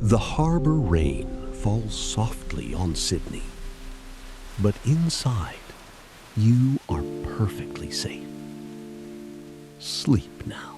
The harbour rain falls softly on Sydney, but inside you are perfectly safe. Sleep now.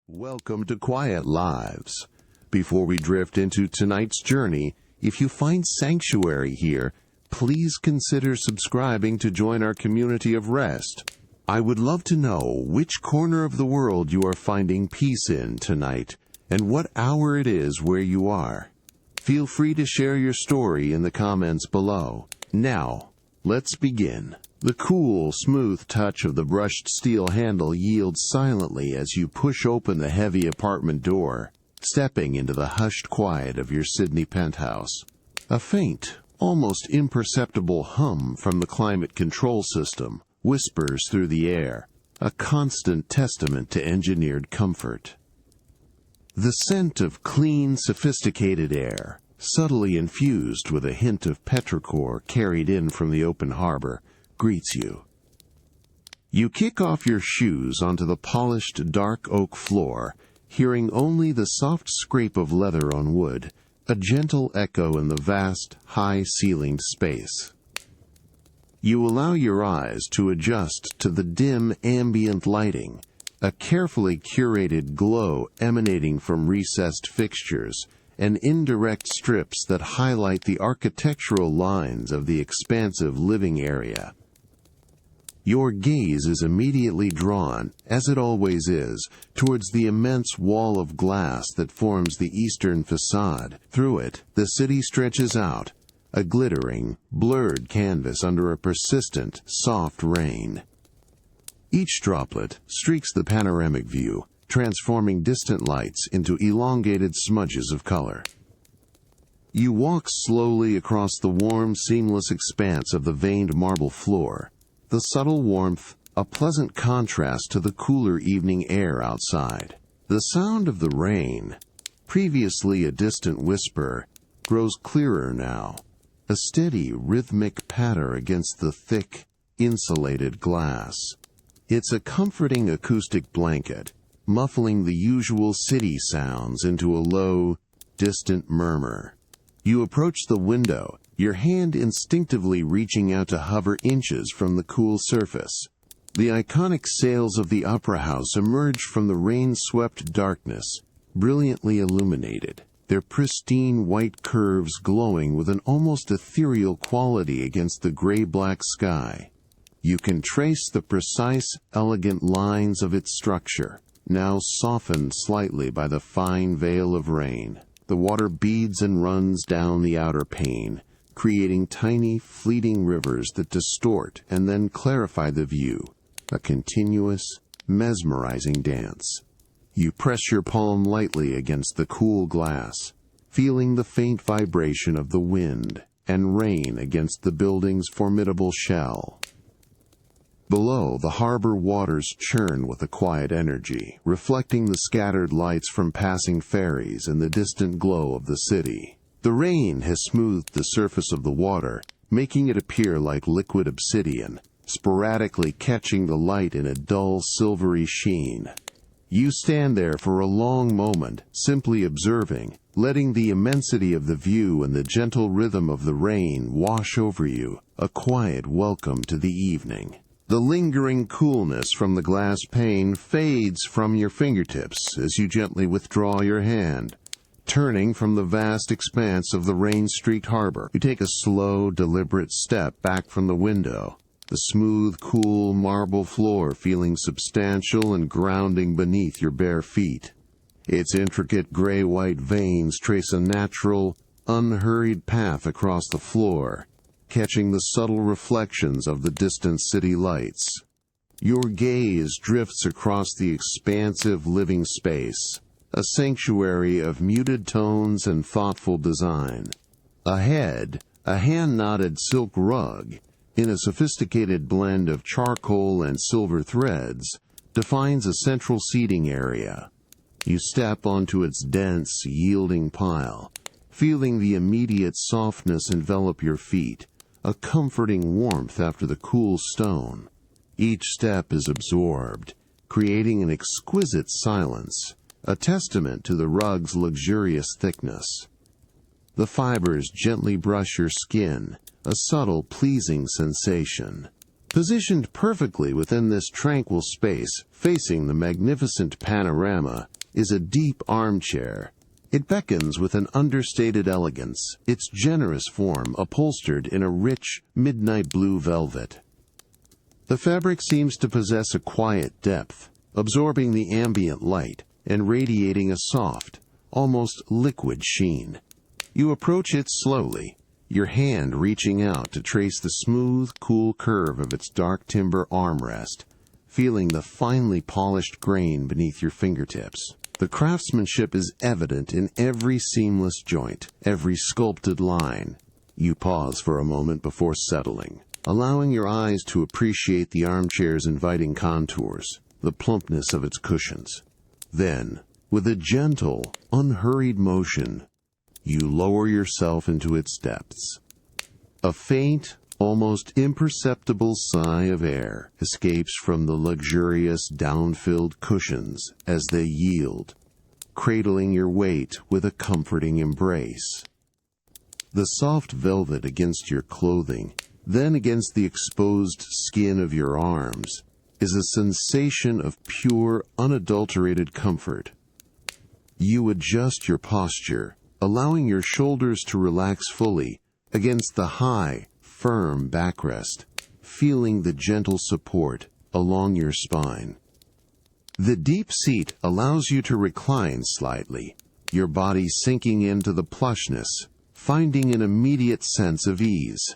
Welcome to Quiet Lives. Before we drift into tonight's journey, if you find sanctuary here, please consider subscribing to join our community of rest. I would love to know which corner of the world you are finding peace in tonight, and what hour it is where you are. Feel free to share your story in the comments below. Now, let's begin. The cool, smooth touch of the brushed steel handle yields silently as you push open the heavy apartment door, stepping into the hushed quiet of your Sydney penthouse. A faint, almost imperceptible hum from the climate control system whispers through the air, a constant testament to engineered comfort. The scent of clean, sophisticated air, subtly infused with a hint of petrichor carried in from the open harbor, greets you. You kick off your shoes onto the polished dark oak floor, hearing only the soft scrape of leather on wood, a gentle echo in the vast, high-ceilinged space. You allow your eyes to adjust to the dim ambient lighting, a carefully curated glow emanating from recessed fixtures, and indirect strips that highlight the architectural lines of the expansive living area. Your gaze is immediately drawn, as it always is, towards the immense wall of glass that forms the eastern facade. Through it, the city stretches out, a glittering, blurred canvas under a persistent, soft rain. Each droplet streaks the panoramic view, transforming distant lights into elongated smudges of color. You walk slowly across the warm, seamless expanse of the veined marble floor, the subtle warmth a pleasant contrast to the cooler evening air outside. The sound of the rain, previously a distant whisper, grows clearer now, a steady, rhythmic patter against the thick, insulated glass. It's a comforting acoustic blanket, muffling the usual city sounds into a low, distant murmur. You approach the window, your hand instinctively reaching out to hover inches from the cool surface. The iconic sails of the Opera House emerge from the rain-swept darkness, brilliantly illuminated, their pristine white curves glowing with an almost ethereal quality against the gray-black sky. You can trace the precise, elegant lines of its structure, now softened slightly by the fine veil of rain. The water beads and runs down the outer pane, creating tiny, fleeting rivers that distort and then clarify the view, a continuous, mesmerizing dance. You press your palm lightly against the cool glass, feeling the faint vibration of the wind and rain against the building's formidable shell. Below, the harbor waters churn with a quiet energy, reflecting the scattered lights from passing ferries and the distant glow of the city. The rain has smoothed the surface of the water, making it appear like liquid obsidian, sporadically catching the light in a dull silvery sheen. You stand there for a long moment, simply observing, letting the immensity of the view and the gentle rhythm of the rain wash over you, a quiet welcome to the evening. The lingering coolness from the glass pane fades from your fingertips as you gently withdraw your hand. Turning from the vast expanse of the rain-streaked harbor, you take a slow, deliberate step back from the window, the smooth, cool marble floor feeling substantial and grounding beneath your bare feet. Its intricate gray-white veins trace a natural, unhurried path across the floor, catching the subtle reflections of the distant city lights. Your gaze drifts across the expansive living space, a sanctuary of muted tones and thoughtful design. Ahead, a hand-knotted silk rug, in a sophisticated blend of charcoal and silver threads, defines a central seating area. You step onto its dense, yielding pile, feeling the immediate softness envelop your feet, a comforting warmth after the cool stone. Each step is absorbed, creating an exquisite silence, a testament to the rug's luxurious thickness. The fibers gently brush your skin, a subtle, pleasing sensation. Positioned perfectly within this tranquil space, facing the magnificent panorama, is a deep armchair. It beckons with an understated elegance, its generous form upholstered in a rich, midnight blue velvet. The fabric seems to possess a quiet depth, absorbing the ambient light and radiating a soft, almost liquid sheen. You approach it slowly, your hand reaching out to trace the smooth, cool curve of its dark timber armrest, feeling the finely polished grain beneath your fingertips. The craftsmanship is evident in every seamless joint, every sculpted line. You pause for a moment before settling, allowing your eyes to appreciate the armchair's inviting contours, the plumpness of its cushions. Then, with a gentle, unhurried motion, you lower yourself into its depths. A faint, almost imperceptible sigh of air escapes from the luxurious, down-filled cushions as they yield, cradling your weight with a comforting embrace. The soft velvet against your clothing, then against the exposed skin of your arms, is a sensation of pure, unadulterated comfort. You adjust your posture, allowing your shoulders to relax fully against the high, firm backrest, feeling the gentle support along your spine. The deep seat allows you to recline slightly, your body sinking into the plushness, finding an immediate sense of ease.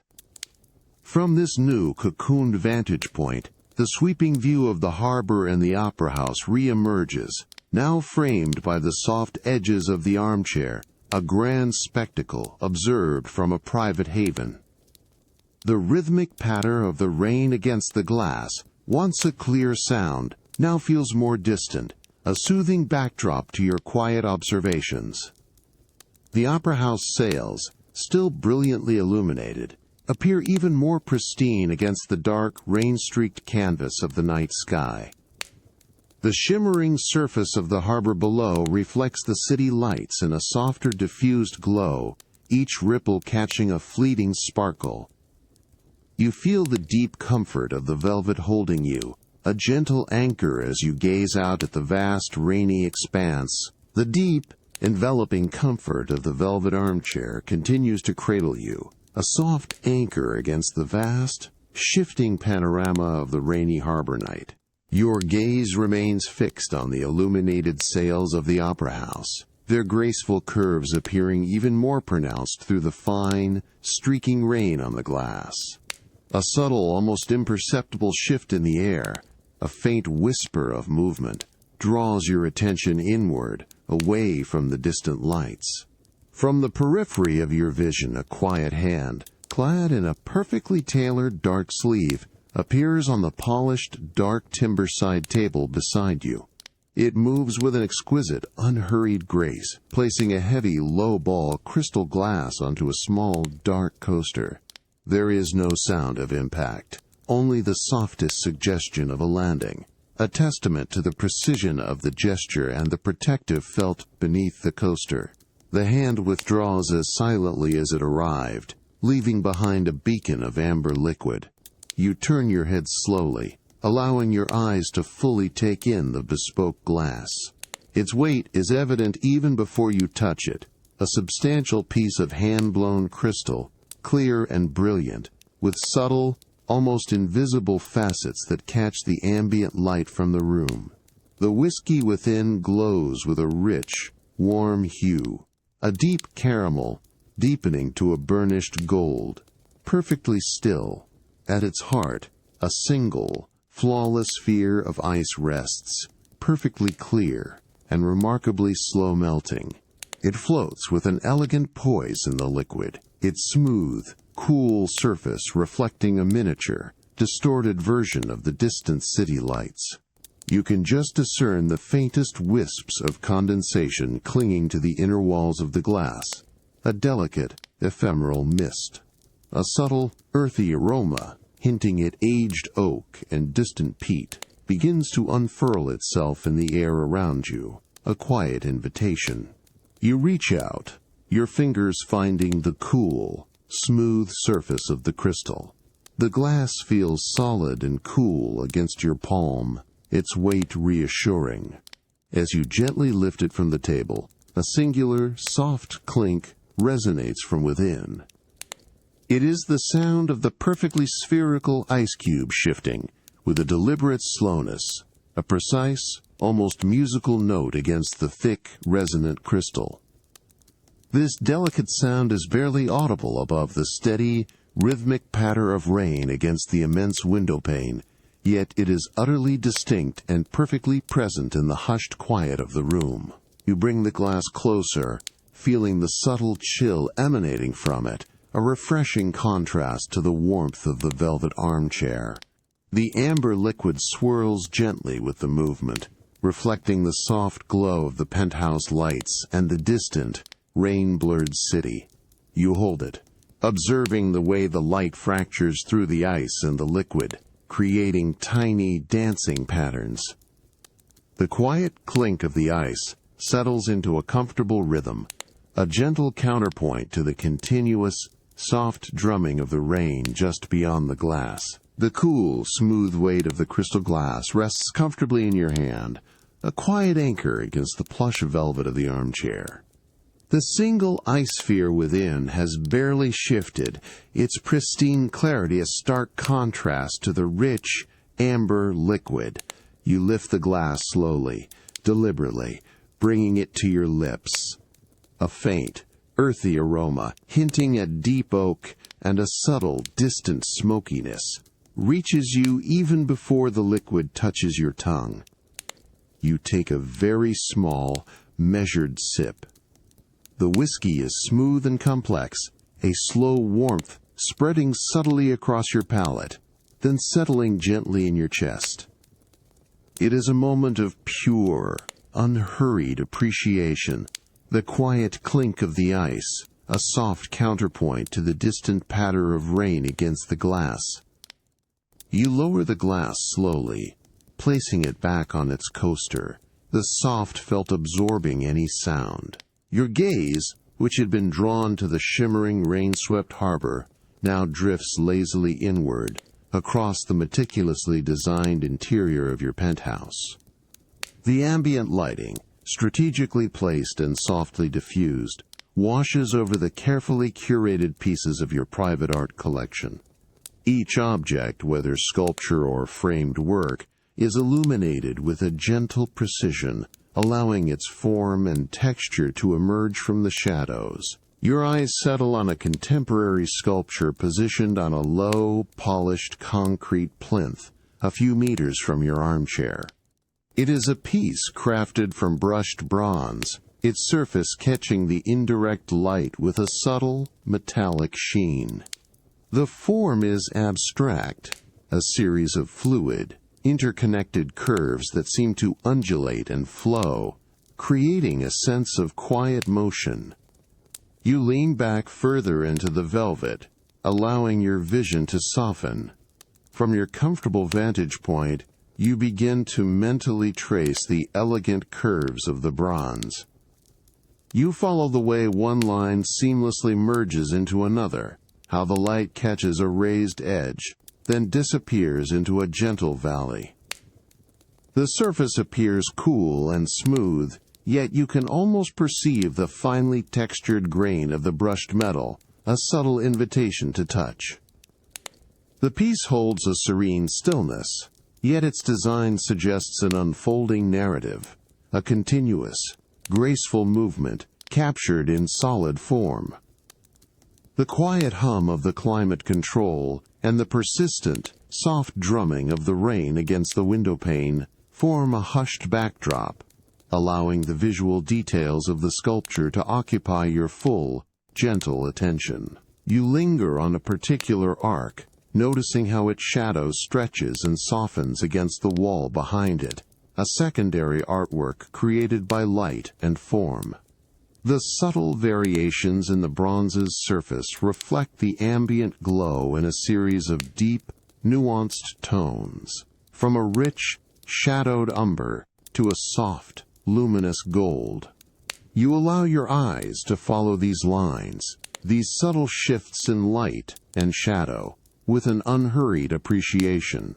From this new cocooned vantage point, the sweeping view of the harbor and the opera house re-emerges, now framed by the soft edges of the armchair, a grand spectacle observed from a private haven. The rhythmic patter of the rain against the glass, once a clear sound, now feels more distant, a soothing backdrop to your quiet observations. The opera house sails, still brilliantly illuminated, appear even more pristine against the dark, rain-streaked canvas of the night sky. The shimmering surface of the harbor below reflects the city lights in a softer diffused glow, each ripple catching a fleeting sparkle. You feel the deep comfort of the velvet holding you, a gentle anchor as you gaze out at the vast, rainy expanse. The deep, enveloping comfort of the velvet armchair continues to cradle you, a soft anchor against the vast, shifting panorama of the rainy harbor night. Your gaze remains fixed on the illuminated sails of the opera house, their graceful curves appearing even more pronounced through the fine, streaking rain on the glass. A subtle, almost imperceptible shift in the air, a faint whisper of movement, draws your attention inward, away from the distant lights. From the periphery of your vision, a quiet hand, clad in a perfectly tailored dark sleeve, appears on the polished, dark timber side table beside you. It moves with an exquisite, unhurried grace, placing a heavy, low-ball crystal glass onto a small, dark coaster. There is no sound of impact, only the softest suggestion of a landing, a testament to the precision of the gesture and the protective felt beneath the coaster. The hand withdraws as silently as it arrived, leaving behind a beacon of amber liquid. You turn your head slowly, allowing your eyes to fully take in the bespoke glass. Its weight is evident even before you touch it, a substantial piece of hand-blown crystal, clear and brilliant, with subtle, almost invisible facets that catch the ambient light from the room. The whiskey within glows with a rich, warm hue, a deep caramel, deepening to a burnished gold, perfectly still. At its heart, a single, flawless sphere of ice rests, perfectly clear and remarkably slow melting. It floats with an elegant poise in the liquid, its smooth, cool surface reflecting a miniature, distorted version of the distant city lights. You can just discern the faintest wisps of condensation clinging to the inner walls of the glass, a delicate, ephemeral mist. A subtle, earthy aroma, hinting at aged oak and distant peat, begins to unfurl itself in the air around you. a quiet invitation. You reach out, your fingers finding the cool, smooth surface of the crystal. The glass feels solid and cool against your palm, its weight reassuring. As you gently lift it from the table, a singular, soft clink resonates from within. It is the sound of the perfectly spherical ice cube shifting, with a deliberate slowness, a precise, almost musical note against the thick, resonant crystal. This delicate sound is barely audible above the steady, rhythmic patter of rain against the immense window pane, yet it is utterly distinct and perfectly present in the hushed quiet of the room. You bring the glass closer, feeling the subtle chill emanating from it, a refreshing contrast to the warmth of the velvet armchair. The amber liquid swirls gently with the movement, reflecting the soft glow of the penthouse lights and the distant, rain-blurred city. You hold it, observing the way the light fractures through the ice and the liquid, creating tiny dancing patterns. The quiet clink of the ice settles into a comfortable rhythm, a gentle counterpoint to the continuous, soft drumming of the rain just beyond the glass. The cool, smooth weight of the crystal glass rests comfortably in your hand, a quiet anchor against the plush velvet of the armchair. The single ice sphere within has barely shifted, its pristine clarity a stark contrast to the rich, amber liquid. You lift the glass slowly, deliberately, bringing it to your lips. A faint, earthy aroma, hinting at deep oak and a subtle, distant smokiness, reaches you even before the liquid touches your tongue. You take a very small, measured sip. The whiskey is smooth and complex, a slow warmth spreading subtly across your palate, then settling gently in your chest. It is a moment of pure, unhurried appreciation, the quiet clink of the ice, a soft counterpoint to the distant patter of rain against the glass. You lower the glass slowly, placing it back on its coaster, the soft felt absorbing any sound. Your gaze, which had been drawn to the shimmering rain-swept harbor, now drifts lazily inward, across the meticulously designed interior of your penthouse. The ambient lighting, strategically placed and softly diffused, washes over the carefully curated pieces of your private art collection. Each object, whether sculpture or framed work, is illuminated with a gentle precision, allowing its form and texture to emerge from the shadows. Your eyes settle on a contemporary sculpture positioned on a low, polished concrete plinth, a few meters from your armchair. It is a piece crafted from brushed bronze, its surface catching the indirect light with a subtle, metallic sheen. The form is abstract, a series of fluid, interconnected curves that seem to undulate and flow, creating a sense of quiet motion. You lean back further into the velvet, allowing your vision to soften. From your comfortable vantage point, you begin to mentally trace the elegant curves of the bronze. You follow the way one line seamlessly merges into another, how the light catches a raised edge, then disappears into a gentle valley. The surface appears cool and smooth, yet you can almost perceive the finely textured grain of the brushed metal, a subtle invitation to touch. The piece holds a serene stillness, yet its design suggests an unfolding narrative, a continuous, graceful movement captured in solid form. The quiet hum of the climate control and the persistent, soft drumming of the rain against the window pane form a hushed backdrop, allowing the visual details of the sculpture to occupy your full, gentle attention. You linger on a particular arc, noticing how its shadow stretches and softens against the wall behind it, a secondary artwork created by light and form. The subtle variations in the bronze's surface reflect the ambient glow in a series of deep, nuanced tones, from a rich, shadowed umber to a soft, luminous gold. You allow your eyes to follow these lines, these subtle shifts in light and shadow, with an unhurried appreciation.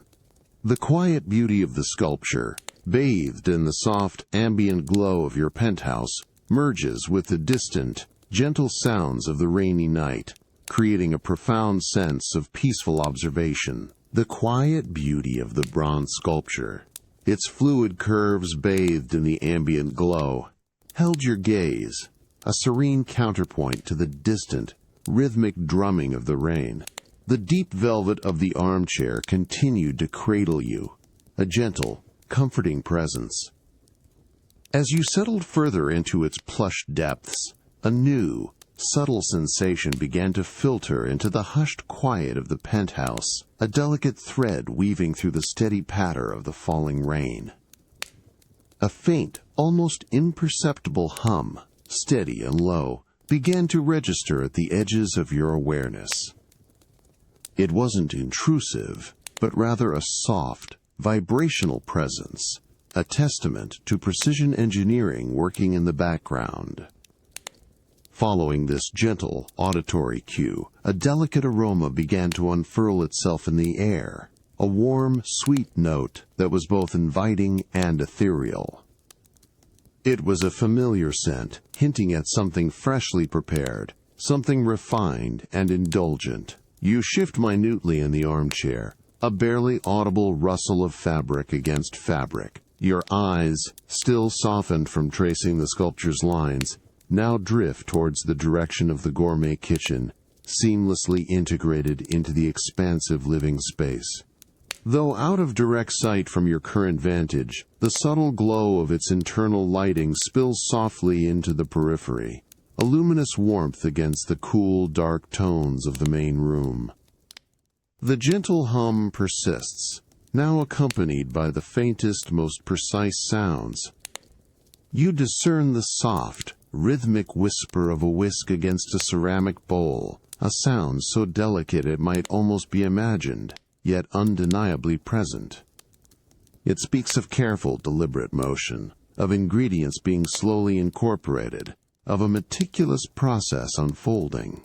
The quiet beauty of the sculpture, bathed in the soft ambient glow of your penthouse, merges with the distant, gentle sounds of the rainy night, creating a profound sense of peaceful observation. The quiet beauty of the bronze sculpture, its fluid curves bathed in the ambient glow, held your gaze, a serene counterpoint to the distant, rhythmic drumming of the rain. The deep velvet of the armchair continued to cradle you, a gentle, comforting presence. As you settled further into its plush depths, a new, subtle sensation began to filter into the hushed quiet of the penthouse, a delicate thread weaving through the steady patter of the falling rain. A faint, almost imperceptible hum, steady and low, began to register at the edges of your awareness. It wasn't intrusive, but rather a soft, vibrational presence, a testament to precision engineering working in the background. Following this gentle, auditory cue, a delicate aroma began to unfurl itself in the air, a warm, sweet note that was both inviting and ethereal. It was a familiar scent, hinting at something freshly prepared, something refined and indulgent. You shift minutely in the armchair, a barely audible rustle of fabric against fabric. Your eyes, still softened from tracing the sculpture's lines, now drift towards the direction of the gourmet kitchen, seamlessly integrated into the expansive living space. Though out of direct sight from your current vantage, the subtle glow of its internal lighting spills softly into the periphery, a luminous warmth against the cool, dark tones of the main room. The gentle hum persists, now accompanied by the faintest, most precise sounds. You discern the soft, rhythmic whisper of a whisk against a ceramic bowl, a sound so delicate it might almost be imagined, yet undeniably present. It speaks of careful, deliberate motion, of ingredients being slowly incorporated, of a meticulous process unfolding.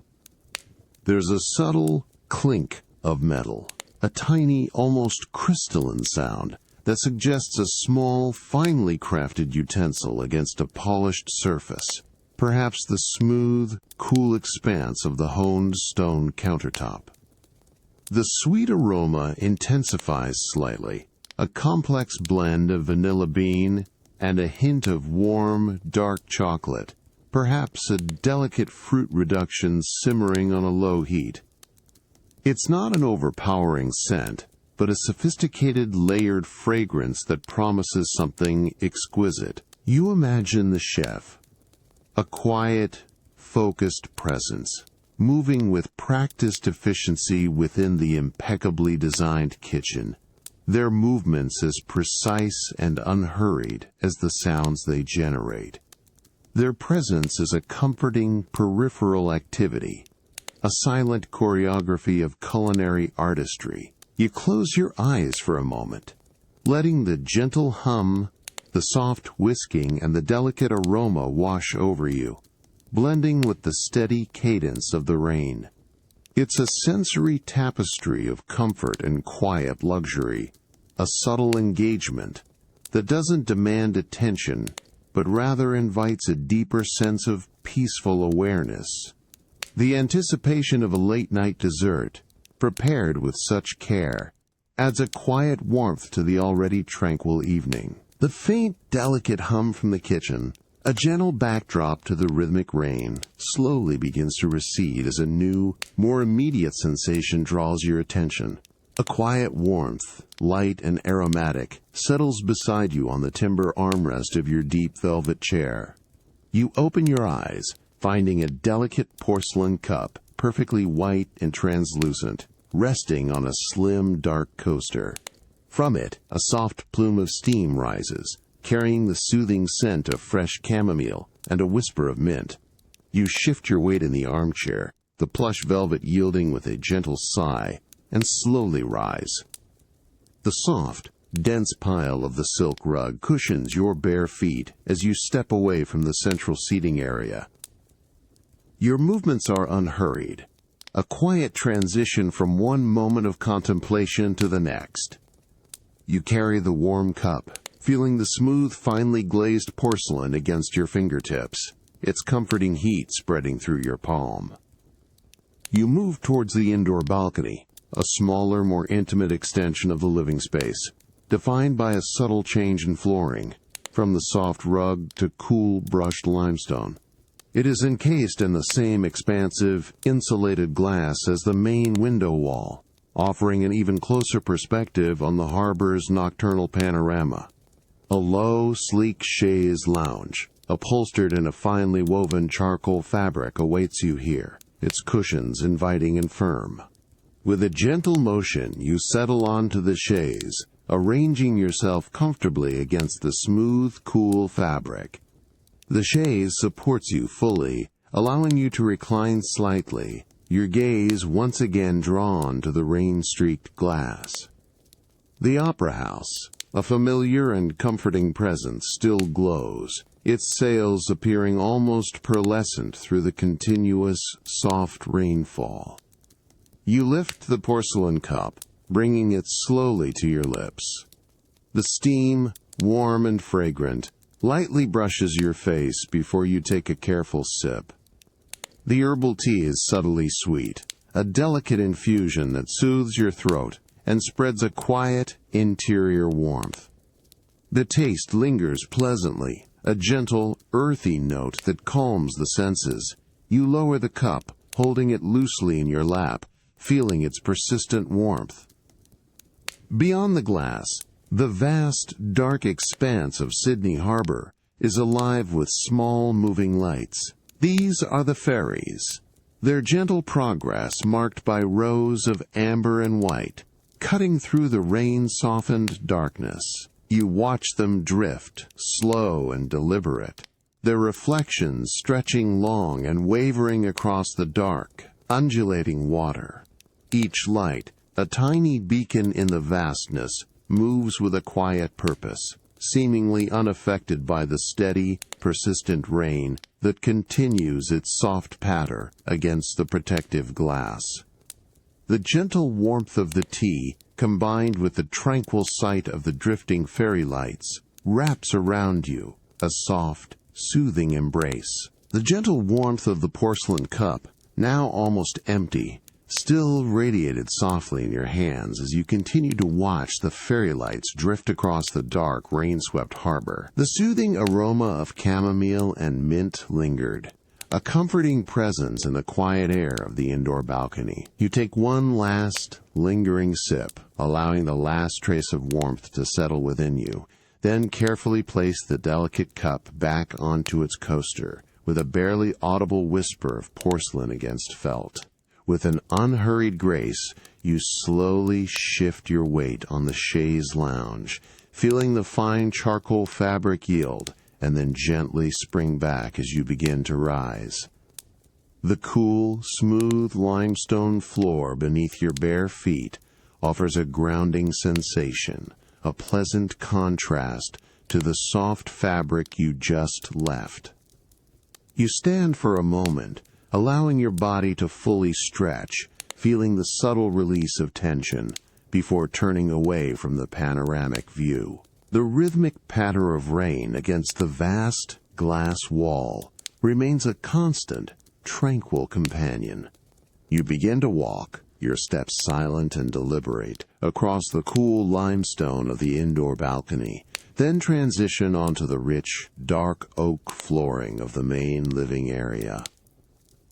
There's a subtle clink of metal, a tiny, almost crystalline sound that suggests a small, finely crafted utensil against a polished surface, perhaps the smooth, cool expanse of the honed stone countertop. The sweet aroma intensifies slightly, a complex blend of vanilla bean and a hint of warm, dark chocolate, perhaps a delicate fruit reduction simmering on a low heat. It's not an overpowering scent, but a sophisticated, layered fragrance that promises something exquisite. You imagine the chef, a quiet, focused presence, moving with practiced efficiency within the impeccably designed kitchen, their movements as precise and unhurried as the sounds they generate. Their presence is a comforting peripheral activity, a silent choreography of culinary artistry. You close your eyes for a moment, letting the gentle hum, the soft whisking, and the delicate aroma wash over you, blending with the steady cadence of the rain. It's a sensory tapestry of comfort and quiet luxury, a subtle engagement that doesn't demand attention, but rather invites a deeper sense of peaceful awareness. The anticipation of a late-night dessert, prepared with such care, adds a quiet warmth to the already tranquil evening. The faint, delicate hum from the kitchen, a gentle backdrop to the rhythmic rain, slowly begins to recede as a new, more immediate sensation draws your attention. A quiet warmth, light and aromatic, settles beside you on the timber armrest of your deep velvet chair. You open your eyes, finding a delicate porcelain cup, perfectly white and translucent, resting on a slim, dark coaster. From it, a soft plume of steam rises, carrying the soothing scent of fresh chamomile and a whisper of mint. You shift your weight in the armchair, the plush velvet yielding with a gentle sigh, and slowly rise. The soft, dense pile of the silk rug cushions your bare feet as you step away from the central seating area. Your movements are unhurried, a quiet transition from one moment of contemplation to the next. You carry the warm cup, feeling the smooth, finely glazed porcelain against your fingertips, its comforting heat spreading through your palm. You move towards the indoor balcony, a smaller, more intimate extension of the living space, defined by a subtle change in flooring, from the soft rug to cool, brushed limestone. It is encased in the same expansive, insulated glass as the main window wall, offering an even closer perspective on the harbor's nocturnal panorama. A low, sleek chaise lounge, upholstered in a finely woven charcoal fabric, awaits you here, its cushions inviting and firm. With a gentle motion, you settle onto the chaise, arranging yourself comfortably against the smooth, cool fabric. The chaise supports you fully, allowing you to recline slightly, your gaze once again drawn to the rain-streaked glass. The Opera House, a familiar and comforting presence, still glows, its sails appearing almost pearlescent through the continuous, soft rainfall. You lift the porcelain cup, bringing it slowly to your lips. The steam, warm and fragrant, lightly brushes your face before you take a careful sip. The herbal tea is subtly sweet, a delicate infusion that soothes your throat and spreads a quiet, interior warmth. The taste lingers pleasantly, a gentle, earthy note that calms the senses. You lower the cup, holding it loosely in your lap, feeling its persistent warmth. Beyond the glass, the vast, dark expanse of Sydney Harbour is alive with small, moving lights. These are the ferries, their gentle progress marked by rows of amber and white, cutting through the rain-softened darkness. You watch them drift, slow and deliberate, their reflections stretching long and wavering across the dark, undulating water. Each light, a tiny beacon in the vastness, moves with a quiet purpose, seemingly unaffected by the steady, persistent rain that continues its soft patter against the protective glass. The gentle warmth of the tea, combined with the tranquil sight of the drifting ferry lights, wraps around you, a soft, soothing embrace. The gentle warmth of the porcelain cup, now almost empty, still radiated softly in your hands as you continue to watch the ferry lights drift across the dark, rain-swept harbor. The soothing aroma of chamomile and mint lingered, a comforting presence in the quiet air of the indoor balcony. You take one last, lingering sip, allowing the last trace of warmth to settle within you, then carefully place the delicate cup back onto its coaster, with a barely audible whisper of porcelain against felt. With an unhurried grace, you slowly shift your weight on the chaise lounge, feeling the fine charcoal fabric yield, and then gently spring back as you begin to rise. The cool, smooth limestone floor beneath your bare feet offers a grounding sensation, a pleasant contrast to the soft fabric you just left. You stand for a moment, allowing your body to fully stretch, feeling the subtle release of tension, before turning away from the panoramic view. The rhythmic patter of rain against the vast glass wall remains a constant, tranquil companion. You begin to walk, your steps silent and deliberate, across the cool limestone of the indoor balcony, then transition onto the rich, dark oak flooring of the main living area.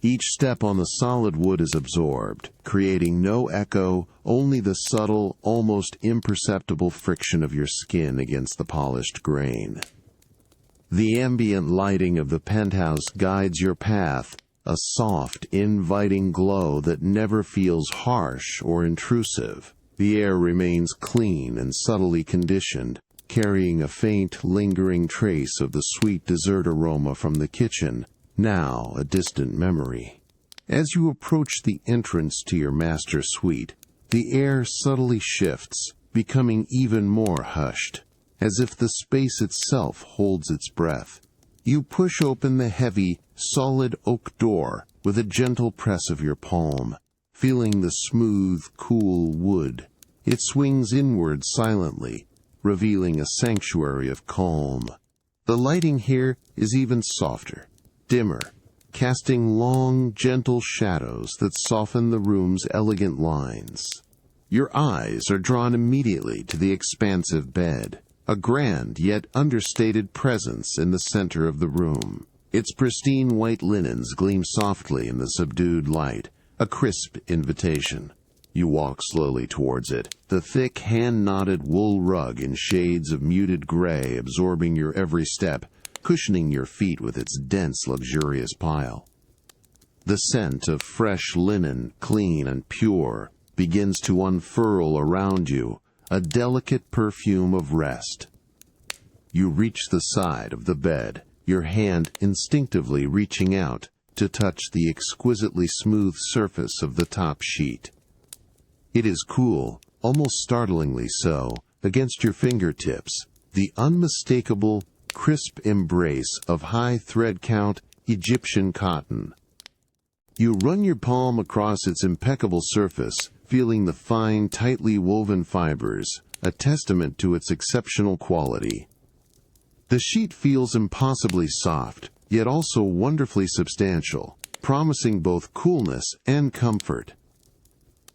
Each step on the solid wood is absorbed, creating no echo, only the subtle, almost imperceptible friction of your skin against the polished grain. The ambient lighting of the penthouse guides your path, a soft, inviting glow that never feels harsh or intrusive. The air remains clean and subtly conditioned, carrying a faint, lingering trace of the sweet dessert aroma from the kitchen, now a distant memory. As you approach the entrance to your master suite, the air subtly shifts, becoming even more hushed, as if the space itself holds its breath. You push open the heavy, solid oak door with a gentle press of your palm, feeling the smooth, cool wood. It swings inward silently, revealing a sanctuary of calm. The lighting here is even softer, dimmer, casting long, gentle shadows that soften the room's elegant lines. Your eyes are drawn immediately to the expansive bed, a grand yet understated presence in the center of the room. Its pristine white linens gleam softly in the subdued light, a crisp invitation. You walk slowly towards it, the thick hand-knotted wool rug in shades of muted gray absorbing your every step, cushioning your feet with its dense, luxurious pile. The scent of fresh linen, clean and pure, begins to unfurl around you, a delicate perfume of rest. You reach the side of the bed, your hand instinctively reaching out to touch the exquisitely smooth surface of the top sheet. It is cool, almost startlingly so, against your fingertips, the unmistakable, crisp embrace of high thread count Egyptian cotton. You run your palm across its impeccable surface, feeling the fine, tightly woven fibers, a testament to its exceptional quality. The sheet feels impossibly soft, yet also wonderfully substantial, promising both coolness and comfort.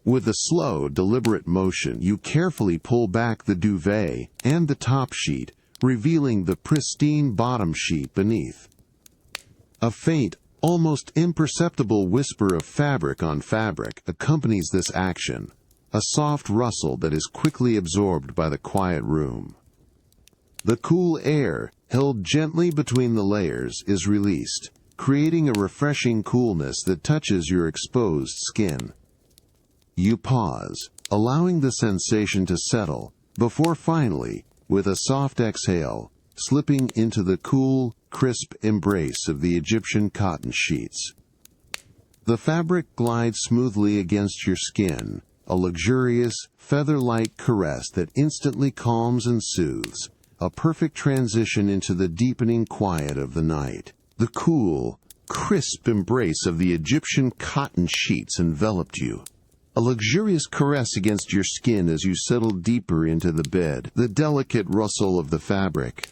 With a slow, deliberate motion, you carefully pull back the duvet and the top sheet, revealing the pristine bottom sheet beneath. A faint, almost imperceptible whisper of fabric on fabric accompanies this action, a soft rustle that is quickly absorbed by the quiet room. The cool air, held gently between the layers, is released, creating a refreshing coolness that touches your exposed skin. You pause, allowing the sensation to settle, before finally, with a soft exhale, slipping into the cool, crisp embrace of the Egyptian cotton sheets. The fabric glides smoothly against your skin, a luxurious, feather-light caress that instantly calms and soothes, a perfect transition into the deepening quiet of the night. The cool, crisp embrace of the Egyptian cotton sheets enveloped you. A luxurious caress against your skin as you settle deeper into the bed, the delicate rustle of the fabric,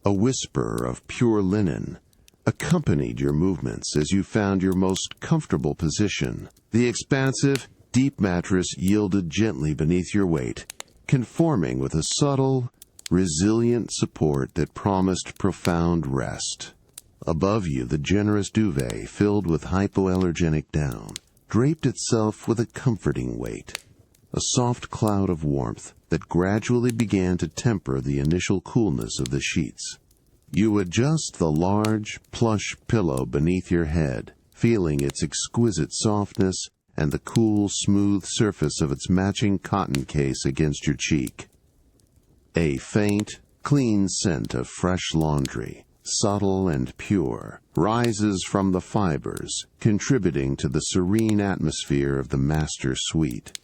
a whisper of pure linen, accompanied your movements as you found your most comfortable position. The expansive, deep mattress yielded gently beneath your weight, conforming with a subtle, resilient support that promised profound rest. Above you, the generous duvet, filled with hypoallergenic down, draped itself with a comforting weight, a soft cloud of warmth that gradually began to temper the initial coolness of the sheets. You adjust the large, plush pillow beneath your head, feeling its exquisite softness and the cool, smooth surface of its matching cotton case against your cheek. A faint, clean scent of fresh laundry, subtle and pure, rises from the fibers, contributing to the serene atmosphere of the master suite.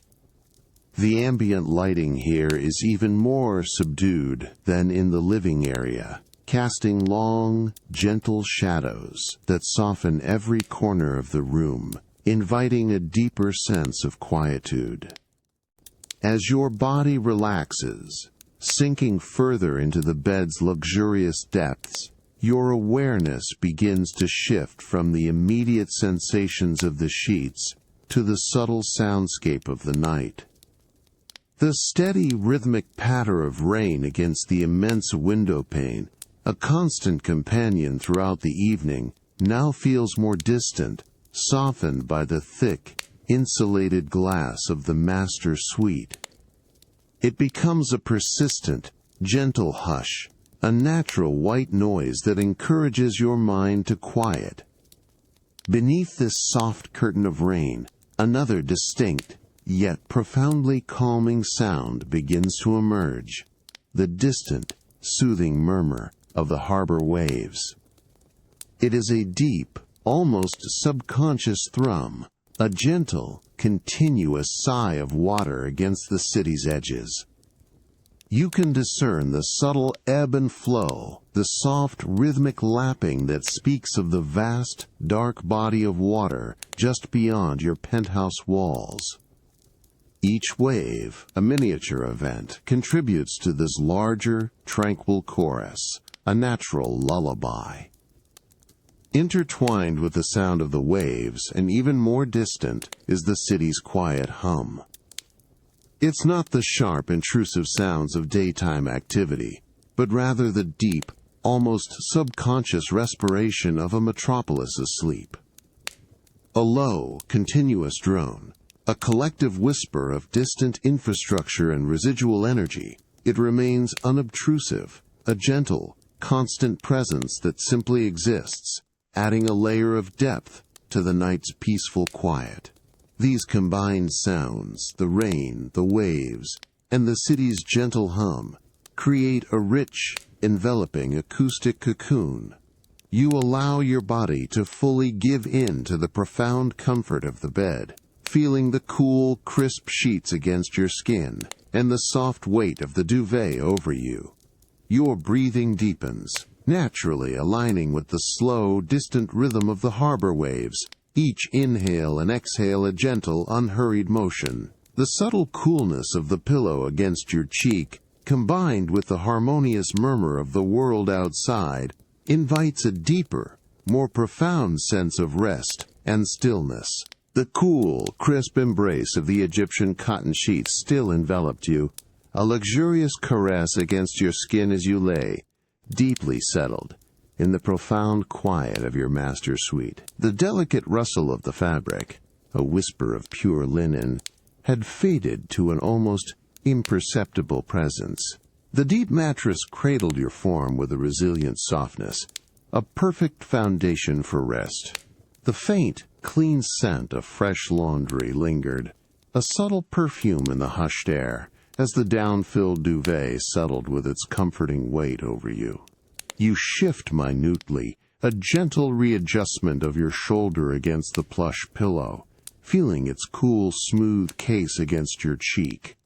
The ambient lighting here is even more subdued than in the living area, casting long, gentle shadows that soften every corner of the room, inviting a deeper sense of quietude. As your body relaxes, sinking further into the bed's luxurious depths, your awareness begins to shift from the immediate sensations of the sheets to the subtle soundscape of the night. The steady rhythmic patter of rain against the immense window pane, a constant companion throughout the evening, now feels more distant, softened by the thick, insulated glass of the master suite. It becomes a persistent, gentle hush, a natural white noise that encourages your mind to quiet. Beneath this soft curtain of rain, another distinct, yet profoundly calming sound begins to emerge, the distant, soothing murmur of the harbor waves. It is a deep, almost subconscious thrum, a gentle, continuous sigh of water against the city's edges. You can discern the subtle ebb and flow, the soft rhythmic lapping that speaks of the vast, dark body of water just beyond your penthouse walls. Each wave, a miniature event, contributes to this larger, tranquil chorus, a natural lullaby. Intertwined with the sound of the waves, and even more distant, is the city's quiet hum. It's not the sharp, intrusive sounds of daytime activity, but rather the deep, almost subconscious respiration of a metropolis asleep. A low, continuous drone, a collective whisper of distant infrastructure and residual energy, it remains unobtrusive, a gentle, constant presence that simply exists, adding a layer of depth to the night's peaceful quiet. These combined sounds, the rain, the waves, and the city's gentle hum, create a rich, enveloping acoustic cocoon. You allow your body to fully give in to the profound comfort of the bed, feeling the cool, crisp sheets against your skin and the soft weight of the duvet over you. Your breathing deepens, naturally aligning with the slow, distant rhythm of the harbor waves, each inhale and exhale a gentle, unhurried motion. The subtle coolness of the pillow against your cheek, combined with the harmonious murmur of the world outside, invites a deeper, more profound sense of rest and stillness. The cool, crisp embrace of the Egyptian cotton sheets still enveloped you, a luxurious caress against your skin as you lay, deeply settled, in the profound quiet of your master suite. The delicate rustle of the fabric, a whisper of pure linen, had faded to an almost imperceptible presence. The deep mattress cradled your form with a resilient softness, a perfect foundation for rest. The faint, clean scent of fresh laundry lingered, a subtle perfume in the hushed air, as the down-filled duvet settled with its comforting weight over you. You shift minutely, a gentle readjustment of your shoulder against the plush pillow, feeling its cool, smooth case against your cheek.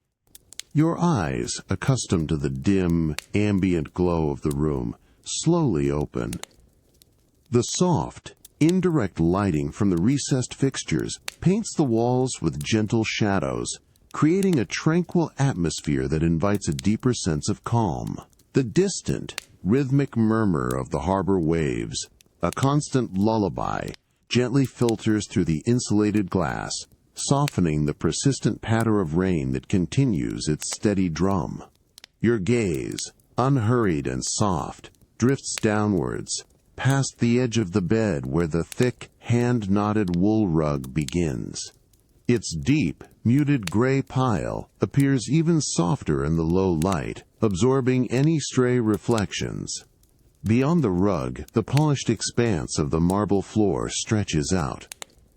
Your eyes, accustomed to the dim, ambient glow of the room, slowly open. The soft, indirect lighting from the recessed fixtures paints the walls with gentle shadows, creating a tranquil atmosphere that invites a deeper sense of calm. The distant, rhythmic murmur of the harbor waves, a constant lullaby, gently filters through the insulated glass, softening the persistent patter of rain that continues its steady drum. Your gaze, unhurried and soft, drifts downwards, past the edge of the bed where the thick, hand-knotted wool rug begins. Its deep, muted gray pile appears even softer in the low light, absorbing any stray reflections. Beyond the rug, the polished expanse of the marble floor stretches out,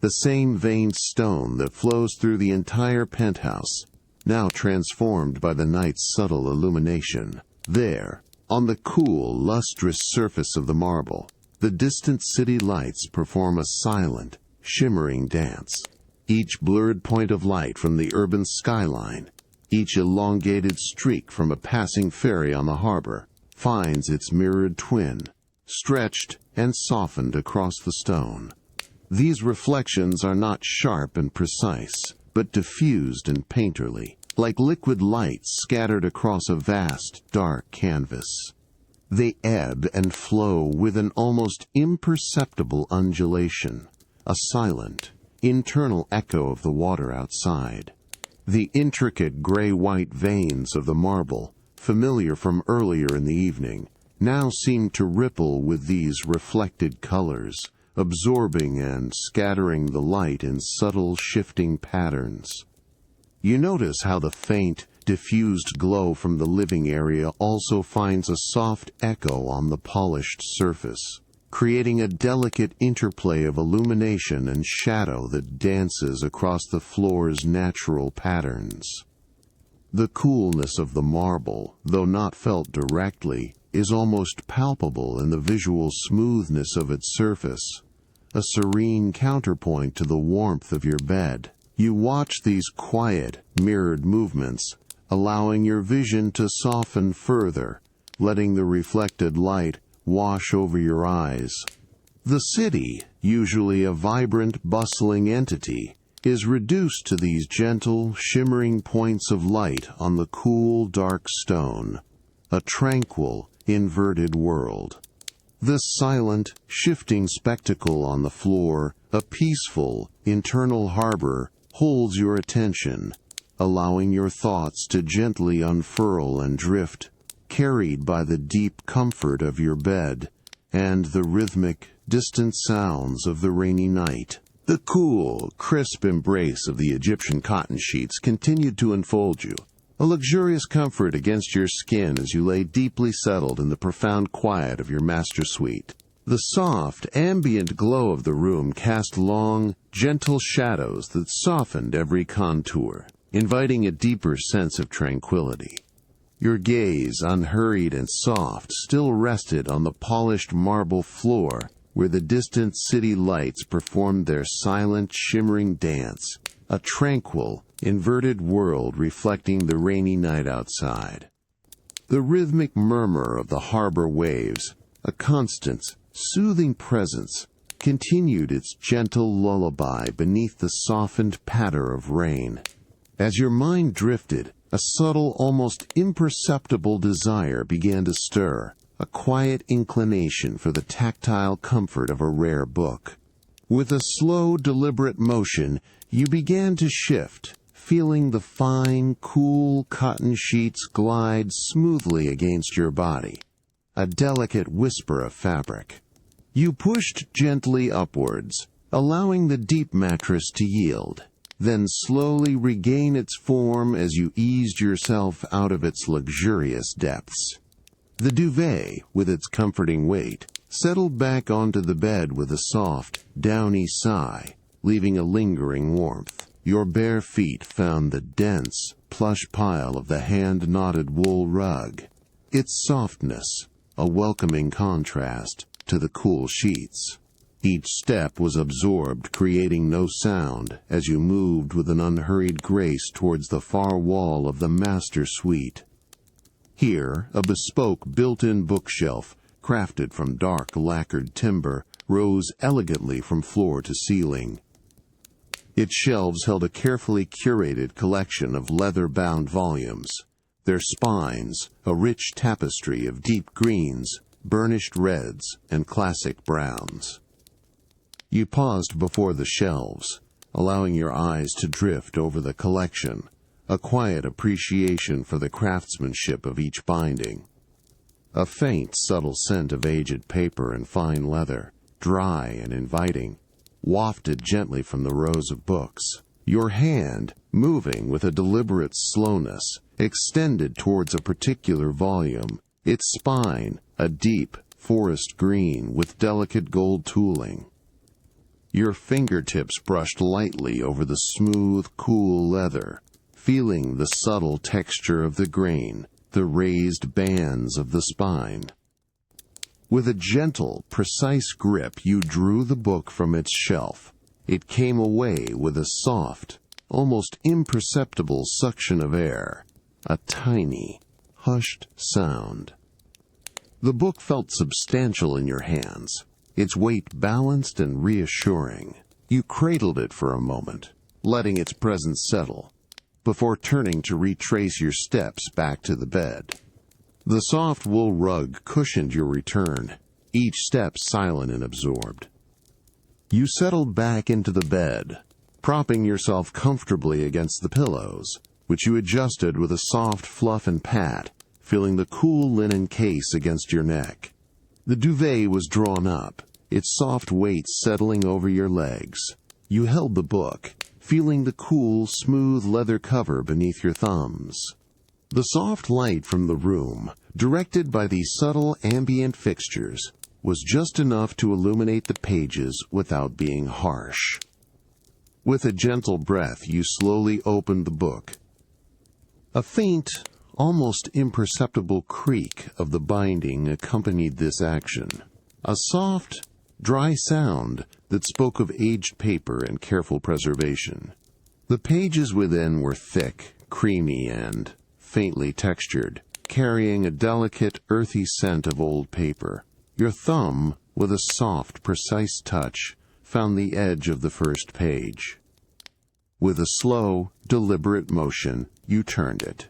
the same veined stone that flows through the entire penthouse, now transformed by the night's subtle illumination. There, on the cool, lustrous surface of the marble, the distant city lights perform a silent, shimmering dance. Each blurred point of light from the urban skyline, each elongated streak from a passing ferry on the harbor, finds its mirrored twin, stretched and softened across the stone. These reflections are not sharp and precise, but diffused and painterly, like liquid lights scattered across a vast, dark canvas. They ebb and flow with an almost imperceptible undulation, a silent, internal echo of the water outside. The intricate gray-white veins of the marble, familiar from earlier in the evening, now seem to ripple with these reflected colors, absorbing and scattering the light in subtle, shifting patterns. You notice how the faint, diffused glow from the living area also finds a soft echo on the polished surface, creating a delicate interplay of illumination and shadow that dances across the floor's natural patterns. The coolness of the marble, though not felt directly, is almost palpable in the visual smoothness of its surface, a serene counterpoint to the warmth of your bed. You watch these quiet, mirrored movements, allowing your vision to soften further, letting the reflected light wash over your eyes. The city, usually a vibrant, bustling entity, is reduced to these gentle, shimmering points of light on the cool, dark stone, a tranquil, inverted world. This silent, shifting spectacle on the floor, a peaceful, internal harbor, holds your attention, allowing your thoughts to gently unfurl and drift, carried by the deep comfort of your bed and the rhythmic, distant sounds of the rainy night. The cool, crisp embrace of the Egyptian cotton sheets continued to enfold you, a luxurious comfort against your skin as you lay deeply settled in the profound quiet of your master suite. The soft, ambient glow of the room cast long, gentle shadows that softened every contour, inviting a deeper sense of tranquility. Your gaze, unhurried and soft, still rested on the polished marble floor where the distant city lights performed their silent, shimmering dance, a tranquil, inverted world reflecting the rainy night outside. The rhythmic murmur of the harbor waves, a constant, soothing presence, continued its gentle lullaby beneath the softened patter of rain. As your mind drifted, a subtle, almost imperceptible desire began to stir, a quiet inclination for the tactile comfort of a rare book. With a slow, deliberate motion, you began to shift, feeling the fine, cool cotton sheets glide smoothly against your body, a delicate whisper of fabric. You pushed gently upwards, allowing the deep mattress to yield, then slowly regain its form as you eased yourself out of its luxurious depths. The duvet, with its comforting weight, settled back onto the bed with a soft, downy sigh, leaving a lingering warmth. Your bare feet found the dense, plush pile of the hand-knotted wool rug, its softness a welcoming contrast to the cool sheets. Each step was absorbed, creating no sound, as you moved with an unhurried grace towards the far wall of the master suite. Here, a bespoke built-in bookshelf, crafted from dark lacquered timber, rose elegantly from floor to ceiling. Its shelves held a carefully curated collection of leather-bound volumes, their spines a rich tapestry of deep greens, burnished reds, and classic browns. You paused before the shelves, allowing your eyes to drift over the collection, a quiet appreciation for the craftsmanship of each binding. A faint, subtle scent of aged paper and fine leather, dry and inviting, wafted gently from the rows of books. Your hand, moving with a deliberate slowness, extended towards a particular volume, its spine a deep forest green with delicate gold tooling. Your fingertips brushed lightly over the smooth, cool leather, feeling the subtle texture of the grain, the raised bands of the spine. With a gentle, precise grip, you drew the book from its shelf. It came away with a soft, almost imperceptible suction of air, a tiny, hushed sound. The book felt substantial in your hands, its weight balanced and reassuring. You cradled it for a moment, letting its presence settle, before turning to retrace your steps back to the bed. The soft wool rug cushioned your return, each step silent and absorbed. You settled back into the bed, propping yourself comfortably against the pillows, which you adjusted with a soft fluff and pat, feeling the cool linen case against your neck. The duvet was drawn up, its soft weight settling over your legs. You held the book, feeling the cool, smooth leather cover beneath your thumbs. The soft light from the room, directed by these subtle ambient fixtures, was just enough to illuminate the pages without being harsh. With a gentle breath, you slowly opened the book. A faint, almost imperceptible creak of the binding accompanied this action, a soft, dry sound that spoke of aged paper and careful preservation. The pages within were thick, creamy, and faintly textured, carrying a delicate, earthy scent of old paper. Your thumb, with a soft, precise touch, found the edge of the first page. With a slow, deliberate motion, you turned it.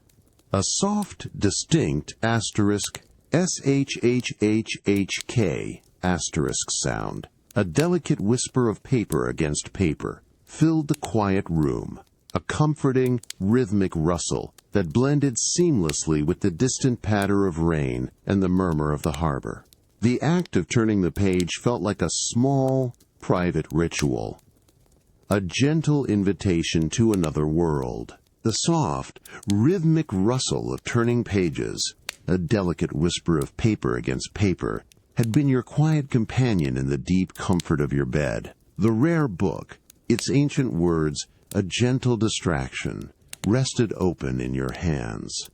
A soft, distinct asterisk, SHHHHK asterisk sound, a delicate whisper of paper against paper, filled the quiet room, a comforting, rhythmic rustle that blended seamlessly with the distant patter of rain and the murmur of the harbor. The act of turning the page felt like a small, private ritual, a gentle invitation to another world. The soft, rhythmic rustle of turning pages, a delicate whisper of paper against paper, had been your quiet companion in the deep comfort of your bed. The rare book, its ancient words, a gentle distraction, rested open in your hands.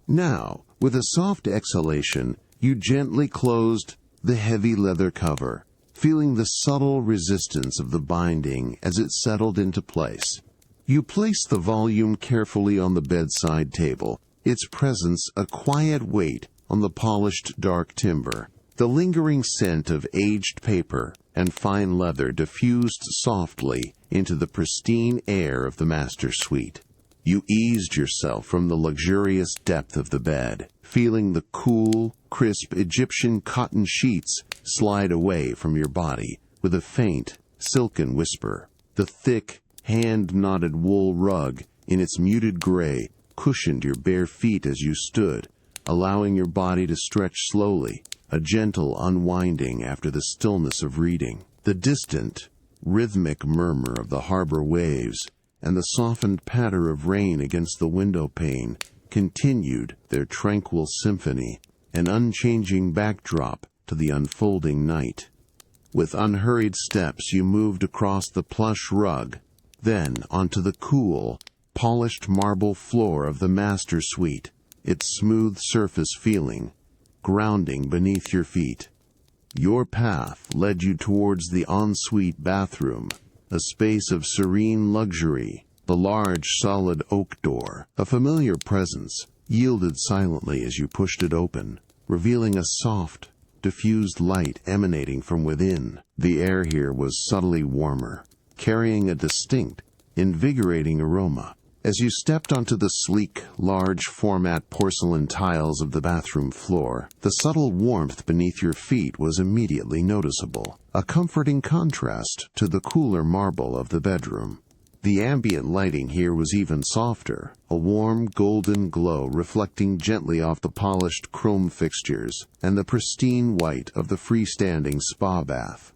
Now, with a soft exhalation, you gently closed the heavy leather cover, feeling the subtle resistance of the binding as it settled into place. You placed the volume carefully on the bedside table, its presence a quiet weight on the polished dark timber. The lingering scent of aged paper and fine leather diffused softly into the pristine air of the master suite. You eased yourself from the luxurious depth of the bed, feeling the cool, crisp Egyptian cotton sheets slide away from your body with a faint, silken whisper. The thick, hand-knotted wool rug, in its muted gray, cushioned your bare feet as you stood, allowing your body to stretch slowly, a gentle unwinding after the stillness of reading. The distant, rhythmic murmur of the harbor waves and the softened patter of rain against the window pane continued their tranquil symphony, an unchanging backdrop to the unfolding night. With unhurried steps you moved across the plush rug, then onto the cool, polished marble floor of the master suite, its smooth surface feeling, grounding beneath your feet. Your path led you towards the ensuite bathroom, a space of serene luxury. The large, solid oak door, a familiar presence, yielded silently as you pushed it open, revealing a soft, diffused light emanating from within. The air here was subtly warmer, carrying a distinct, invigorating aroma. As you stepped onto the sleek, large-format porcelain tiles of the bathroom floor, the subtle warmth beneath your feet was immediately noticeable, a comforting contrast to the cooler marble of the bedroom. The ambient lighting here was even softer, a warm golden glow reflecting gently off the polished chrome fixtures and the pristine white of the freestanding spa bath.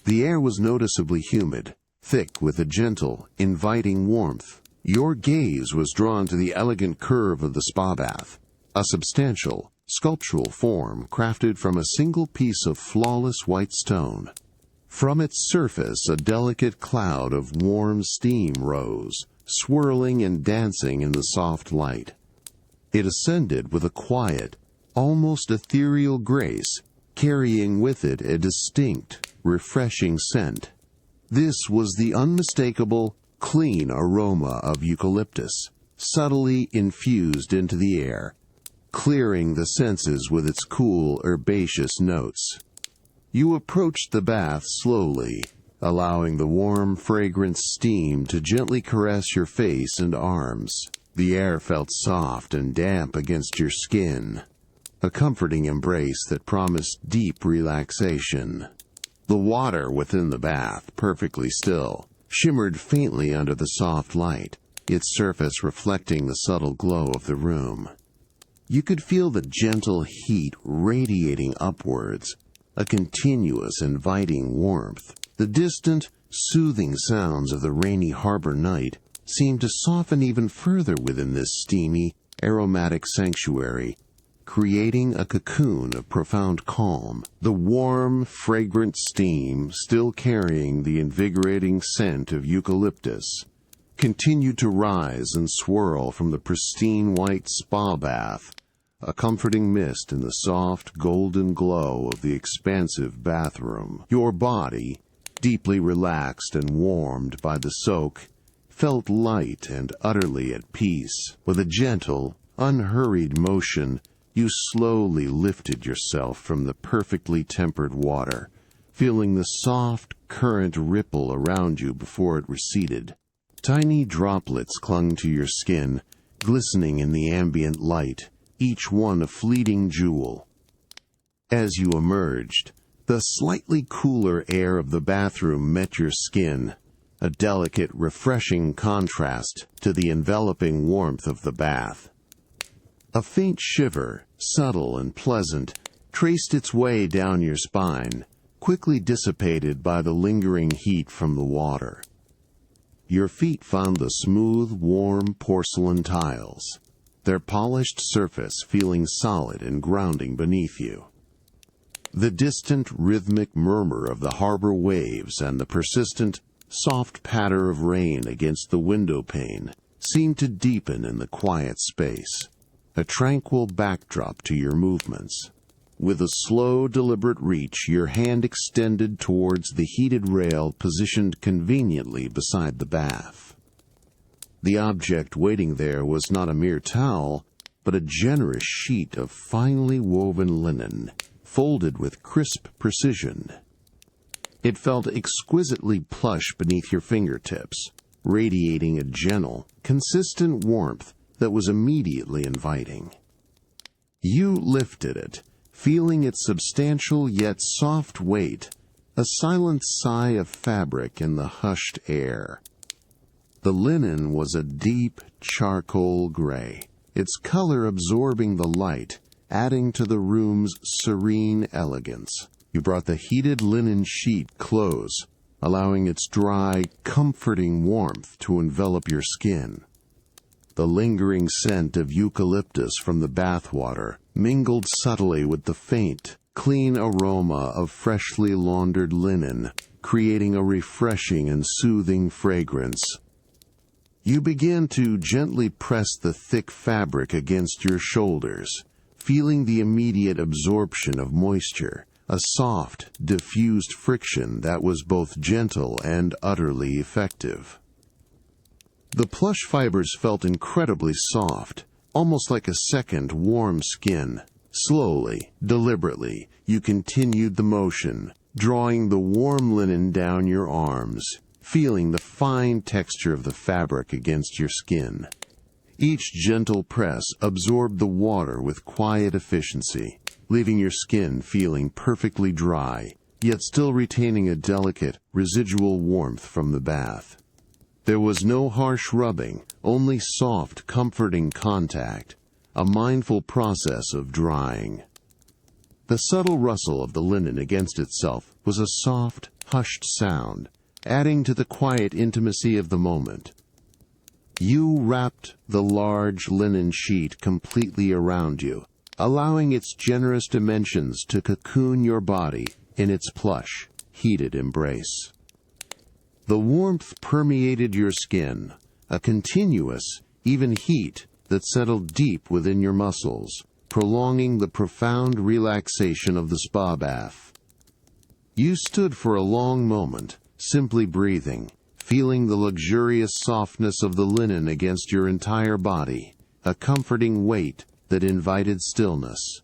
The air was noticeably humid, thick with a gentle, inviting warmth. Your gaze was drawn to the elegant curve of the spa bath, a substantial, sculptural form crafted from a single piece of flawless white stone. From its surface a delicate cloud of warm steam rose, swirling and dancing in the soft light. It ascended with a quiet, almost ethereal grace, carrying with it a distinct, refreshing scent. This was the unmistakable, clean aroma of eucalyptus, subtly infused into the air, clearing the senses with its cool, herbaceous notes. You approached the bath slowly, allowing the warm, fragrant steam to gently caress your face and arms. The air felt soft and damp against your skin, a comforting embrace that promised deep relaxation. The water within the bath, perfectly still, shimmered faintly under the soft light, its surface reflecting the subtle glow of the room. You could feel the gentle heat radiating upwards, a continuous, inviting warmth. The distant, soothing sounds of the rainy harbor night seemed to soften even further within this steamy, aromatic sanctuary, creating a cocoon of profound calm. The warm, fragrant steam, still carrying the invigorating scent of eucalyptus, continued to rise and swirl from the pristine white spa bath, a comforting mist in the soft, golden glow of the expansive bathroom. Your body, deeply relaxed and warmed by the soak, felt light and utterly at peace. With a gentle, unhurried motion, you slowly lifted yourself from the perfectly tempered water, feeling the soft current ripple around you before it receded. Tiny droplets clung to your skin, glistening in the ambient light, each one a fleeting jewel. As you emerged, the slightly cooler air of the bathroom met your skin, a delicate, refreshing contrast to the enveloping warmth of the bath. A faint shiver, subtle and pleasant, traced its way down your spine, quickly dissipated by the lingering heat from the water. Your feet found the smooth, warm porcelain tiles, their polished surface feeling solid and grounding beneath you. The distant, rhythmic murmur of the harbor waves and the persistent, soft patter of rain against the window pane seemed to deepen in the quiet space, a tranquil backdrop to your movements. With a slow, deliberate reach, your hand extended towards the heated rail positioned conveniently beside the bath. The object waiting there was not a mere towel, but a generous sheet of finely woven linen, folded with crisp precision. It felt exquisitely plush beneath your fingertips, radiating a gentle, consistent warmth that was immediately inviting. You lifted it, feeling its substantial yet soft weight, a silent sigh of fabric in the hushed air. The linen was a deep charcoal gray, its color absorbing the light, adding to the room's serene elegance. You brought the heated linen sheet close, allowing its dry, comforting warmth to envelop your skin. The lingering scent of eucalyptus from the bathwater mingled subtly with the faint, clean aroma of freshly laundered linen, creating a refreshing and soothing fragrance. You began to gently press the thick fabric against your shoulders, feeling the immediate absorption of moisture, a soft, diffused friction that was both gentle and utterly effective. The plush fibers felt incredibly soft, almost like a second warm skin. Slowly, deliberately, you continued the motion, drawing the warm linen down your arms, feeling the fine texture of the fabric against your skin. Each gentle press absorbed the water with quiet efficiency, leaving your skin feeling perfectly dry, yet still retaining a delicate, residual warmth from the bath. There was no harsh rubbing, only soft, comforting contact, a mindful process of drying. The subtle rustle of the linen against itself was a soft, hushed sound, adding to the quiet intimacy of the moment. You wrapped the large linen sheet completely around you, allowing its generous dimensions to cocoon your body in its plush, heated embrace. The warmth permeated your skin, a continuous, even heat that settled deep within your muscles, prolonging the profound relaxation of the spa bath. You stood for a long moment, simply breathing, feeling the luxurious softness of the linen against your entire body, a comforting weight that invited stillness.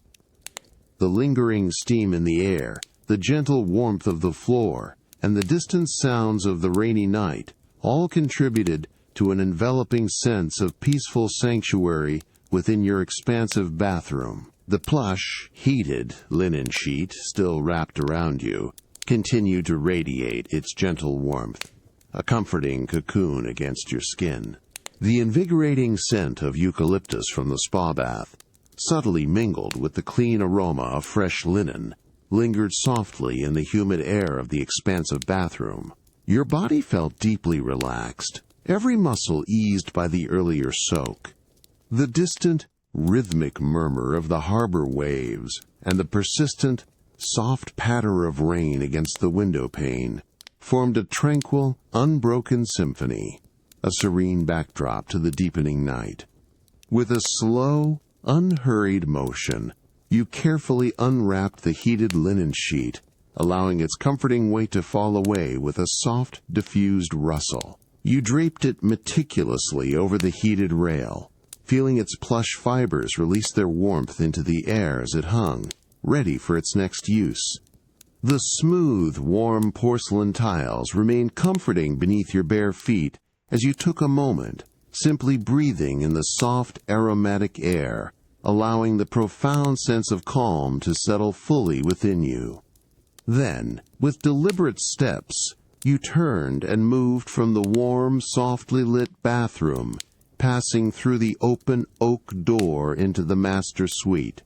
The lingering steam in the air, the gentle warmth of the floor, and the distant sounds of the rainy night all contributed to an enveloping sense of peaceful sanctuary within your expansive bathroom. The plush, heated linen sheet still wrapped around you continued to radiate its gentle warmth, a comforting cocoon against your skin. The invigorating scent of eucalyptus from the spa bath, subtly mingled with the clean aroma of fresh linen, lingered softly in the humid air of the expansive bathroom. Your body felt deeply relaxed, every muscle eased by the earlier soak. The distant, rhythmic murmur of the harbor waves and the persistent, soft patter of rain against the window pane formed a tranquil, unbroken symphony, a serene backdrop to the deepening night. With a slow, unhurried motion, you carefully unwrapped the heated linen sheet, allowing its comforting weight to fall away with a soft, diffused rustle. You draped it meticulously over the heated rail, feeling its plush fibers release their warmth into the air as it hung, ready for its next use. The smooth, warm porcelain tiles remained comforting beneath your bare feet as you took a moment, simply breathing in the soft, aromatic air, allowing the profound sense of calm to settle fully within you. Then, with deliberate steps, you turned and moved from the warm, softly lit bathroom, passing through the open oak door into the master suite.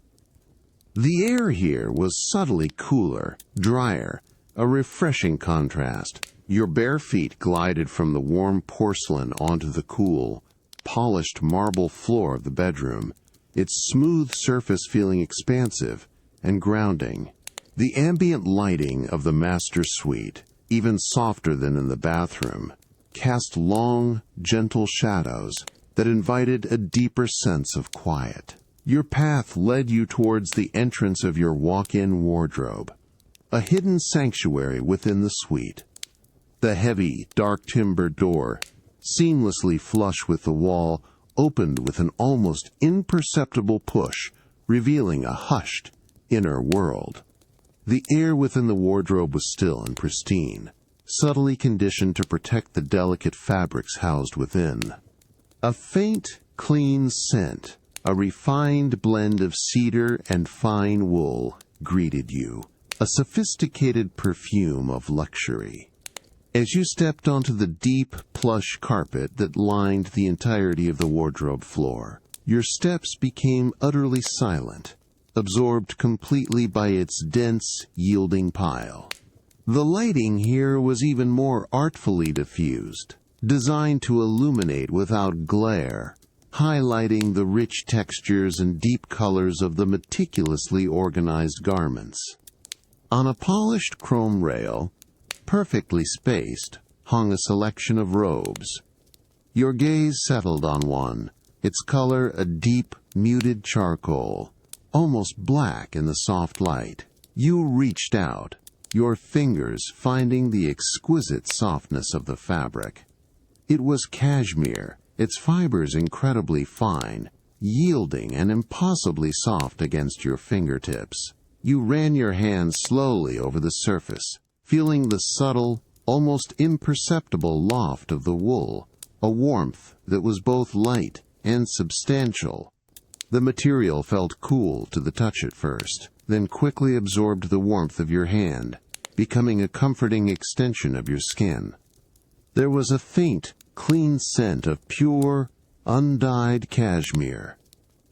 The air here was subtly cooler, drier, a refreshing contrast. Your bare feet glided from the warm porcelain onto the cool, polished marble floor of the bedroom, its smooth surface feeling expansive and grounding. The ambient lighting of the master suite, even softer than in the bathroom, cast long, gentle shadows that invited a deeper sense of quiet. Your path led you towards the entrance of your walk-in wardrobe, a hidden sanctuary within the suite. The heavy, dark timber door, seamlessly flush with the wall, opened with an almost imperceptible push, revealing a hushed, inner world. The air within the wardrobe was still and pristine, subtly conditioned to protect the delicate fabrics housed within. A faint, clean scent, a refined blend of cedar and fine wool, greeted you, a sophisticated perfume of luxury. As you stepped onto the deep, plush carpet that lined the entirety of the wardrobe floor, your steps became utterly silent, absorbed completely by its dense, yielding pile. The lighting here was even more artfully diffused, designed to illuminate without glare, highlighting the rich textures and deep colors of the meticulously organized garments. On a polished chrome rail, perfectly spaced, hung a selection of robes. Your gaze settled on one, its color a deep, muted charcoal, almost black in the soft light. You reached out, your fingers finding the exquisite softness of the fabric. It was cashmere, its fibers incredibly fine, yielding and impossibly soft against your fingertips. You ran your hands slowly over the surface, feeling the subtle, almost imperceptible loft of the wool, a warmth that was both light and substantial. The material felt cool to the touch at first, then quickly absorbed the warmth of your hand, becoming a comforting extension of your skin. There was a faint, clean scent of pure, undyed cashmere,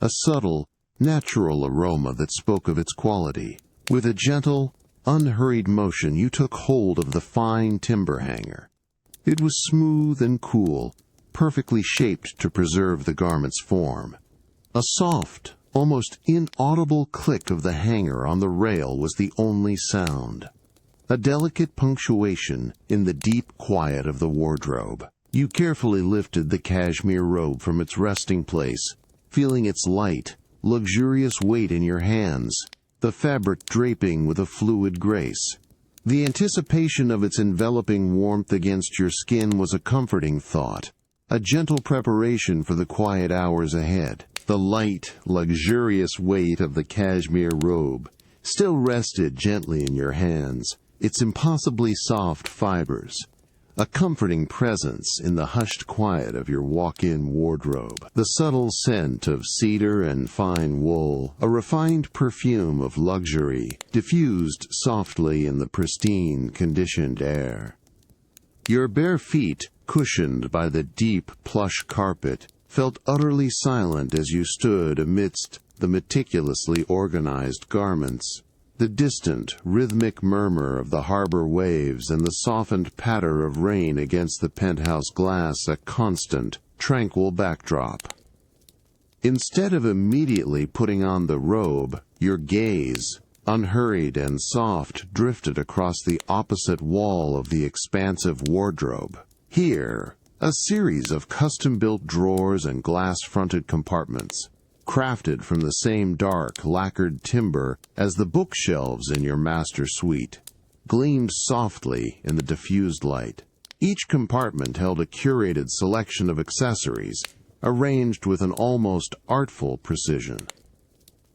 a subtle, natural aroma that spoke of its quality. With a gentle, unhurried motion, you took hold of the fine timber hanger. It was smooth and cool, perfectly shaped to preserve the garment's form. A soft, almost inaudible click of the hanger on the rail was the only sound, a delicate punctuation in the deep quiet of the wardrobe. You carefully lifted the cashmere robe from its resting place, feeling its light, luxurious weight in your hands, the fabric draping with a fluid grace. The anticipation of its enveloping warmth against your skin was a comforting thought, a gentle preparation for the quiet hours ahead. The light, luxurious weight of the cashmere robe still rested gently in your hands, its impossibly soft fibers, a comforting presence in the hushed quiet of your walk-in wardrobe. The subtle scent of cedar and fine wool, a refined perfume of luxury, diffused softly in the pristine, conditioned air. Your bare feet, cushioned by the deep, plush carpet, felt utterly silent as you stood amidst the meticulously organized garments. The distant, rhythmic murmur of the harbor waves and the softened patter of rain against the penthouse glass a constant, tranquil backdrop. Instead of immediately putting on the robe, your gaze, unhurried and soft, drifted across the opposite wall of the expansive wardrobe. Here, a series of custom-built drawers and glass-fronted compartments, crafted from the same dark, lacquered timber as the bookshelves in your master suite, gleamed softly in the diffused light. Each compartment held a curated selection of accessories, arranged with an almost artful precision.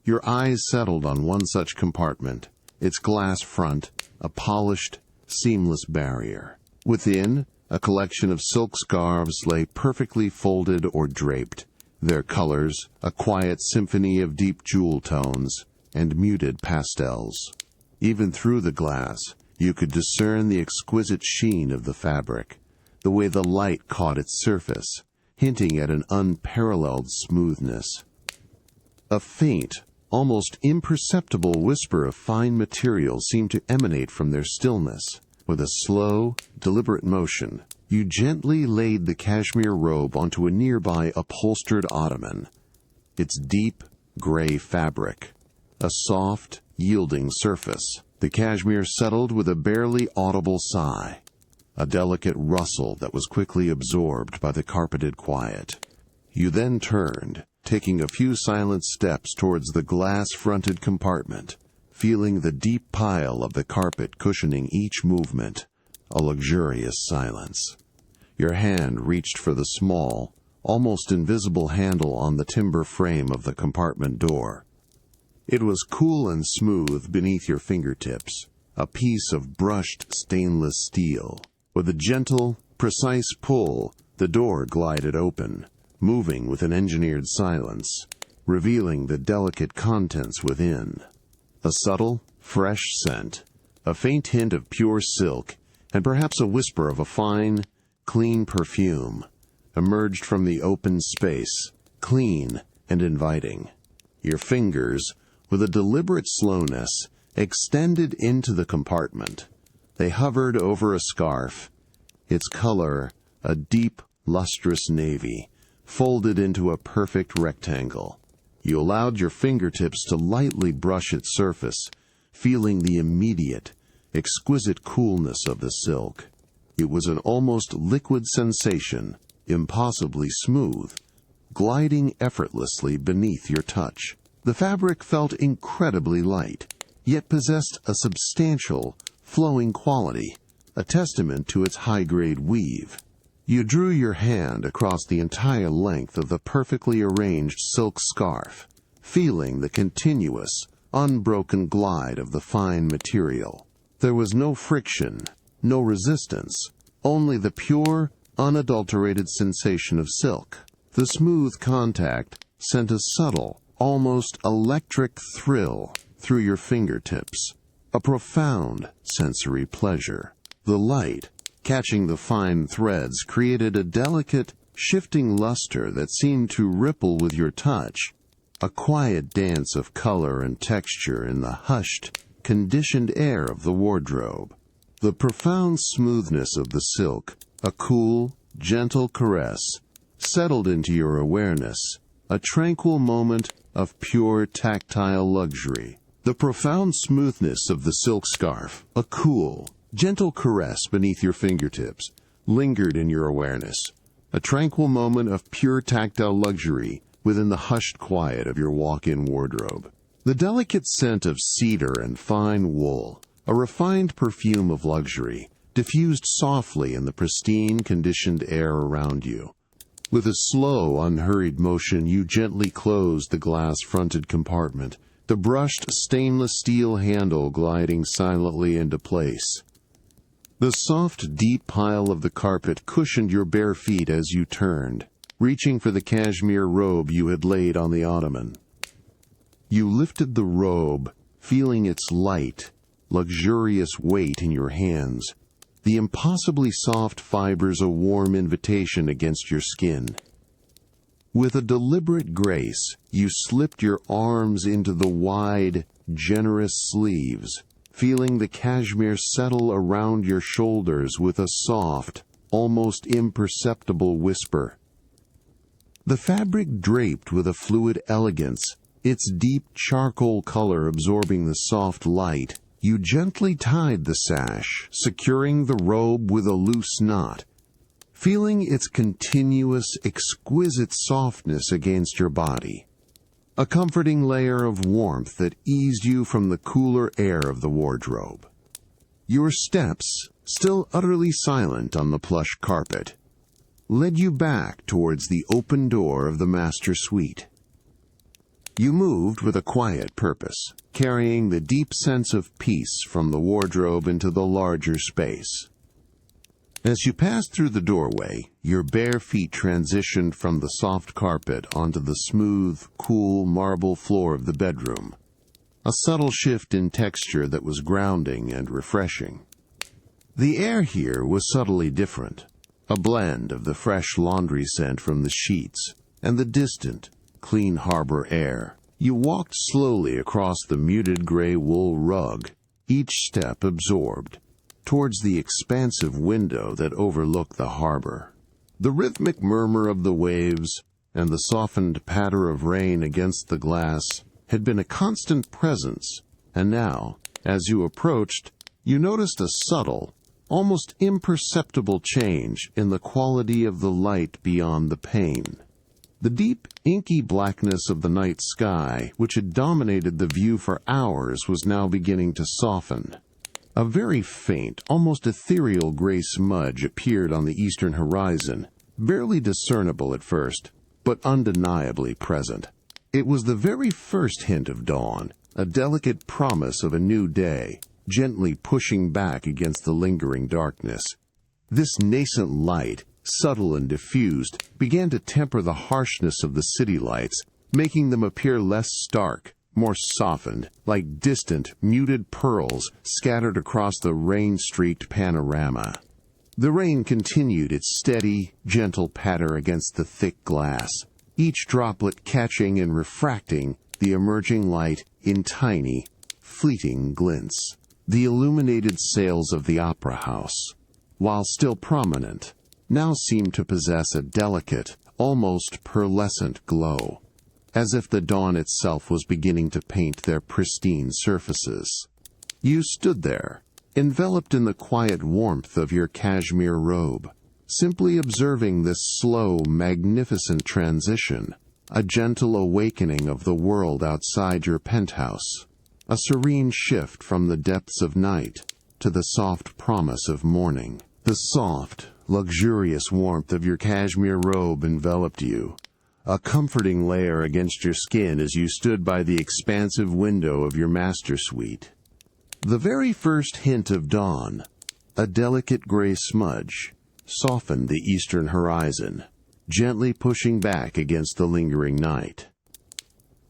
Your eyes settled on one such compartment, its glass front, a polished, seamless barrier. Within, a collection of silk scarves lay perfectly folded or draped, their colors a quiet symphony of deep jewel tones and muted pastels. Even through the glass, you could discern the exquisite sheen of the fabric, the way the light caught its surface, hinting at an unparalleled smoothness. A faint, almost imperceptible whisper of fine material seemed to emanate from their stillness. With a slow, deliberate motion, you gently laid the cashmere robe onto a nearby upholstered ottoman. Its deep, gray fabric, a soft, yielding surface. The cashmere settled with a barely audible sigh, a delicate rustle that was quickly absorbed by the carpeted quiet. You then turned, taking a few silent steps towards the glass-fronted compartment, feeling the deep pile of the carpet cushioning each movement, a luxurious silence. Your hand reached for the small, almost invisible handle on the timber frame of the compartment door. It was cool and smooth beneath your fingertips, a piece of brushed stainless steel. With a gentle, precise pull, the door glided open, moving with an engineered silence, revealing the delicate contents within. A subtle, fresh scent, a faint hint of pure silk, and perhaps a whisper of a fine, clean perfume, emerged from the open space, clean and inviting. Your fingers, with a deliberate slowness, extended into the compartment. They hovered over a scarf, its color a deep, lustrous navy, folded into a perfect rectangle. You allowed your fingertips to lightly brush its surface, feeling the immediate, exquisite coolness of the silk. It was an almost liquid sensation, impossibly smooth, gliding effortlessly beneath your touch. The fabric felt incredibly light, yet possessed a substantial, flowing quality, a testament to its high-grade weave. You drew your hand across the entire length of the perfectly arranged silk scarf, feeling the continuous, unbroken glide of the fine material. There was no friction, no resistance, only the pure, unadulterated sensation of silk. The smooth contact sent a subtle, almost electric thrill through your fingertips, a profound sensory pleasure. The light, catching the fine threads, created a delicate, shifting luster that seemed to ripple with your touch, a quiet dance of color and texture in the hushed, conditioned air of the wardrobe. The profound smoothness of the silk, a cool, gentle caress, settled into your awareness, a tranquil moment of pure tactile luxury. The profound smoothness of the silk scarf, a cool, gentle caress beneath your fingertips, lingered in your awareness, a tranquil moment of pure tactile luxury within the hushed quiet of your walk-in wardrobe. The delicate scent of cedar and fine wool, a refined perfume of luxury, diffused softly in the pristine, conditioned air around you. With a slow, unhurried motion, you gently closed the glass-fronted compartment, the brushed stainless steel handle gliding silently into place. The soft, deep pile of the carpet cushioned your bare feet as you turned, reaching for the cashmere robe you had laid on the ottoman. You lifted the robe, feeling its light, luxurious weight in your hands, the impossibly soft fibers a warm invitation against your skin. With a deliberate grace, you slipped your arms into the wide, generous sleeves, feeling the cashmere settle around your shoulders with a soft, almost imperceptible whisper. The fabric draped with a fluid elegance, its deep charcoal color absorbing the soft light. You gently tied the sash, securing the robe with a loose knot, feeling its continuous, exquisite softness against your body. A comforting layer of warmth that eased you from the cooler air of the wardrobe. Your steps, still utterly silent on the plush carpet, led you back towards the open door of the master suite. You moved with a quiet purpose, carrying the deep sense of peace from the wardrobe into the larger space. As you passed through the doorway, your bare feet transitioned from the soft carpet onto the smooth, cool marble floor of the bedroom, a subtle shift in texture that was grounding and refreshing. The air here was subtly different, a blend of the fresh laundry scent from the sheets and the distant, clean harbor air. You walked slowly across the muted gray wool rug, each step absorbed, towards the expansive window that overlooked the harbor. The rhythmic murmur of the waves and the softened patter of rain against the glass had been a constant presence, and now, as you approached, you noticed a subtle, almost imperceptible change in the quality of the light beyond the pane. The deep, inky blackness of the night sky, which had dominated the view for hours, was now beginning to soften. A very faint, almost ethereal gray smudge appeared on the eastern horizon, barely discernible at first, but undeniably present. It was the very first hint of dawn, a delicate promise of a new day, gently pushing back against the lingering darkness. This nascent light, subtle and diffused, began to temper the harshness of the city lights, making them appear less stark, more softened, like distant, muted pearls scattered across the rain-streaked panorama. The rain continued its steady, gentle patter against the thick glass, each droplet catching and refracting the emerging light in tiny, fleeting glints. The illuminated sails of the opera house, while still prominent, now seemed to possess a delicate, almost pearlescent glow, as if the dawn itself was beginning to paint their pristine surfaces. You stood there, enveloped in the quiet warmth of your cashmere robe, simply observing this slow, magnificent transition, a gentle awakening of the world outside your penthouse, a serene shift from the depths of night to the soft promise of morning. The soft, luxurious warmth of your cashmere robe enveloped you, a comforting layer against your skin as you stood by the expansive window of your master suite. The very first hint of dawn, a delicate gray smudge, softened the eastern horizon, gently pushing back against the lingering night.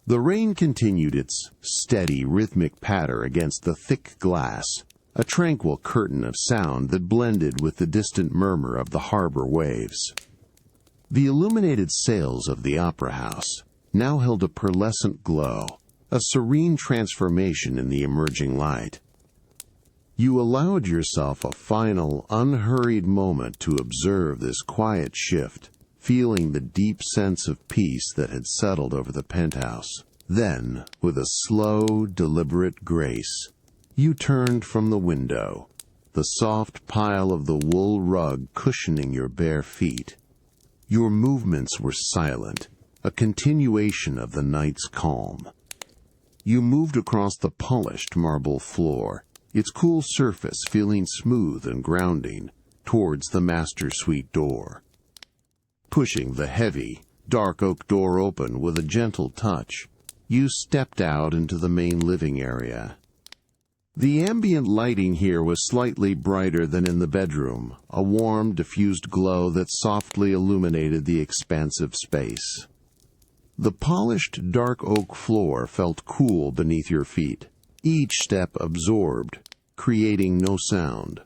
The rain continued its steady, rhythmic patter against the thick glass, a tranquil curtain of sound that blended with the distant murmur of the harbor waves. The illuminated sails of the opera house now held a pearlescent glow, a serene transformation in the emerging light. You allowed yourself a final, unhurried moment to observe this quiet shift, feeling the deep sense of peace that had settled over the penthouse. Then, with a slow, deliberate grace, you turned from the window, the soft pile of the wool rug cushioning your bare feet. Your movements were silent, a continuation of the night's calm. You moved across the polished marble floor, its cool surface feeling smooth and grounding, towards the master suite door. Pushing the heavy, dark oak door open with a gentle touch, you stepped out into the main living area. The ambient lighting here was slightly brighter than in the bedroom, a warm, diffused glow that softly illuminated the expansive space. The polished, dark oak floor felt cool beneath your feet, each step absorbed, creating no sound.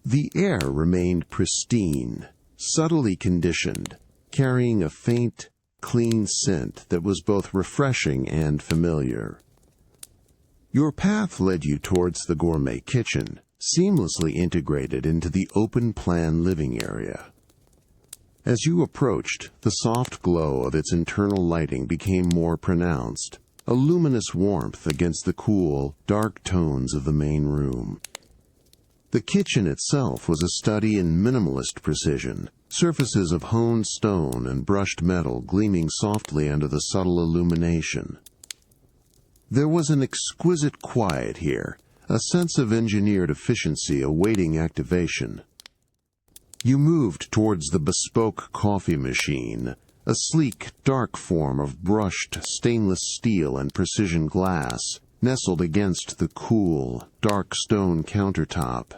The air remained pristine, subtly conditioned, carrying a faint, clean scent that was both refreshing and familiar. Your path led you towards the gourmet kitchen, seamlessly integrated into the open-plan living area. As you approached, the soft glow of its internal lighting became more pronounced, a luminous warmth against the cool, dark tones of the main room. The kitchen itself was a study in minimalist precision, surfaces of honed stone and brushed metal gleaming softly under the subtle illumination. There was an exquisite quiet here, a sense of engineered efficiency awaiting activation. You moved towards the bespoke coffee machine, a sleek, dark form of brushed stainless steel and precision glass, nestled against the cool, dark stone countertop.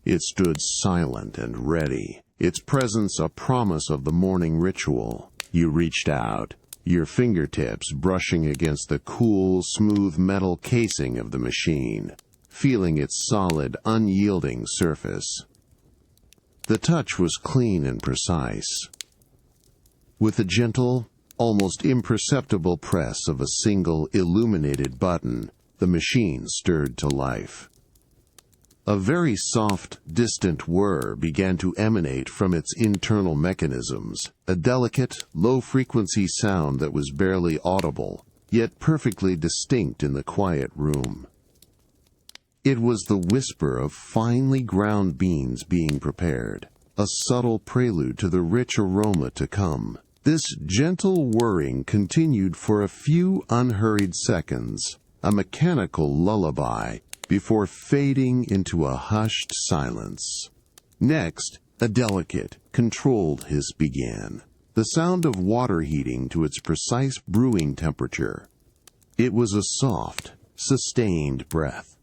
It stood silent and ready, its presence a promise of the morning ritual. You reached out, your fingertips brushing against the cool, smooth metal casing of the machine, feeling its solid, unyielding surface. The touch was clean and precise. With a gentle, almost imperceptible press of a single illuminated button, the machine stirred to life. A very soft, distant whir began to emanate from its internal mechanisms, a delicate, low-frequency sound that was barely audible, yet perfectly distinct in the quiet room. It was the whisper of finely ground beans being prepared, a subtle prelude to the rich aroma to come. This gentle whirring continued for a few unhurried seconds, a mechanical lullaby, before fading into a hushed silence. Next, a delicate, controlled hiss began, the sound of water heating to its precise brewing temperature. It was a soft, sustained breath,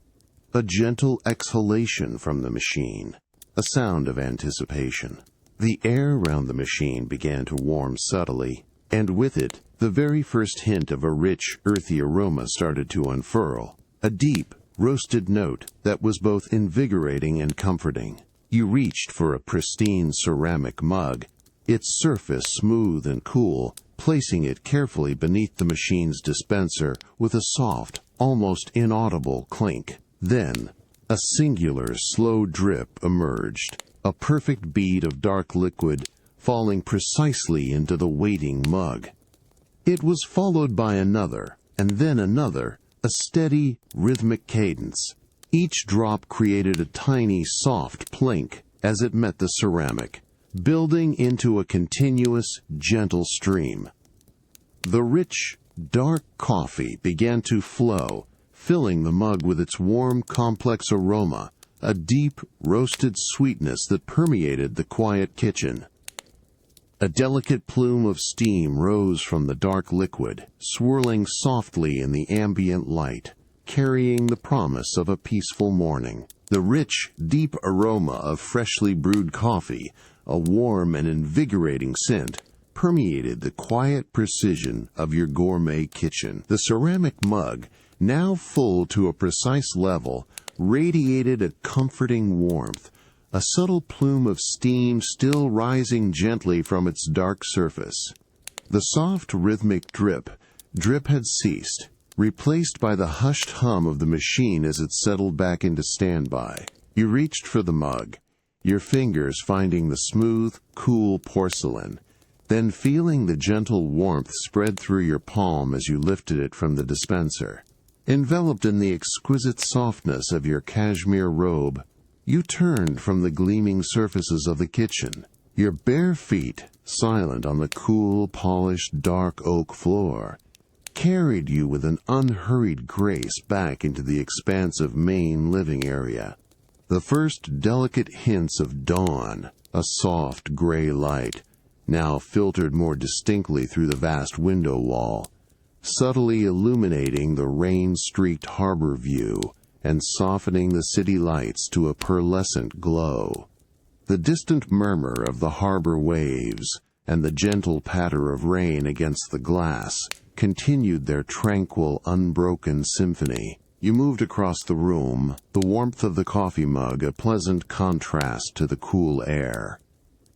a gentle exhalation from the machine, a sound of anticipation. The air around the machine began to warm subtly, and with it, the very first hint of a rich, earthy aroma started to unfurl, a deep, roasted note that was both invigorating and comforting. You reached for a pristine ceramic mug, its surface smooth and cool, placing it carefully beneath the machine's dispenser with a soft, almost inaudible clink. Then, a singular, slow drip emerged, a perfect bead of dark liquid falling precisely into the waiting mug. It was followed by another, and then another, a steady, rhythmic cadence. Each drop created a tiny, soft plink as it met the ceramic, building into a continuous, gentle stream. The rich, dark coffee began to flow, filling the mug with its warm, complex aroma, a deep, roasted sweetness that permeated the quiet kitchen. A delicate plume of steam rose from the dark liquid, swirling softly in the ambient light, carrying the promise of a peaceful morning. The rich, deep aroma of freshly brewed coffee, a warm and invigorating scent, permeated the quiet precision of your gourmet kitchen. The ceramic mug, now full to a precise level, radiated a comforting warmth, a subtle plume of steam still rising gently from its dark surface. The soft rhythmic drip had ceased, replaced by the hushed hum of the machine as it settled back into standby. You reached for the mug, your fingers finding the smooth, cool porcelain, then feeling the gentle warmth spread through your palm as you lifted it from the dispenser. Enveloped in the exquisite softness of your cashmere robe, you turned from the gleaming surfaces of the kitchen. Your bare feet, silent on the cool, polished, dark oak floor, carried you with an unhurried grace back into the expansive main living area. The first delicate hints of dawn, a soft gray light, now filtered more distinctly through the vast window wall, subtly illuminating the rain-streaked harbor view and softening the city lights to a pearlescent glow. The distant murmur of the harbor waves and the gentle patter of rain against the glass continued their tranquil, unbroken symphony. You moved across the room, the warmth of the coffee mug a pleasant contrast to the cool air.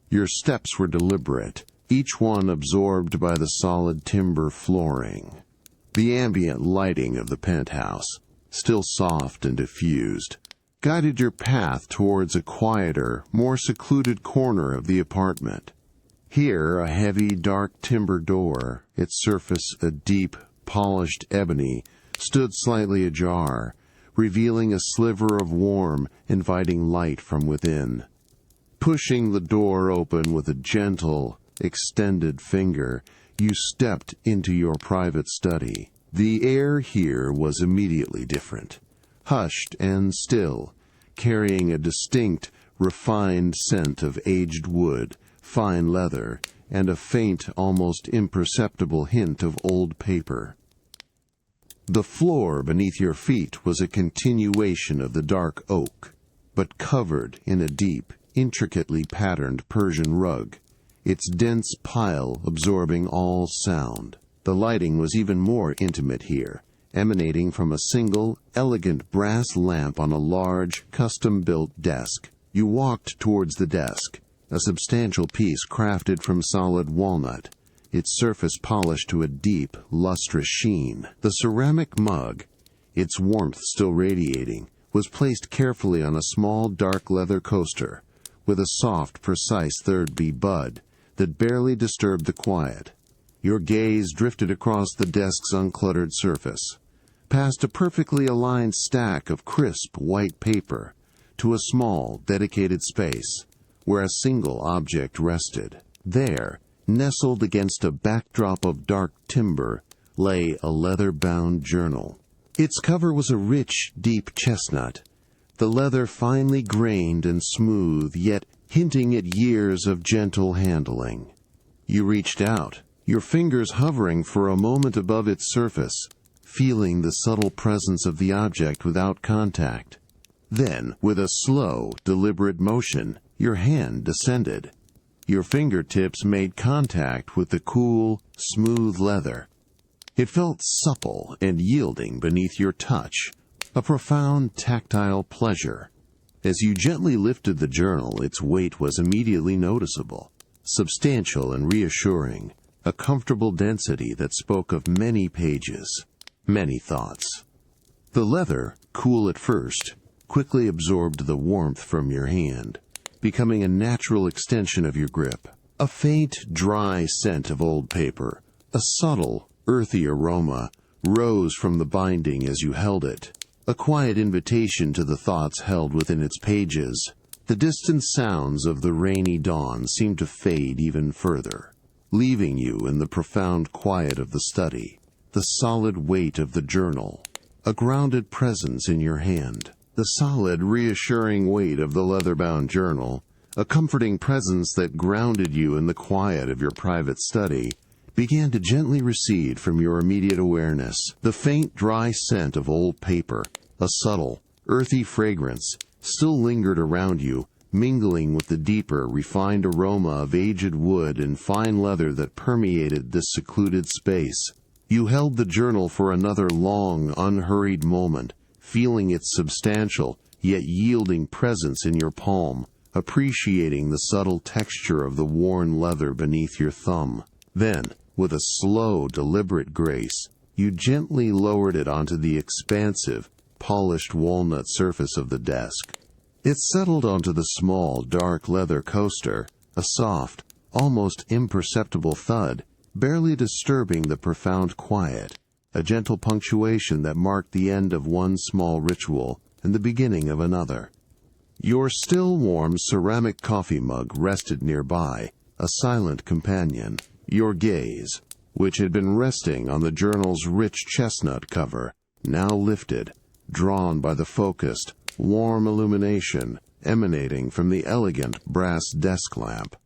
Your steps were deliberate, each one absorbed by the solid timber flooring. The ambient lighting of the penthouse, still soft and diffused, guided your path towards a quieter, more secluded corner of the apartment. Here, a heavy, dark timber door, its surface a deep, polished ebony, stood slightly ajar, revealing a sliver of warm, inviting light from within. Pushing the door open with a gentle, extended finger, you stepped into your private study. The air here was immediately different, hushed and still, carrying a distinct, refined scent of aged wood, fine leather, and a faint, almost imperceptible hint of old paper. The floor beneath your feet was a continuation of the dark oak, but covered in a deep, intricately patterned Persian rug, its dense pile absorbing all sound. The lighting was even more intimate here, emanating from a single, elegant brass lamp on a large, custom-built desk. You walked towards the desk, a substantial piece crafted from solid walnut, its surface polished to a deep, lustrous sheen. The ceramic mug, its warmth still radiating, was placed carefully on a small dark leather coaster, with a soft, precise third-bee bud that barely disturbed the quiet. Your gaze drifted across the desk's uncluttered surface, past a perfectly aligned stack of crisp white paper, to a small, dedicated space, where a single object rested. There, nestled against a backdrop of dark timber, lay a leather-bound journal. Its cover was a rich, deep chestnut, the leather finely grained and smooth, yet hinting at years of gentle handling. You reached out, your fingers hovering for a moment above its surface, feeling the subtle presence of the object without contact. Then, with a slow, deliberate motion, your hand descended. Your fingertips made contact with the cool, smooth leather. It felt supple and yielding beneath your touch, a profound tactile pleasure. As you gently lifted the journal, its weight was immediately noticeable, substantial and reassuring, a comfortable density that spoke of many pages, many thoughts. The leather, cool at first, quickly absorbed the warmth from your hand, becoming a natural extension of your grip. A faint, dry scent of old paper, a subtle, earthy aroma, rose from the binding as you held it, a quiet invitation to the thoughts held within its pages. The distant sounds of the rainy dawn seemed to fade even further, leaving you in the profound quiet of the study, the solid weight of the journal, a grounded presence in your hand. The solid, reassuring weight of the leather-bound journal, a comforting presence that grounded you in the quiet of your private study, began to gently recede from your immediate awareness. The faint, dry scent of old paper, a subtle, earthy fragrance, still lingered around you, mingling with the deeper, refined aroma of aged wood and fine leather that permeated this secluded space. You held the journal for another long, unhurried moment, feeling its substantial, yet yielding presence in your palm, appreciating the subtle texture of the worn leather beneath your thumb. Then, with a slow, deliberate grace, you gently lowered it onto the expansive, polished walnut surface of the desk. It settled onto the small, dark leather coaster, a soft, almost imperceptible thud, barely disturbing the profound quiet, a gentle punctuation that marked the end of one small ritual and the beginning of another. Your still warm ceramic coffee mug rested nearby, a silent companion. Your gaze, which had been resting on the journal's rich chestnut cover, now lifted, drawn by the focused, warm illumination emanating from the elegant brass desk lamp.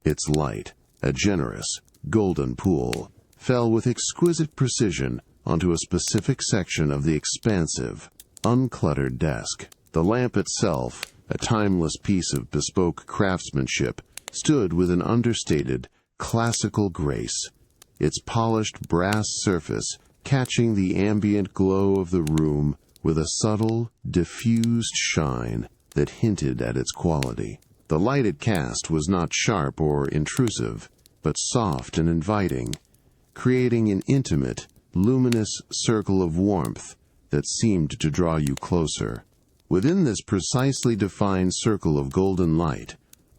Its light, a generous, golden pool, fell with exquisite precision onto a specific section of the expansive, uncluttered desk. The lamp itself, a timeless piece of bespoke craftsmanship, stood with an understated, classical grace, its polished brass surface catching the ambient glow of the room with a subtle, diffused shine that hinted at its quality. The light it cast was not sharp or intrusive, but soft and inviting, creating an intimate, luminous circle of warmth that seemed to draw you closer. Within this precisely defined circle of golden light,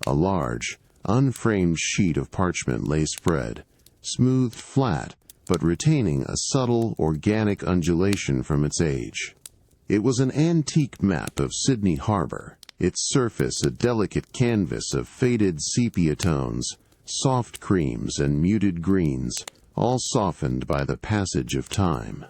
a large, unframed sheet of parchment lay spread, smoothed flat, but retaining a subtle, organic undulation from its age. It was an antique map of Sydney Harbour, its surface a delicate canvas of faded sepia tones, soft creams and muted greens, all softened by the passage of time.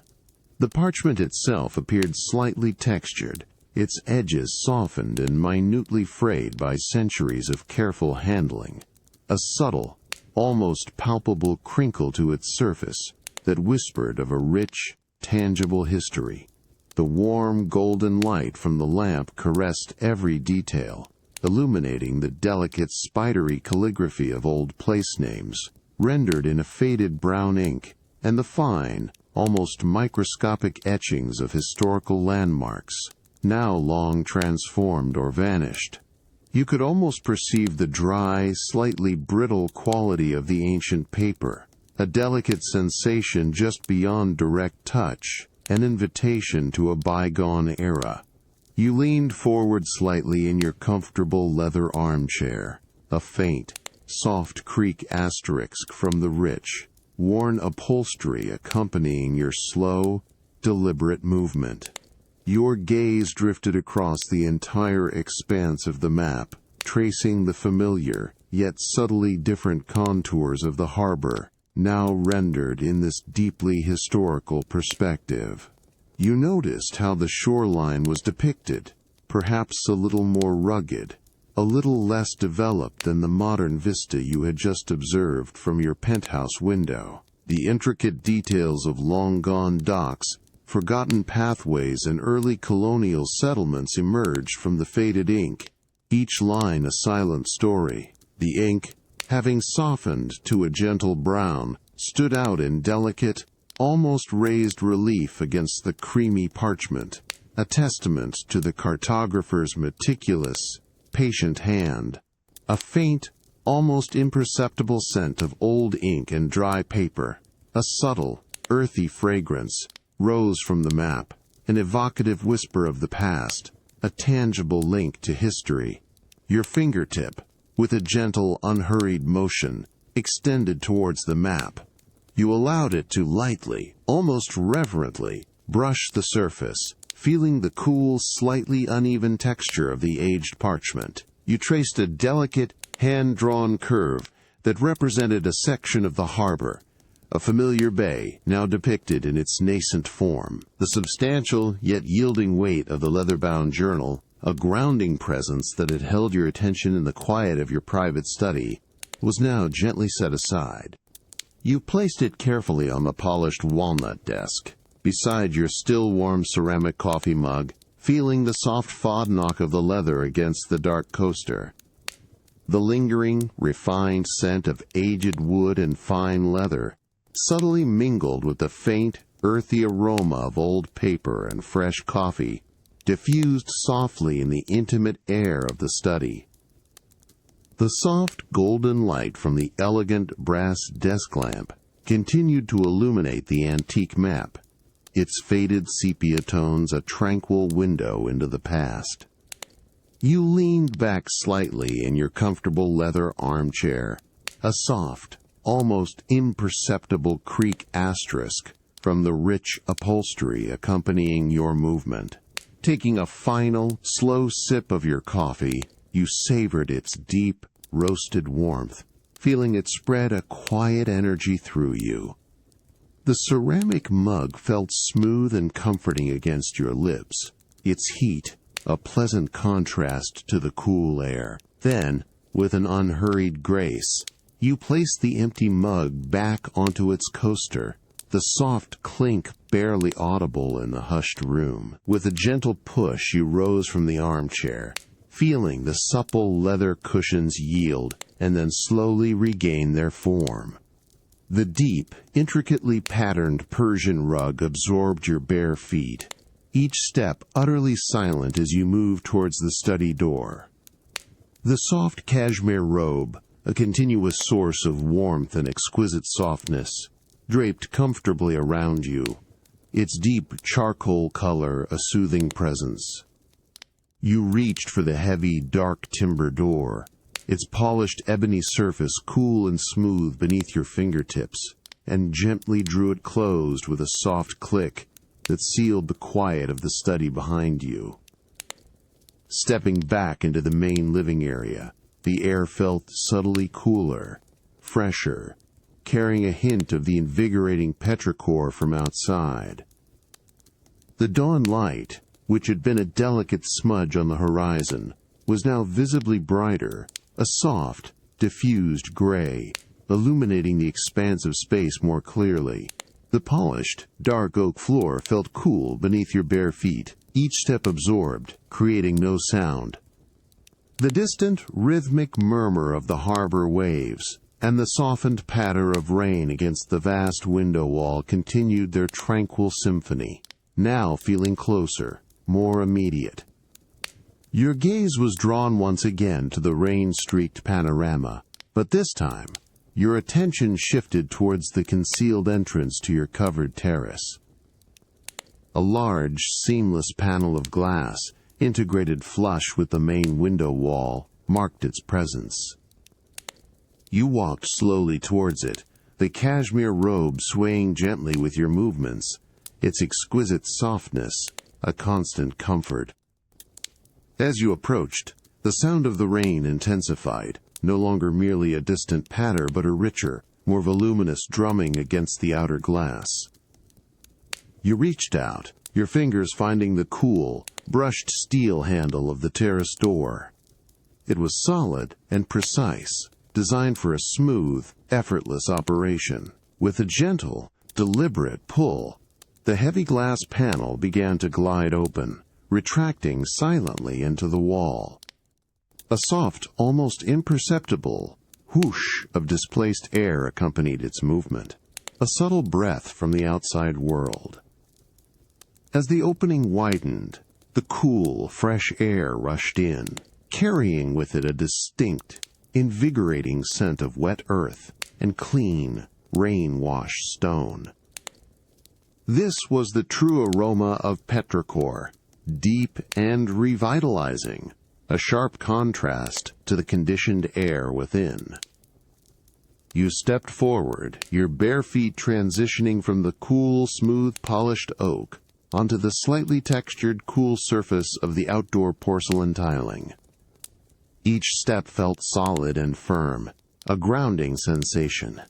The parchment itself appeared slightly textured, its edges softened and minutely frayed by centuries of careful handling. A subtle, almost palpable crinkle to its surface that whispered of a rich, tangible history. The warm golden light from the lamp caressed every detail, illuminating the delicate spidery calligraphy of old place names, rendered in a faded brown ink, and the fine, almost microscopic etchings of historical landmarks, now long transformed or vanished. You could almost perceive the dry, slightly brittle quality of the ancient paper, a delicate sensation just beyond direct touch, an invitation to a bygone era. You leaned forward slightly in your comfortable leather armchair, a faint, soft creak asterisk from the rich, worn upholstery accompanying your slow, deliberate movement. Your gaze drifted across the entire expanse of the map, tracing the familiar, yet subtly different contours of the harbor, now rendered in this deeply historical perspective. You noticed how the shoreline was depicted, perhaps a little more rugged, a little less developed than the modern vista you had just observed from your penthouse window. The intricate details of long-gone docks, forgotten pathways, and early colonial settlements emerged from the faded ink, each line a silent story. The ink, having softened to a gentle brown, stood out in delicate, almost raised relief against the creamy parchment, a testament to the cartographer's meticulous, patient hand. A faint, almost imperceptible scent of old ink and dry paper, a subtle, earthy fragrance, rose from the map, an evocative whisper of the past, a tangible link to history. Your fingertip, with a gentle, unhurried motion, extended towards the map. You allowed it to lightly, almost reverently, brush the surface, feeling the cool, slightly uneven texture of the aged parchment. You traced a delicate, hand-drawn curve that represented a section of the harbor, a familiar bay now depicted in its nascent form. The substantial yet yielding weight of the leather-bound journal, a grounding presence that had held your attention in the quiet of your private study, was now gently set aside. You placed it carefully on the polished walnut desk, beside your still-warm ceramic coffee mug, feeling the soft fog knock of the leather against the dark coaster. The lingering, refined scent of aged wood and fine leather, subtly mingled with the faint, earthy aroma of old paper and fresh coffee, diffused softly in the intimate air of the study. The soft golden light from the elegant brass desk lamp continued to illuminate the antique map, its faded sepia tones a tranquil window into the past. You leaned back slightly in your comfortable leather armchair, a soft, almost imperceptible creak asterisk from the rich upholstery accompanying your movement. Taking a final, slow sip of your coffee, you savored its deep, roasted warmth, feeling it spread a quiet energy through you. The ceramic mug felt smooth and comforting against your lips, its heat a pleasant contrast to the cool air. Then, with an unhurried grace, you placed the empty mug back onto its coaster, the soft clink barely audible in the hushed room. With a gentle push, you rose from the armchair, feeling the supple leather cushions yield and then slowly regain their form. The deep, intricately patterned Persian rug absorbed your bare feet, each step utterly silent as you moved towards the study door. The soft cashmere robe, a continuous source of warmth and exquisite softness, draped comfortably around you, its deep charcoal color a soothing presence. You reached for the heavy, dark timber door, its polished ebony surface cool and smooth beneath your fingertips, and gently drew it closed with a soft click that sealed the quiet of the study behind you. Stepping back into the main living area, the air felt subtly cooler, fresher, carrying a hint of the invigorating petrichor from outside. The dawn light, which had been a delicate smudge on the horizon, was now visibly brighter, a soft, diffused gray, illuminating the expanse of space more clearly. The polished, dark oak floor felt cool beneath your bare feet, each step absorbed, creating no sound. The distant, rhythmic murmur of the harbor waves and the softened patter of rain against the vast window wall continued their tranquil symphony, now feeling closer, more immediate. Your gaze was drawn once again to the rain-streaked panorama, but this time, your attention shifted towards the concealed entrance to your covered terrace. A large, seamless panel of glass, integrated flush with the main window wall, marked its presence. You walked slowly towards it, the cashmere robe swaying gently with your movements, its exquisite softness a constant comfort. As you approached, the sound of the rain intensified, no longer merely a distant patter but a richer, more voluminous drumming against the outer glass. You reached out, your fingers finding the cool, brushed steel handle of the terrace door. It was solid and precise, designed for a smooth, effortless operation. With a gentle, deliberate pull, the heavy glass panel began to glide open, retracting silently into the wall. A soft, almost imperceptible whoosh of displaced air accompanied its movement, a subtle breath from the outside world. As the opening widened, the cool, fresh air rushed in, carrying with it a distinct, invigorating scent of wet earth and clean, rain-washed stone. This was the true aroma of petrichor, deep and revitalizing, a sharp contrast to the conditioned air within. You stepped forward, your bare feet transitioning from the cool, smooth, polished oak onto the slightly textured, cool surface of the outdoor porcelain tiling. Each step felt solid and firm, a grounding sensation.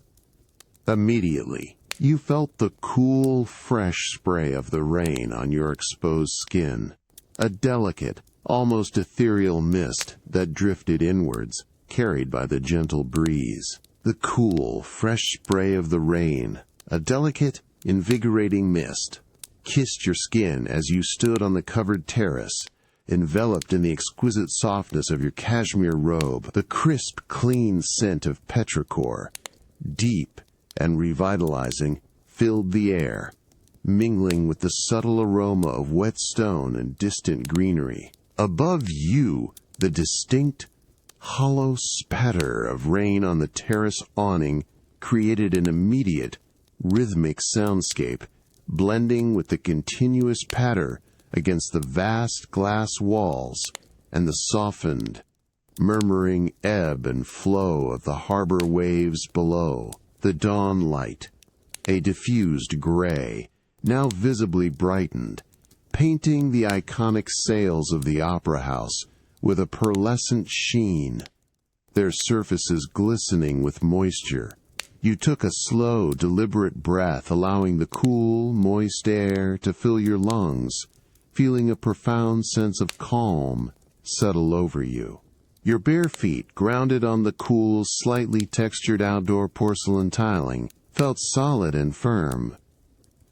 Immediately, you felt the cool, fresh spray of the rain on your exposed skin, a delicate, almost ethereal mist that drifted inwards, carried by the gentle breeze. The cool, fresh spray of the rain, a delicate, invigorating mist, kissed your skin as you stood on the covered terrace, enveloped in the exquisite softness of your cashmere robe. The crisp, clean scent of petrichor, deep and revitalizing, filled the air, mingling with the subtle aroma of wet stone and distant greenery. Above you, the distinct, hollow spatter of rain on the terrace awning created an immediate, rhythmic soundscape, blending with the continuous patter against the vast glass walls and the softened, murmuring ebb and flow of the harbor waves below. The dawn light, a diffused gray, now visibly brightened, painting the iconic sails of the opera house with a pearlescent sheen, their surfaces glistening with moisture. You took a slow, deliberate breath, allowing the cool, moist air to fill your lungs, feeling a profound sense of calm settle over you. Your bare feet, grounded on the cool, slightly textured outdoor porcelain tiling, felt solid and firm.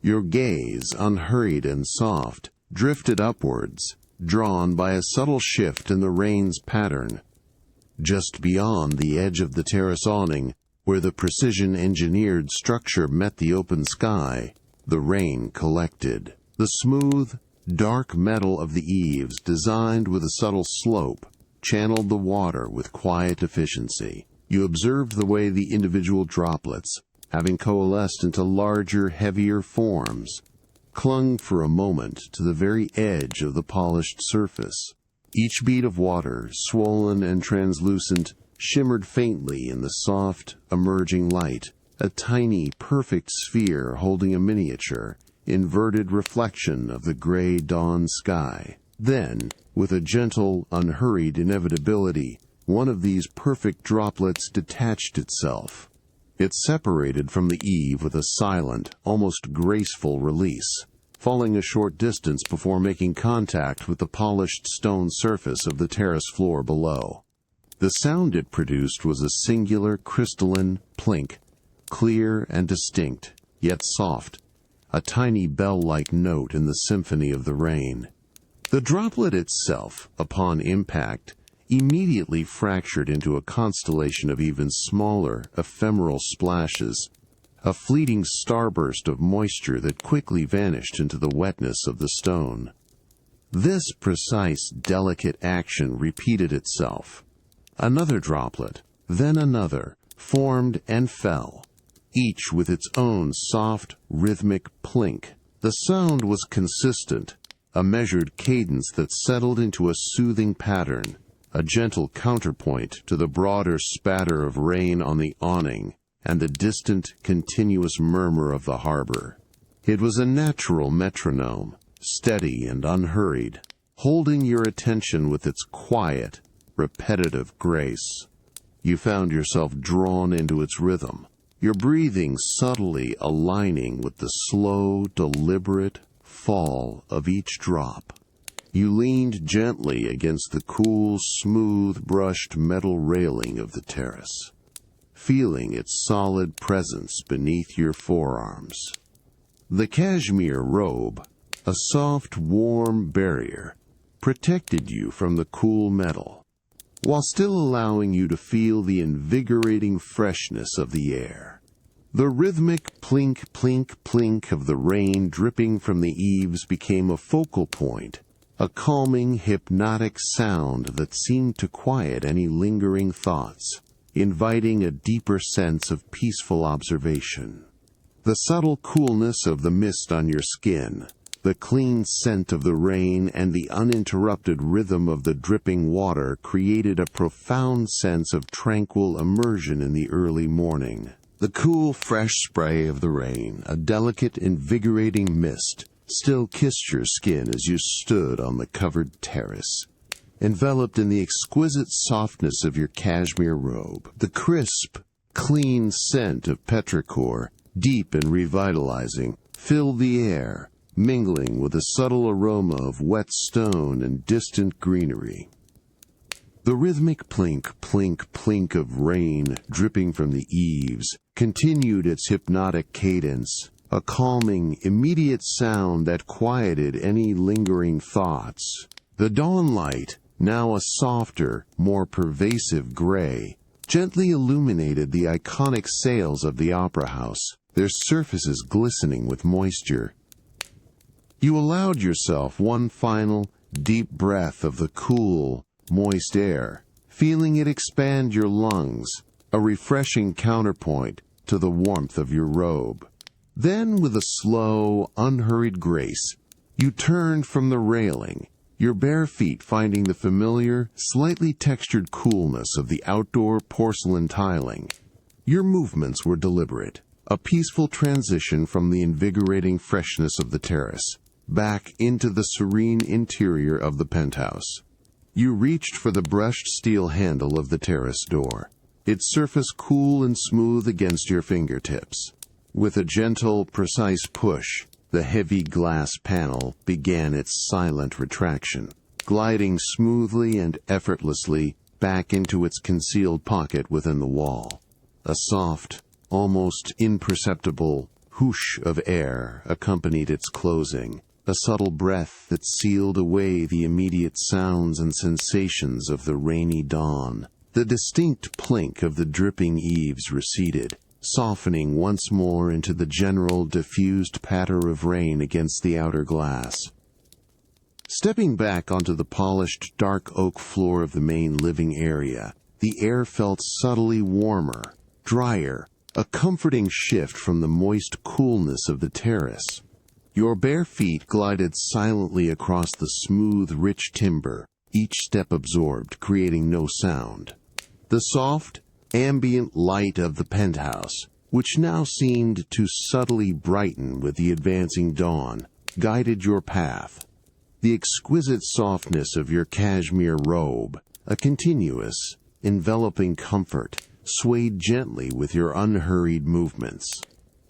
Your gaze, unhurried and soft, drifted upwards, drawn by a subtle shift in the rain's pattern. Just beyond the edge of the terrace awning, where the precision-engineered structure met the open sky, the rain collected. The smooth, dark metal of the eaves, designed with a subtle slope, channeled the water with quiet efficiency. You observed the way the individual droplets, having coalesced into larger, heavier forms, clung for a moment to the very edge of the polished surface. Each bead of water, swollen and translucent, shimmered faintly in the soft, emerging light, a tiny, perfect sphere holding a miniature, inverted reflection of the gray dawn sky. Then, with a gentle, unhurried inevitability, one of these perfect droplets detached itself. It separated from the eve with a silent, almost graceful release, falling a short distance before making contact with the polished stone surface of the terrace floor below. The sound it produced was a singular crystalline plink, clear and distinct, yet soft, a tiny bell-like note in the symphony of the rain. The droplet itself, upon impact, immediately fractured into a constellation of even smaller, ephemeral splashes, a fleeting starburst of moisture that quickly vanished into the wetness of the stone. This precise, delicate action repeated itself. Another droplet, then another, formed and fell, each with its own soft, rhythmic plink. The sound was consistent, a measured cadence that settled into a soothing pattern, a gentle counterpoint to the broader spatter of rain on the awning and the distant, continuous murmur of the harbor. It was a natural metronome, steady and unhurried, holding your attention with its quiet, repetitive grace. You found yourself drawn into its rhythm, your breathing subtly aligning with the slow, deliberate fall of each drop. You leaned gently against the cool, smooth-brushed metal railing of the terrace, feeling its solid presence beneath your forearms. The cashmere robe, a soft, warm barrier, protected you from the cool metal, while still allowing you to feel the invigorating freshness of the air. The rhythmic plink, plink, plink of the rain dripping from the eaves became a focal point, a calming, hypnotic sound that seemed to quiet any lingering thoughts, inviting a deeper sense of peaceful observation. The subtle coolness of the mist on your skin, the clean scent of the rain, and the uninterrupted rhythm of the dripping water created a profound sense of tranquil immersion in the early morning. The cool, fresh spray of the rain, a delicate, invigorating mist, still kissed your skin as you stood on the covered terrace, enveloped in the exquisite softness of your cashmere robe. The crisp, clean scent of petrichor, deep and revitalizing, filled the air, mingling with a subtle aroma of wet stone and distant greenery. The rhythmic plink, plink, plink of rain dripping from the eaves continued its hypnotic cadence, a calming, immediate sound that quieted any lingering thoughts. The dawn light, now a softer, more pervasive gray, gently illuminated the iconic sails of the opera house, their surfaces glistening with moisture. You allowed yourself one final, deep breath of the cool, moist air, feeling it expand your lungs, a refreshing counterpoint to the warmth of your robe. Then, with a slow, unhurried grace, you turned from the railing, your bare feet finding the familiar, slightly textured coolness of the outdoor porcelain tiling. Your movements were deliberate, a peaceful transition from the invigorating freshness of the terrace, back into the serene interior of the penthouse. You reached for the brushed steel handle of the terrace door, its surface cool and smooth against your fingertips. With a gentle, precise push, the heavy glass panel began its silent retraction, gliding smoothly and effortlessly back into its concealed pocket within the wall. A soft, almost imperceptible whoosh of air accompanied its closing, a subtle breath that sealed away the immediate sounds and sensations of the rainy dawn. The distinct plink of the dripping eaves receded, softening once more into the general diffused patter of rain against the outer glass. Stepping back onto the polished dark oak floor of the main living area, the air felt subtly warmer, drier, a comforting shift from the moist coolness of the terrace. Your bare feet glided silently across the smooth, rich timber, each step absorbed, creating no sound. The soft, ambient light of the penthouse, which now seemed to subtly brighten with the advancing dawn, guided your path. The exquisite softness of your cashmere robe, a continuous, enveloping comfort, swayed gently with your unhurried movements.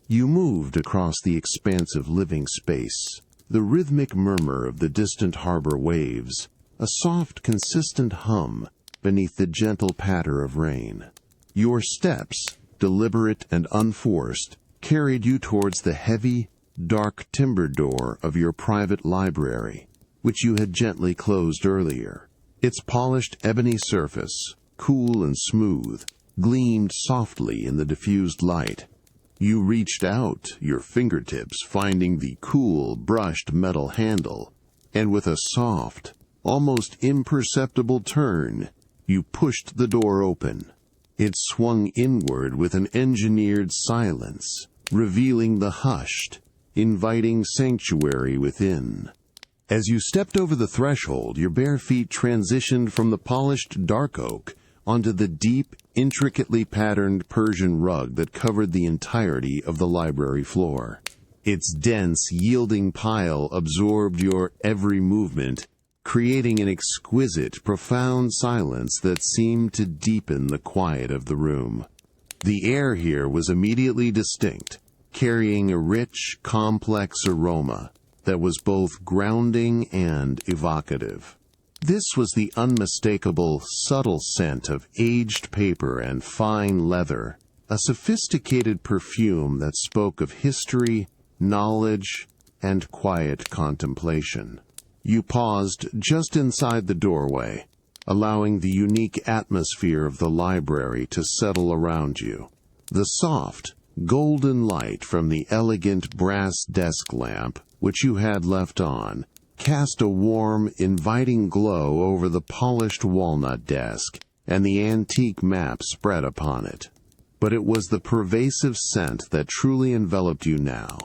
You moved across the expansive living space, the rhythmic murmur of the distant harbor waves, a soft, consistent hum beneath the gentle patter of rain. Your steps, deliberate and unforced, carried you towards the heavy, dark timber door of your private library, which you had gently closed earlier. Its polished ebony surface, cool and smooth, gleamed softly in the diffused light. You reached out, your fingertips finding the cool, brushed metal handle, and with a soft, almost imperceptible turn, you pushed the door open. It swung inward with an engineered silence, revealing the hushed, inviting sanctuary within. As you stepped over the threshold, your bare feet transitioned from the polished dark oak onto the deep, intricately patterned Persian rug that covered the entirety of the library floor. Its dense, yielding pile absorbed your every movement, creating an exquisite, profound silence that seemed to deepen the quiet of the room. The air here was immediately distinct, carrying a rich, complex aroma that was both grounding and evocative. This was the unmistakable, subtle scent of aged paper and fine leather, a sophisticated perfume that spoke of history, knowledge, and quiet contemplation. You paused just inside the doorway, allowing the unique atmosphere of the library to settle around you. The soft, golden light from the elegant brass desk lamp, which you had left on, cast a warm, inviting glow over the polished walnut desk and the antique map spread upon it. But it was the pervasive scent that truly enveloped you now,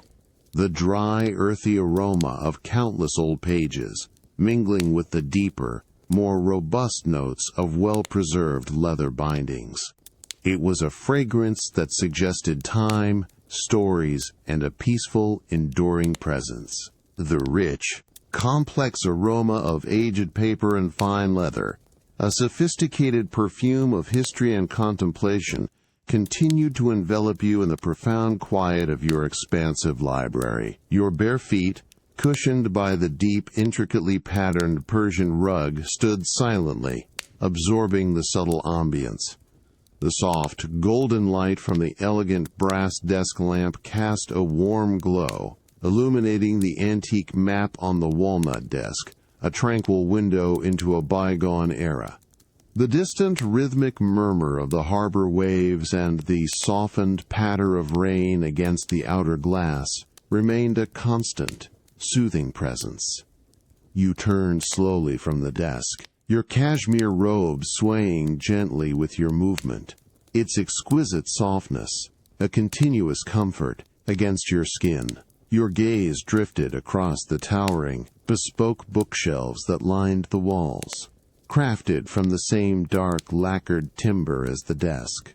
the dry, earthy aroma of countless old pages, mingling with the deeper, more robust notes of well-preserved leather bindings. It was a fragrance that suggested time, stories, and a peaceful, enduring presence. The rich, complex aroma of aged paper and fine leather, a sophisticated perfume of history and contemplation, continued to envelop you in the profound quiet of your expansive library. Your bare feet, cushioned by the deep, intricately patterned Persian rug, stood silently, absorbing the subtle ambience. The soft, golden light from the elegant brass desk lamp cast a warm glow, illuminating the antique map on the walnut desk, a tranquil window into a bygone era. The distant rhythmic murmur of the harbor waves and the softened patter of rain against the outer glass remained a constant, soothing presence. You turned slowly from the desk, your cashmere robe swaying gently with your movement, its exquisite softness, a continuous comfort against your skin. Your gaze drifted across the towering, bespoke bookshelves that lined the walls, crafted from the same dark lacquered timber as the desk.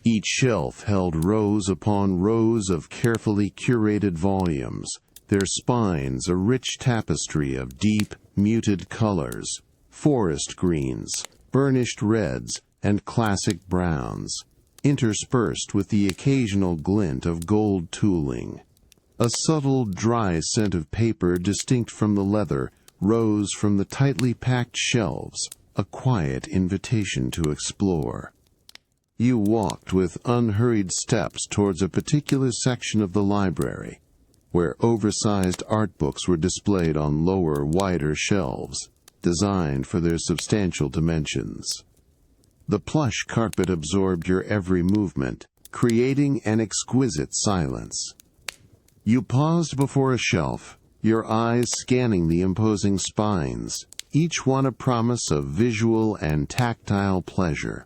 Each shelf held rows upon rows of carefully curated volumes, their spines a rich tapestry of deep, muted colors, forest greens, burnished reds, and classic browns, interspersed with the occasional glint of gold tooling. A subtle, dry scent of paper distinct from the leather rose from the tightly packed shelves, a quiet invitation to explore. You walked with unhurried steps towards a particular section of the library, where oversized art books were displayed on lower, wider shelves, designed for their substantial dimensions. The plush carpet absorbed your every movement, creating an exquisite silence. You paused before a shelf, your eyes scanning the imposing spines, each one a promise of visual and tactile pleasure.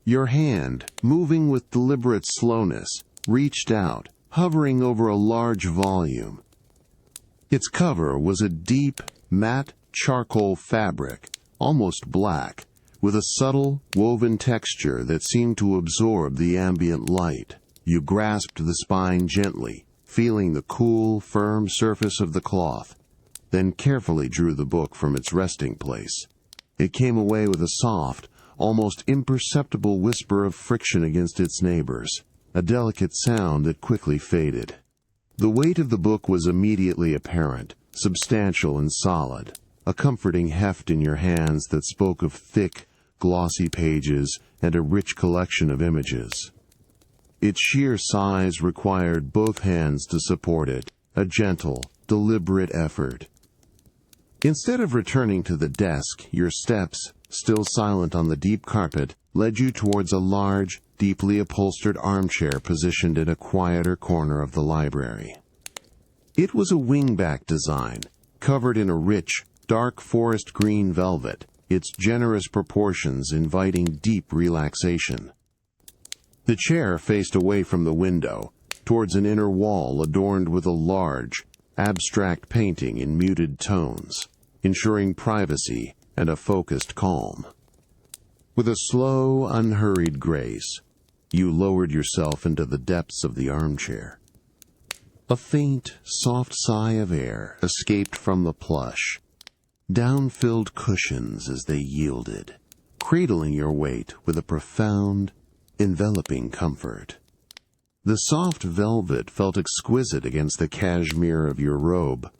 Your hand, moving with deliberate slowness, reached out, hovering over a large volume. Its cover was a deep, matte charcoal fabric, almost black, with a subtle, woven texture that seemed to absorb the ambient light. You grasped the spine gently, feeling the cool, firm surface of the cloth, then carefully drew the book from its resting place. It came away with a soft, almost imperceptible whisper of friction against its neighbors, a delicate sound that quickly faded. The weight of the book was immediately apparent, substantial and solid, a comforting heft in your hands that spoke of thick, glossy pages and a rich collection of images. Its sheer size required both hands to support it, a gentle, deliberate effort. Instead of returning to the desk, your steps, still silent on the deep carpet, led you towards a large, deeply upholstered armchair positioned in a quieter corner of the library. It was a wingback design, covered in a rich, dark forest green velvet, its generous proportions inviting deep relaxation. The chair faced away from the window, towards an inner wall adorned with a large, abstract painting in muted tones, ensuring privacy and a focused calm. With a slow, unhurried grace, you lowered yourself into the depths of the armchair. A faint, soft sigh of air escaped from the plush, down-filled cushions as they yielded, cradling your weight with a profound, enveloping comfort. The soft velvet felt exquisite against the cashmere of your robe,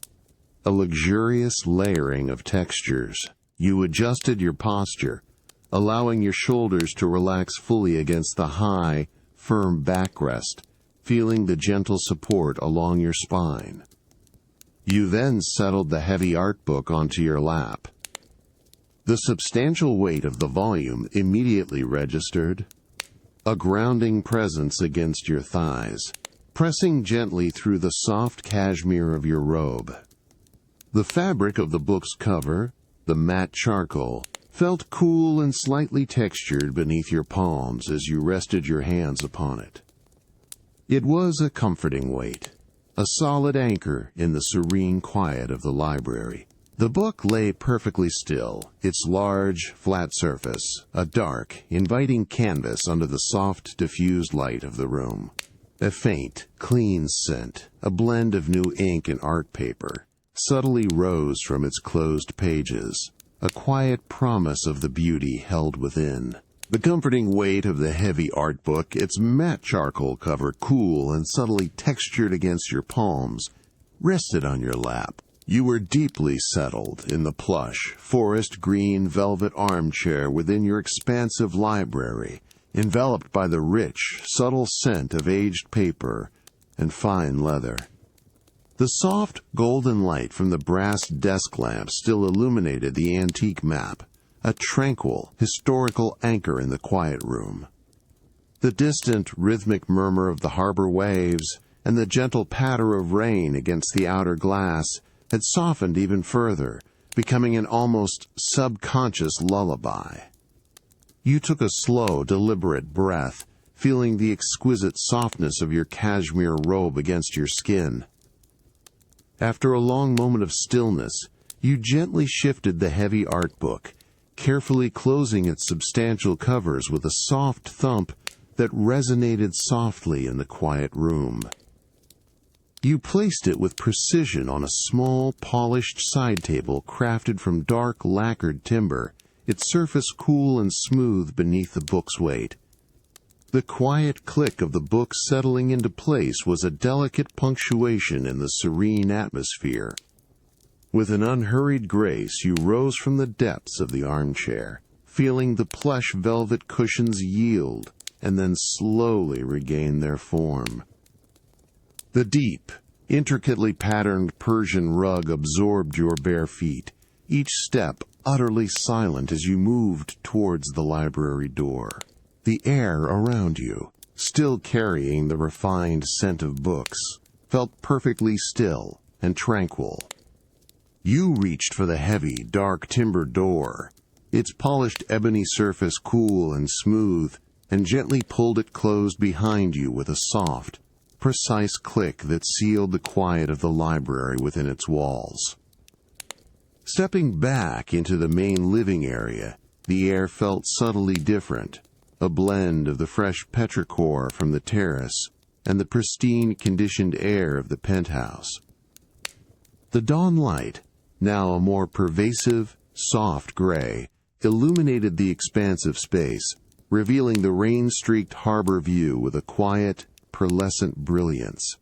a luxurious layering of textures. You adjusted your posture, allowing your shoulders to relax fully against the high, firm backrest, feeling the gentle support along your spine. You then settled the heavy art book onto your lap. The substantial weight of the volume immediately registered, a grounding presence against your thighs, pressing gently through the soft cashmere of your robe. The fabric of the book's cover, the matte charcoal, felt cool and slightly textured beneath your palms as you rested your hands upon it. It was a comforting weight, a solid anchor in the serene quiet of the library. The book lay perfectly still, its large, flat surface, a dark, inviting canvas under the soft, diffused light of the room. A faint, clean scent, a blend of new ink and art paper, subtly rose from its closed pages, a quiet promise of the beauty held within. The comforting weight of the heavy art book, its matte charcoal cover cool and subtly textured against your palms, rested on your lap. You were deeply settled in the plush, forest green velvet armchair within your expansive library, enveloped by the rich, subtle scent of aged paper and fine leather. The soft, golden light from the brass desk lamp still illuminated the antique map, a tranquil, historical anchor in the quiet room. The distant, rhythmic murmur of the harbor waves and the gentle patter of rain against the outer glass had softened even further, becoming an almost subconscious lullaby. You took a slow, deliberate breath, feeling the exquisite softness of your cashmere robe against your skin. After a long moment of stillness, you gently shifted the heavy art book, carefully closing its substantial covers with a soft thump that resonated softly in the quiet room. You placed it with precision on a small, polished side table crafted from dark, lacquered timber, its surface cool and smooth beneath the book's weight. The quiet click of the book settling into place was a delicate punctuation in the serene atmosphere. With an unhurried grace, you rose from the depths of the armchair, feeling the plush velvet cushions yield and then slowly regain their form. The deep, intricately patterned Persian rug absorbed your bare feet, each step utterly silent as you moved towards the library door. The air around you, still carrying the refined scent of books, felt perfectly still and tranquil. You reached for the heavy, dark timber door, its polished ebony surface cool and smooth, and gently pulled it closed behind you with a soft, precise click that sealed the quiet of the library within its walls. Stepping back into the main living area, the air felt subtly different, a blend of the fresh petrichor from the terrace and the pristine conditioned air of the penthouse. The dawn light, now a more pervasive, soft gray, illuminated the expansive space, revealing the rain-streaked harbor view with a quiet, pearlescent brilliance.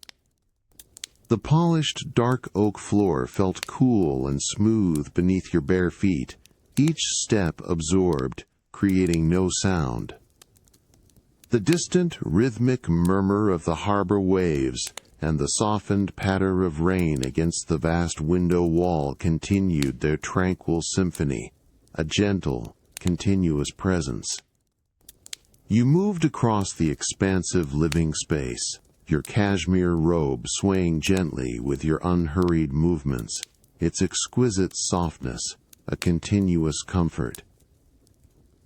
The polished, dark oak floor felt cool and smooth beneath your bare feet, each step absorbed, creating no sound. The distant, rhythmic murmur of the harbor waves and the softened patter of rain against the vast window wall continued their tranquil symphony, a gentle, continuous presence. You moved across the expansive living space, your cashmere robe swaying gently with your unhurried movements, its exquisite softness, a continuous comfort.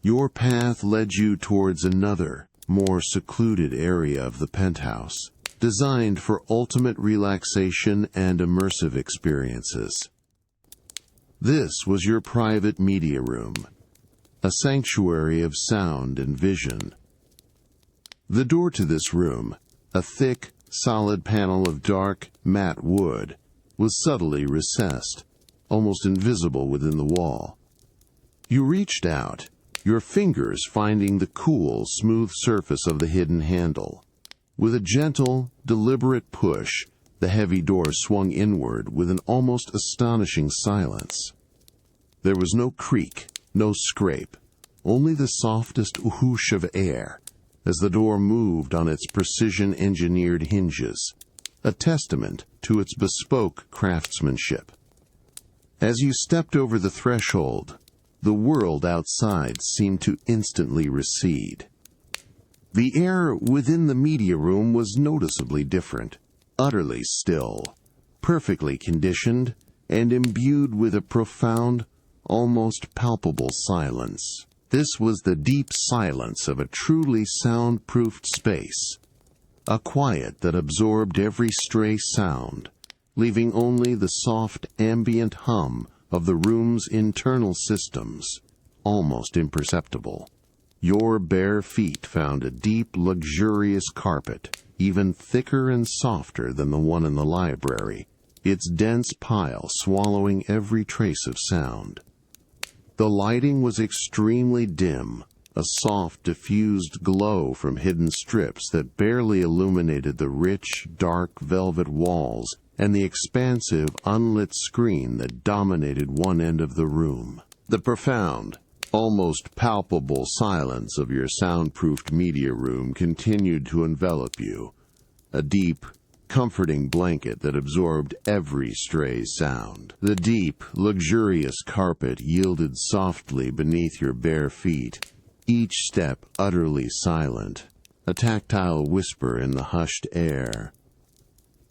Your path led you towards another, more secluded area of the penthouse, designed for ultimate relaxation and immersive experiences. This was your private media room, a sanctuary of sound and vision. The door to this room, a thick, solid panel of dark, matte wood, was subtly recessed, almost invisible within the wall. You reached out, your fingers finding the cool, smooth surface of the hidden handle. With a gentle, deliberate push, the heavy door swung inward with an almost astonishing silence. There was no creak, no scrape, only the softest whoosh of air as the door moved on its precision-engineered hinges, a testament to its bespoke craftsmanship. As you stepped over the threshold, the world outside seemed to instantly recede. The air within the media room was noticeably different, utterly still, perfectly conditioned, and imbued with a profound, almost palpable silence. This was the deep silence of a truly soundproofed space, a quiet that absorbed every stray sound, leaving only the soft ambient hum of the room's internal systems, almost imperceptible. Your bare feet found a deep, luxurious carpet, even thicker and softer than the one in the library, its dense pile swallowing every trace of sound. The lighting was extremely dim, a soft, diffused glow from hidden strips that barely illuminated the rich, dark velvet walls and the expansive, unlit screen that dominated one end of the room. The profound, almost palpable silence of your soundproofed media room continued to envelop you, a deep, comforting blanket that absorbed every stray sound. The deep, luxurious carpet yielded softly beneath your bare feet, each step utterly silent, a tactile whisper in the hushed air.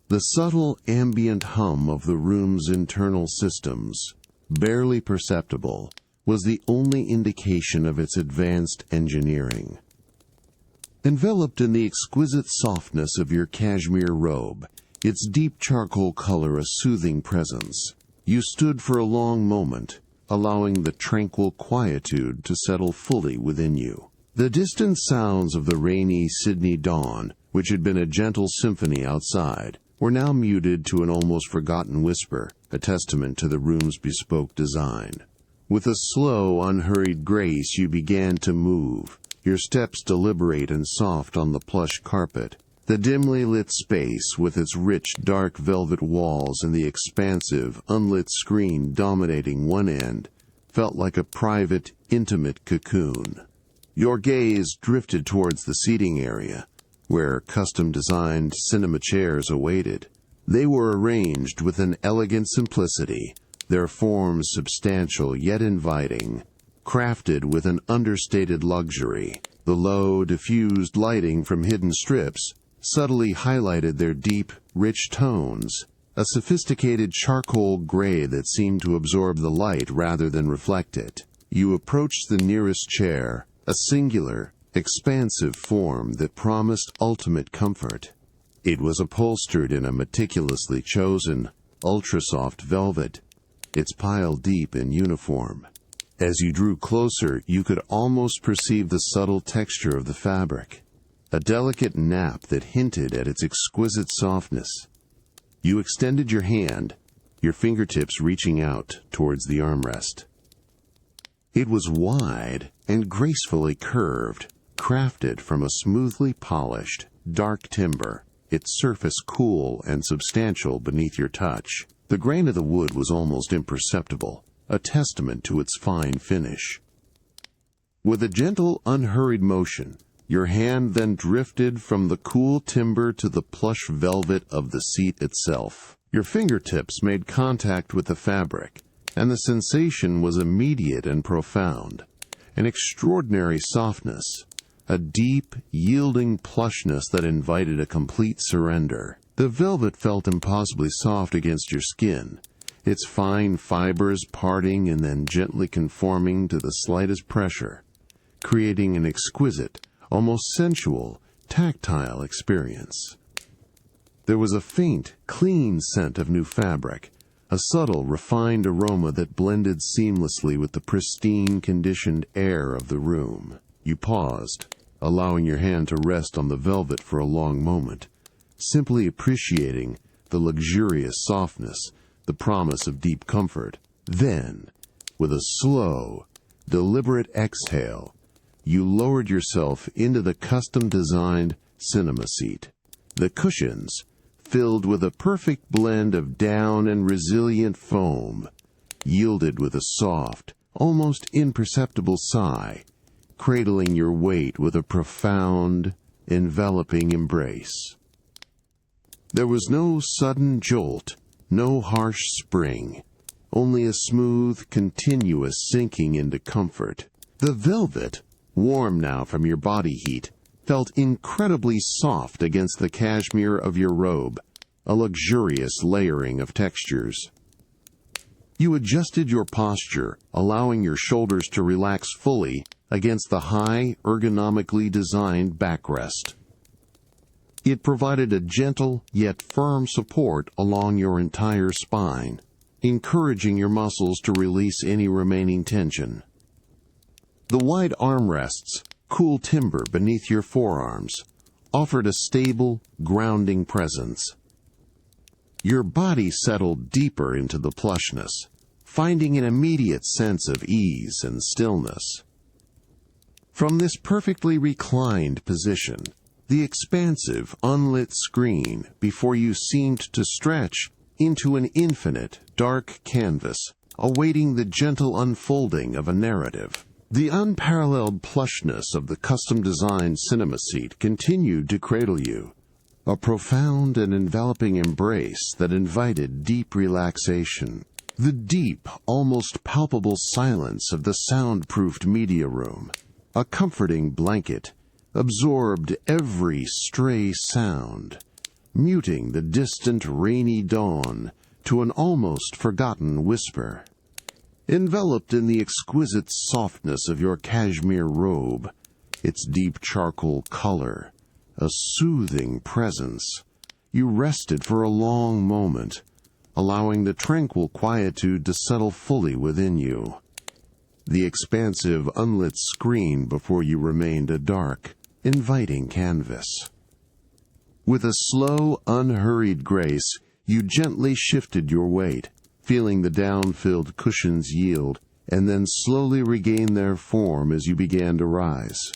The subtle ambient hum of the room's internal systems, barely perceptible, was the only indication of its advanced engineering. Enveloped in the exquisite softness of your cashmere robe, its deep charcoal color a soothing presence, you stood for a long moment, allowing the tranquil quietude to settle fully within you. The distant sounds of the rainy Sydney dawn, which had been a gentle symphony outside, were now muted to an almost forgotten whisper, a testament to the room's bespoke design. With a slow, unhurried grace you began to move, your steps deliberate and soft on the plush carpet. The dimly lit space, with its rich, dark velvet walls and the expansive, unlit screen dominating one end, felt like a private, intimate cocoon. Your gaze drifted towards the seating area, where custom-designed cinema chairs awaited. They were arranged with an elegant simplicity, their forms substantial yet inviting, crafted with an understated luxury. The low, diffused lighting from hidden strips subtly highlighted their deep, rich tones, a sophisticated charcoal gray that seemed to absorb the light rather than reflect it. You approached the nearest chair, a singular, expansive form that promised ultimate comfort. It was upholstered in a meticulously chosen, ultra-soft velvet, its pile deep and uniform. As you drew closer, you could almost perceive the subtle texture of the fabric, a delicate nap that hinted at its exquisite softness. You extended your hand, your fingertips reaching out towards the armrest. It was wide and gracefully curved, crafted from a smoothly polished, dark timber. its surface cool and substantial beneath your touch. The grain of the wood was almost imperceptible, a testament to its fine finish. With a gentle, unhurried motion, your hand then drifted from the cool timber to the plush velvet of the seat itself. Your fingertips made contact with the fabric, and the sensation was immediate and profound. An extraordinary softness, a deep, yielding plushness that invited a complete surrender. The velvet felt impossibly soft against your skin, its fine fibers parting and then gently conforming to the slightest pressure, creating an exquisite, almost sensual, tactile experience. There was a faint, clean scent of new fabric, a subtle, refined aroma that blended seamlessly with the pristine, conditioned air of the room. You paused, allowing your hand to rest on the velvet for a long moment, simply appreciating the luxurious softness, the promise of deep comfort. Then, with a slow, deliberate exhale, you lowered yourself into the custom-designed cinema seat. The cushions, filled with a perfect blend of down and resilient foam, yielded with a soft, almost imperceptible sigh, cradling your weight with a profound, enveloping embrace. There was no sudden jolt, no harsh spring, only a smooth, continuous sinking into comfort. The velvet, warm now from your body heat, felt incredibly soft against the cashmere of your robe, a luxurious layering of textures. You adjusted your posture, allowing your shoulders to relax fully against the high, ergonomically designed backrest. It provided a gentle yet firm support along your entire spine, encouraging your muscles to release any remaining tension. The wide armrests, cool timber beneath your forearms, offered a stable, grounding presence. Your body settled deeper into the plushness, finding an immediate sense of ease and stillness. From this perfectly reclined position, the expansive, unlit screen before you seemed to stretch into an infinite, dark canvas, awaiting the gentle unfolding of a narrative. The unparalleled plushness of the custom-designed cinema seat continued to cradle you, a profound and enveloping embrace that invited deep relaxation. The deep, almost palpable silence of the soundproofed media room, a comforting blanket, absorbed every stray sound, muting the distant rainy dawn to an almost forgotten whisper. Enveloped in the exquisite softness of your cashmere robe, its deep charcoal color, a soothing presence, you rested for a long moment, allowing the tranquil quietude to settle fully within you. The expansive, unlit screen before you remained a dark, inviting canvas. With a slow, unhurried grace, you gently shifted your weight, feeling the down-filled cushions yield, and then slowly regain their form as you began to rise.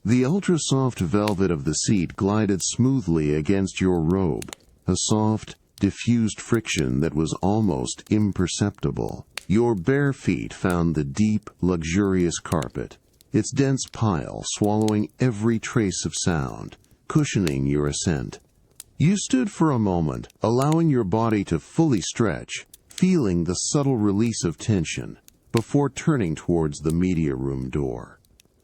The ultra-soft velvet of the seat glided smoothly against your robe, a soft, diffused friction that was almost imperceptible. Your bare feet found the deep, luxurious carpet, its dense pile swallowing every trace of sound, cushioning your ascent. You stood for a moment, allowing your body to fully stretch, feeling the subtle release of tension, before turning towards the media room door.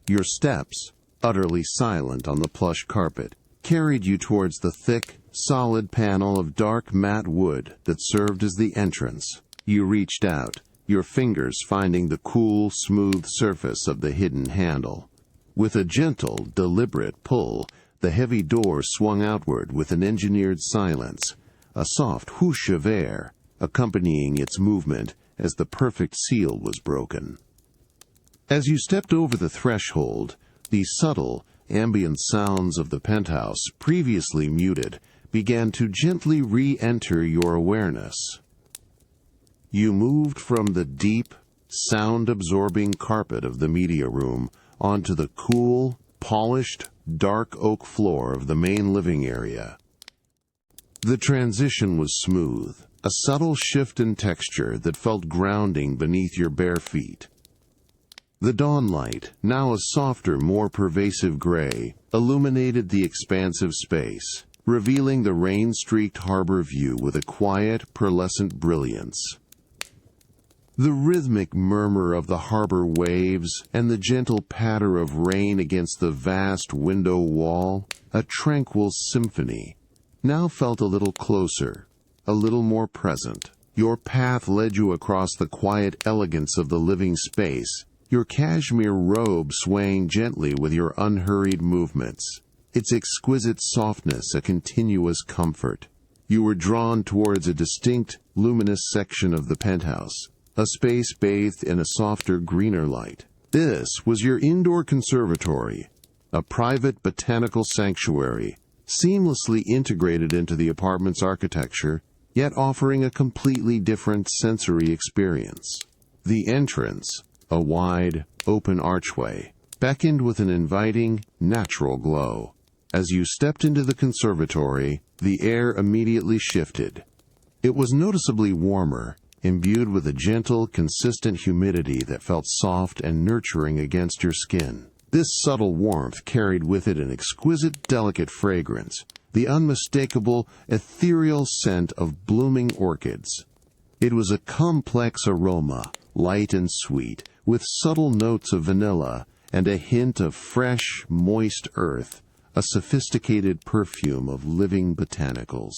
Your steps, utterly silent on the plush carpet, carried you towards the thick, solid panel of dark matte wood that served as the entrance. You reached out, your fingers finding the cool, smooth surface of the hidden handle. With a gentle, deliberate pull, the heavy door swung outward with an engineered silence, a soft whoosh of air accompanying its movement as the perfect seal was broken. As you stepped over the threshold, the subtle, ambient sounds of the penthouse, previously muted, began to gently re-enter your awareness. You moved from the deep, sound-absorbing carpet of the media room onto the cool, polished, dark oak floor of the main living area. The transition was smooth, a subtle shift in texture that felt grounding beneath your bare feet. The dawn light, now a softer, more pervasive gray, illuminated the expansive space, revealing the rain-streaked harbor view with a quiet, pearlescent brilliance. The rhythmic murmur of the harbor waves and the gentle patter of rain against the vast window wall, a tranquil symphony, now felt a little closer, a little more present. Your path led you across the quiet elegance of the living space, your cashmere robe swaying gently with your unhurried movements, its exquisite softness a continuous comfort. You were drawn towards a distinct, luminous section of the penthouse, a space bathed in a softer, greener light. This was your indoor conservatory, a private botanical sanctuary, seamlessly integrated into the apartment's architecture, yet offering a completely different sensory experience. The entrance, a wide, open archway, beckoned with an inviting, natural glow. As you stepped into the conservatory, the air immediately shifted. It was noticeably warmer, imbued with a gentle, consistent humidity that felt soft and nurturing against your skin. This subtle warmth carried with it an exquisite, delicate fragrance, the unmistakable, ethereal scent of blooming orchids. It was a complex aroma, light and sweet, with subtle notes of vanilla and a hint of fresh, moist earth, a sophisticated perfume of living botanicals.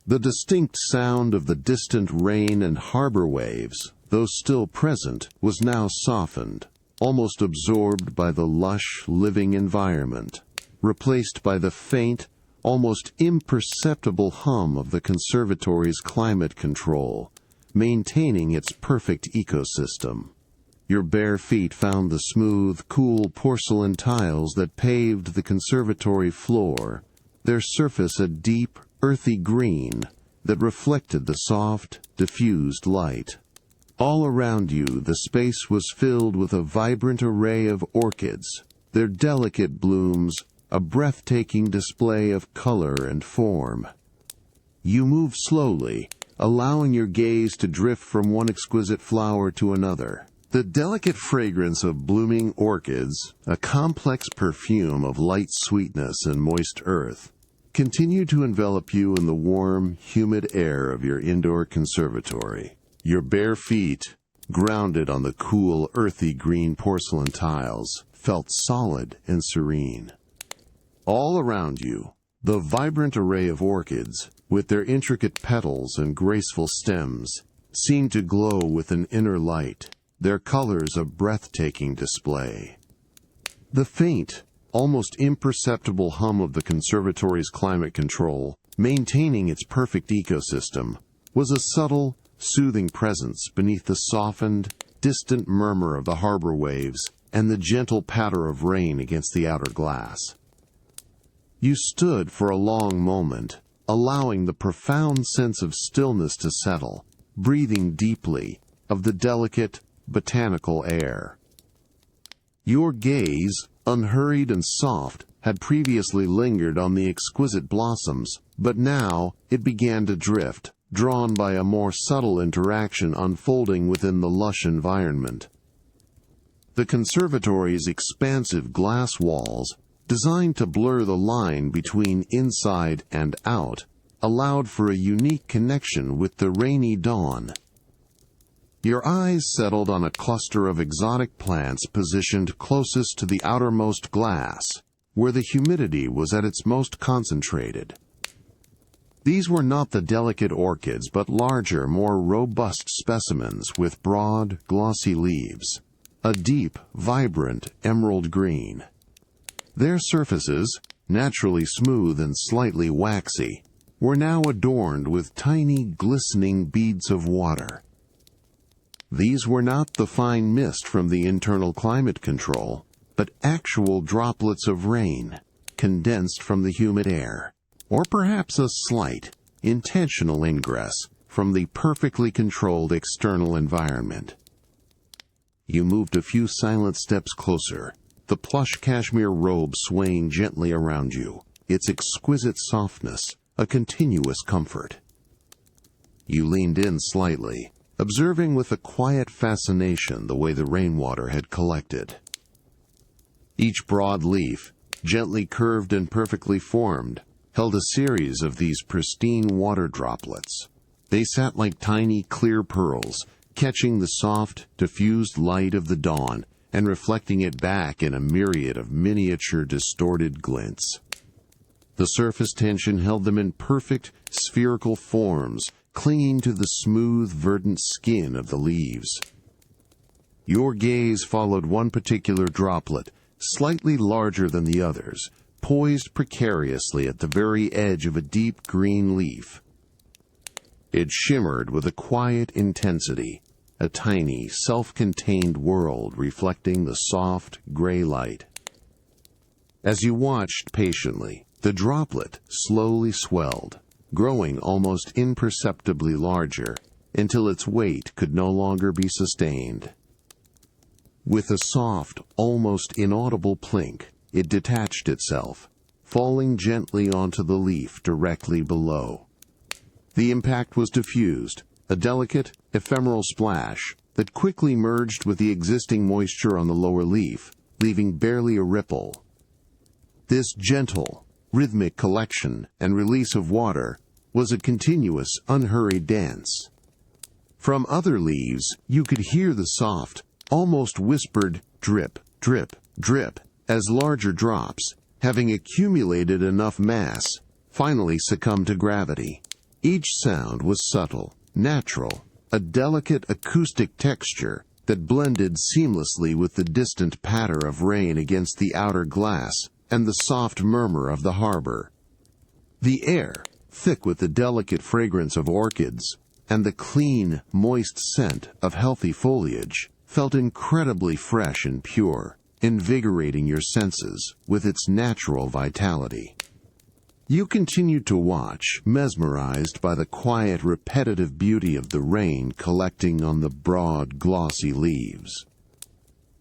The distinct sound of the distant rain and harbor waves, though still present, was now softened, almost absorbed by the lush, living environment, replaced by the faint, almost imperceptible hum of the conservatory's climate control, maintaining its perfect ecosystem. Your bare feet found the smooth, cool porcelain tiles that paved the conservatory floor, their surface a deep, earthy green that reflected the soft, diffused light. All around you, the space was filled with a vibrant array of orchids, their delicate blooms a breathtaking display of color and form. You moved slowly, allowing your gaze to drift from one exquisite flower to another. The delicate fragrance of blooming orchids, a complex perfume of light sweetness and moist earth, continued to envelop you in the warm, humid air of your indoor conservatory. Your bare feet, grounded on the cool, earthy green porcelain tiles, felt solid and serene. All around you, the vibrant array of orchids, with their intricate petals and graceful stems, seemed to glow with an inner light, their colors a breathtaking display. The faint, almost imperceptible hum of the conservatory's climate control, maintaining its perfect ecosystem, was a subtle, soothing presence beneath the softened, distant murmur of the harbor waves and the gentle patter of rain against the outer glass. You stood for a long moment, allowing the profound sense of stillness to settle, breathing deeply of the delicate, botanical air. Your gaze, unhurried and soft, had previously lingered on the exquisite blossoms, but now it began to drift, drawn by a more subtle interaction unfolding within the lush environment. The conservatory's expansive glass walls, designed to blur the line between inside and out, allowed for a unique connection with the rainy dawn. Your eyes settled on a cluster of exotic plants positioned closest to the outermost glass, where the humidity was at its most concentrated. These were not the delicate orchids, but larger, more robust specimens with broad, glossy leaves, a deep, vibrant emerald green. Their surfaces, naturally smooth and slightly waxy, were now adorned with tiny, glistening beads of water. These were not the fine mist from the internal climate control, but actual droplets of rain, condensed from the humid air, or perhaps a slight, intentional ingress from the perfectly controlled external environment. You moved a few silent steps closer, the plush cashmere robe swaying gently around you, its exquisite softness, a continuous comfort. You leaned in slightly, observing with a quiet fascination the way the rainwater had collected. Each broad leaf, gently curved and perfectly formed, held a series of these pristine water droplets. They sat like tiny, clear pearls, catching the soft, diffused light of the dawn and reflecting it back in a myriad of miniature, distorted glints. The surface tension held them in perfect, spherical forms, clinging to the smooth, verdant skin of the leaves. Your gaze followed one particular droplet, slightly larger than the others, poised precariously at the very edge of a deep green leaf. It shimmered with a quiet intensity, a tiny, self-contained world reflecting the soft, gray light. As you watched patiently, the droplet slowly swelled, growing almost imperceptibly larger, until its weight could no longer be sustained. With a soft, almost inaudible plink, it detached itself, falling gently onto the leaf directly below. The impact was diffused, a delicate, ephemeral splash that quickly merged with the existing moisture on the lower leaf, leaving barely a ripple. This gentle, rhythmic collection and release of water was a continuous, unhurried dance. From other leaves, you could hear the soft, almost whispered drip, drip, drip, as larger drops, having accumulated enough mass, finally succumbed to gravity. Each sound was subtle, natural, a delicate acoustic texture that blended seamlessly with the distant patter of rain against the outer glass and the soft murmur of the harbor. The air, thick with the delicate fragrance of orchids and the clean, moist scent of healthy foliage, felt incredibly fresh and pure, invigorating your senses with its natural vitality. You continued to watch, mesmerized by the quiet, repetitive beauty of the rain collecting on the broad, glossy leaves.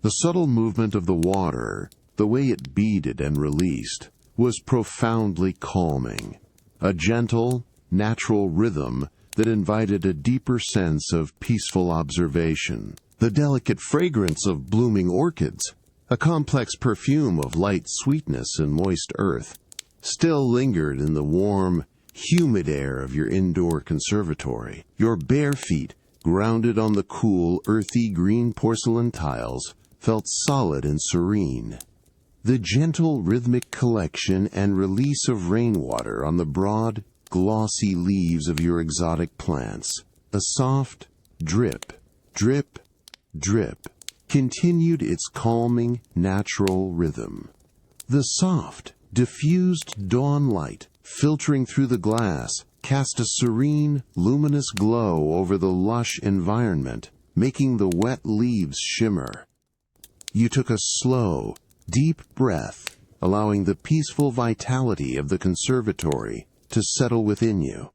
The subtle movement of the water, the way it beaded and released, was profoundly calming, a gentle, natural rhythm that invited a deeper sense of peaceful observation. The delicate fragrance of blooming orchids, a complex perfume of light sweetness and moist earth, still lingered in the warm, humid air of your indoor conservatory. Your bare feet, grounded on the cool, earthy green porcelain tiles, felt solid and serene. The gentle rhythmic collection and release of rainwater on the broad, glossy leaves of your exotic plants, a soft drip, drip, drip, continued its calming, natural rhythm. The soft, diffused dawn light, filtering through the glass, cast a serene, luminous glow over the lush environment, making the wet leaves shimmer. You took a slow, deep breath, allowing the peaceful vitality of the conservatory to settle within you.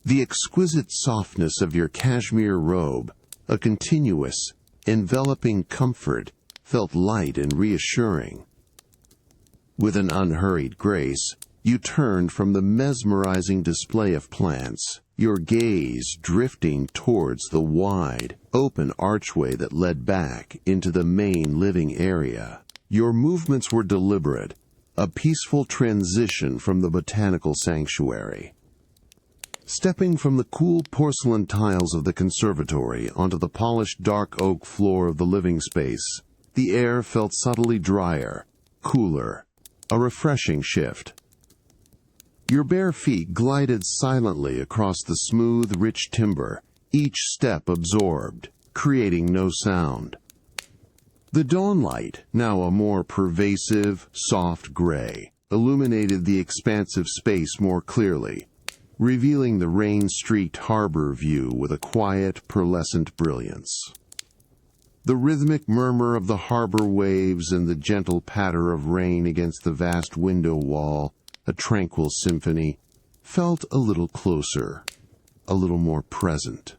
The exquisite softness of your cashmere robe, a continuous, enveloping comfort, felt light and reassuring. With an unhurried grace, you turned from the mesmerizing display of plants, your gaze drifting towards the wide, open archway that led back into the main living area. Your movements were deliberate, a peaceful transition from the botanical sanctuary. Stepping from the cool porcelain tiles of the conservatory onto the polished dark oak floor of the living space, the air felt subtly drier, cooler, a refreshing shift. Your bare feet glided silently across the smooth, rich timber, each step absorbed, creating no sound. The dawn light, now a more pervasive, soft gray, illuminated the expansive space more clearly, revealing the rain-streaked harbor view with a quiet, pearlescent brilliance. The rhythmic murmur of the harbor waves and the gentle patter of rain against the vast window wall, a tranquil symphony, felt a little closer, a little more present.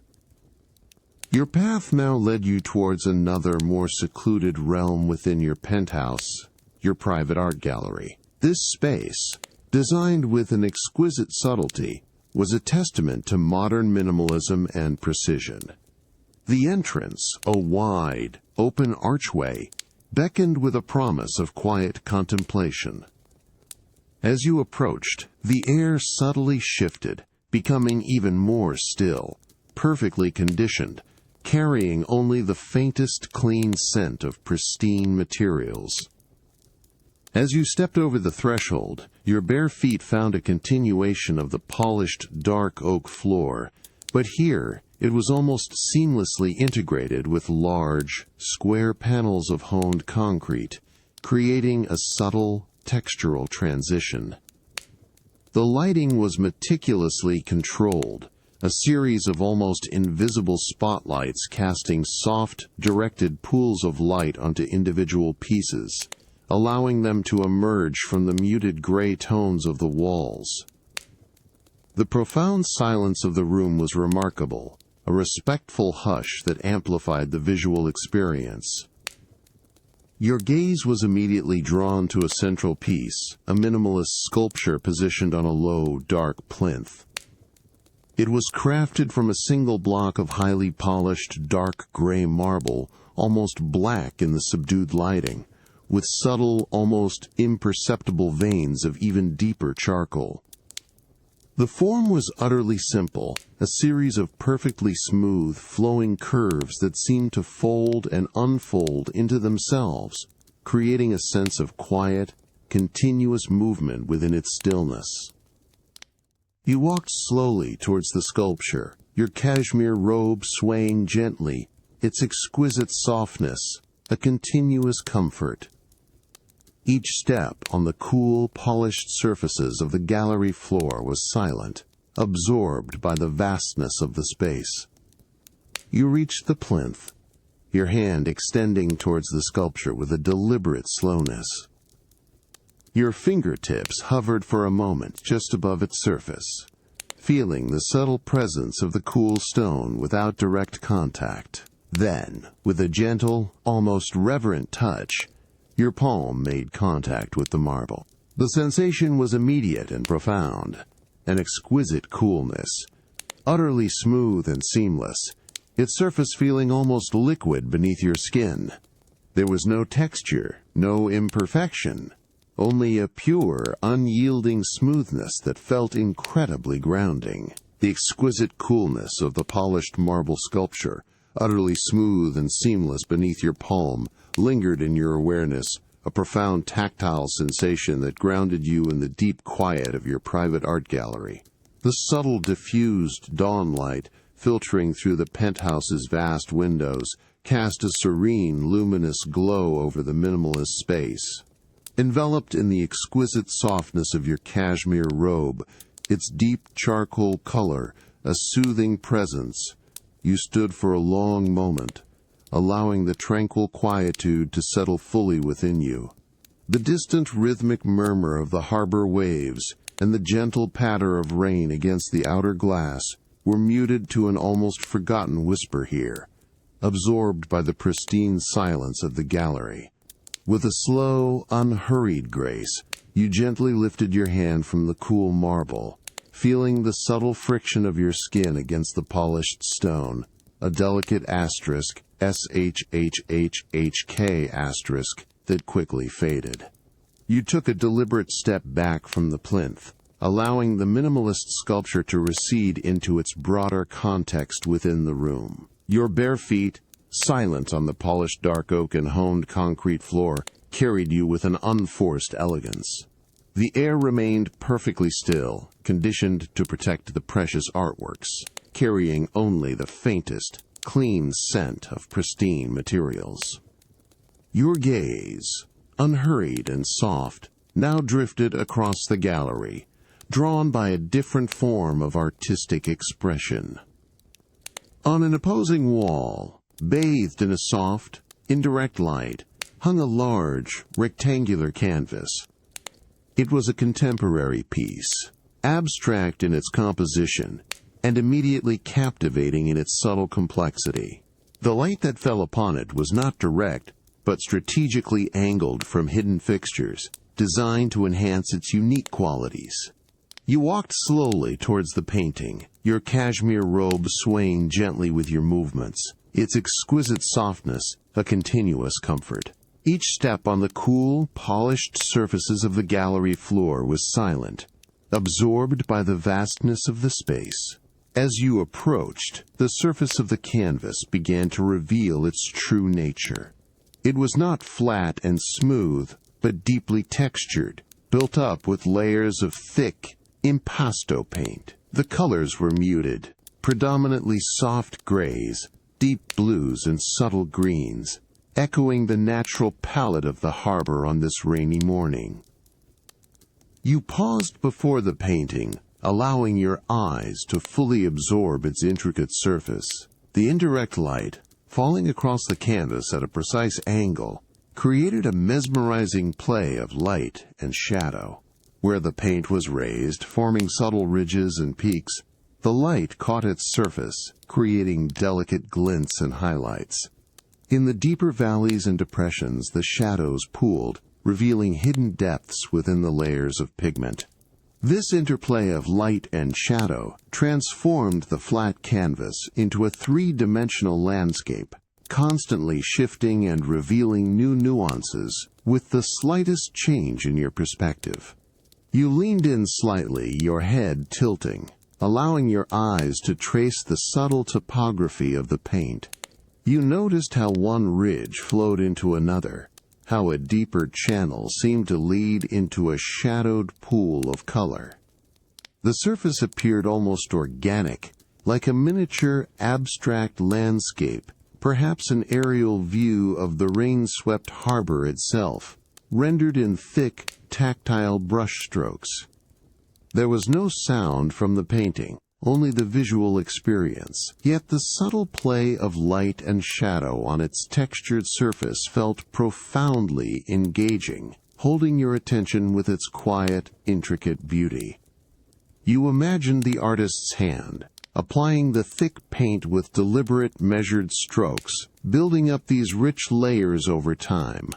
Your path now led you towards another, more secluded realm within your penthouse, your private art gallery. This space, designed with an exquisite subtlety, was a testament to modern minimalism and precision. The entrance, a wide, open archway, beckoned with a promise of quiet contemplation. As you approached, the air subtly shifted, becoming even more still, perfectly conditioned, carrying only the faintest clean scent of pristine materials. As you stepped over the threshold, your bare feet found a continuation of the polished dark oak floor, but here it was almost seamlessly integrated with large, square panels of honed concrete, creating a subtle, textural transition. The lighting was meticulously controlled, a series of almost invisible spotlights casting soft, directed pools of light onto individual pieces, allowing them to emerge from the muted gray tones of the walls. The profound silence of the room was remarkable, a respectful hush that amplified the visual experience. Your gaze was immediately drawn to a central piece, a minimalist sculpture positioned on a low, dark plinth. It was crafted from a single block of highly polished, dark gray marble, almost black in the subdued lighting, with subtle, almost imperceptible veins of even deeper charcoal. The form was utterly simple, a series of perfectly smooth, flowing curves that seemed to fold and unfold into themselves, creating a sense of quiet, continuous movement within its stillness. You walked slowly towards the sculpture, your cashmere robe swaying gently, its exquisite softness, a continuous comfort. Each step on the cool, polished surfaces of the gallery floor was silent, absorbed by the vastness of the space. You reached the plinth, your hand extending towards the sculpture with a deliberate slowness. Your fingertips hovered for a moment just above its surface, feeling the subtle presence of the cool stone without direct contact. Then, with a gentle, almost reverent touch, your palm made contact with the marble. The sensation was immediate and profound, an exquisite coolness, utterly smooth and seamless, its surface feeling almost liquid beneath your skin. There was no texture, no imperfection, only a pure, unyielding smoothness that felt incredibly grounding. The exquisite coolness of the polished marble sculpture, utterly smooth and seamless beneath your palm, lingered in your awareness, a profound tactile sensation that grounded you in the deep quiet of your private art gallery. The subtle diffused dawn light, filtering through the penthouse's vast windows, cast a serene, luminous glow over the minimalist space. Enveloped in the exquisite softness of your cashmere robe, its deep charcoal color, a soothing presence, you stood for a long moment, allowing the tranquil quietude to settle fully within you. The distant rhythmic murmur of the harbor waves and the gentle patter of rain against the outer glass were muted to an almost forgotten whisper here, absorbed by the pristine silence of the gallery. With a slow, unhurried grace, you gently lifted your hand from the cool marble, feeling the subtle friction of your skin against the polished stone, a delicate asterisk, SHHHHK asterisk, that quickly faded. You took a deliberate step back from the plinth, allowing the minimalist sculpture to recede into its broader context within the room. Your bare feet, silent on the polished dark oak and honed concrete floor, carried you with an unforced elegance. The air remained perfectly still, conditioned to protect the precious artworks, carrying only the faintest, clean scent of pristine materials. Your gaze, unhurried and soft, now drifted across the gallery, drawn by a different form of artistic expression. On an opposing wall, bathed in a soft, indirect light, hung a large, rectangular canvas. It was a contemporary piece, abstract in its composition, and immediately captivating in its subtle complexity. The light that fell upon it was not direct, but strategically angled from hidden fixtures, designed to enhance its unique qualities. You walked slowly towards the painting, your cashmere robe swaying gently with your movements, its exquisite softness a continuous comfort. Each step on the cool, polished surfaces of the gallery floor was silent, absorbed by the vastness of the space. As you approached, the surface of the canvas began to reveal its true nature. It was not flat and smooth, but deeply textured, built up with layers of thick, impasto paint. The colors were muted, predominantly soft grays, deep blues and subtle greens, echoing the natural palette of the harbor on this rainy morning. You paused before the painting, allowing your eyes to fully absorb its intricate surface. The indirect light, falling across the canvas at a precise angle, created a mesmerizing play of light and shadow. Where the paint was raised, forming subtle ridges and peaks, the light caught its surface, creating delicate glints and highlights. In the deeper valleys and depressions, the shadows pooled, revealing hidden depths within the layers of pigment. This interplay of light and shadow transformed the flat canvas into a three-dimensional landscape, constantly shifting and revealing new nuances with the slightest change in your perspective. You leaned in slightly, your head tilting, allowing your eyes to trace the subtle topography of the paint. You noticed how one ridge flowed into another, how a deeper channel seemed to lead into a shadowed pool of color. The surface appeared almost organic, like a miniature abstract landscape, perhaps an aerial view of the rain-swept harbor itself, rendered in thick, tactile brushstrokes. There was no sound from the painting, only the visual experience, yet the subtle play of light and shadow on its textured surface felt profoundly engaging, holding your attention with its quiet, intricate beauty. You imagined the artist's hand, applying the thick paint with deliberate, measured strokes, building up these rich layers over time.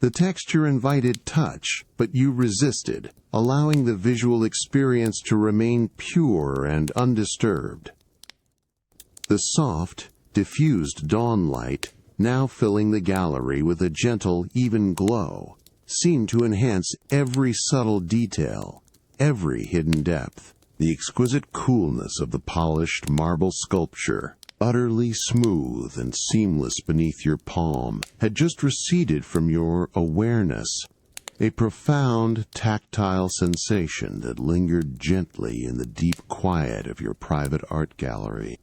The texture invited touch, but you resisted, allowing the visual experience to remain pure and undisturbed. The soft, diffused dawn light, now filling the gallery with a gentle, even glow, seemed to enhance every subtle detail, every hidden depth. The exquisite coolness of the polished marble sculpture, utterly smooth and seamless beneath your palm, had just receded from your awareness, a profound tactile sensation that lingered gently in the deep quiet of your private art gallery.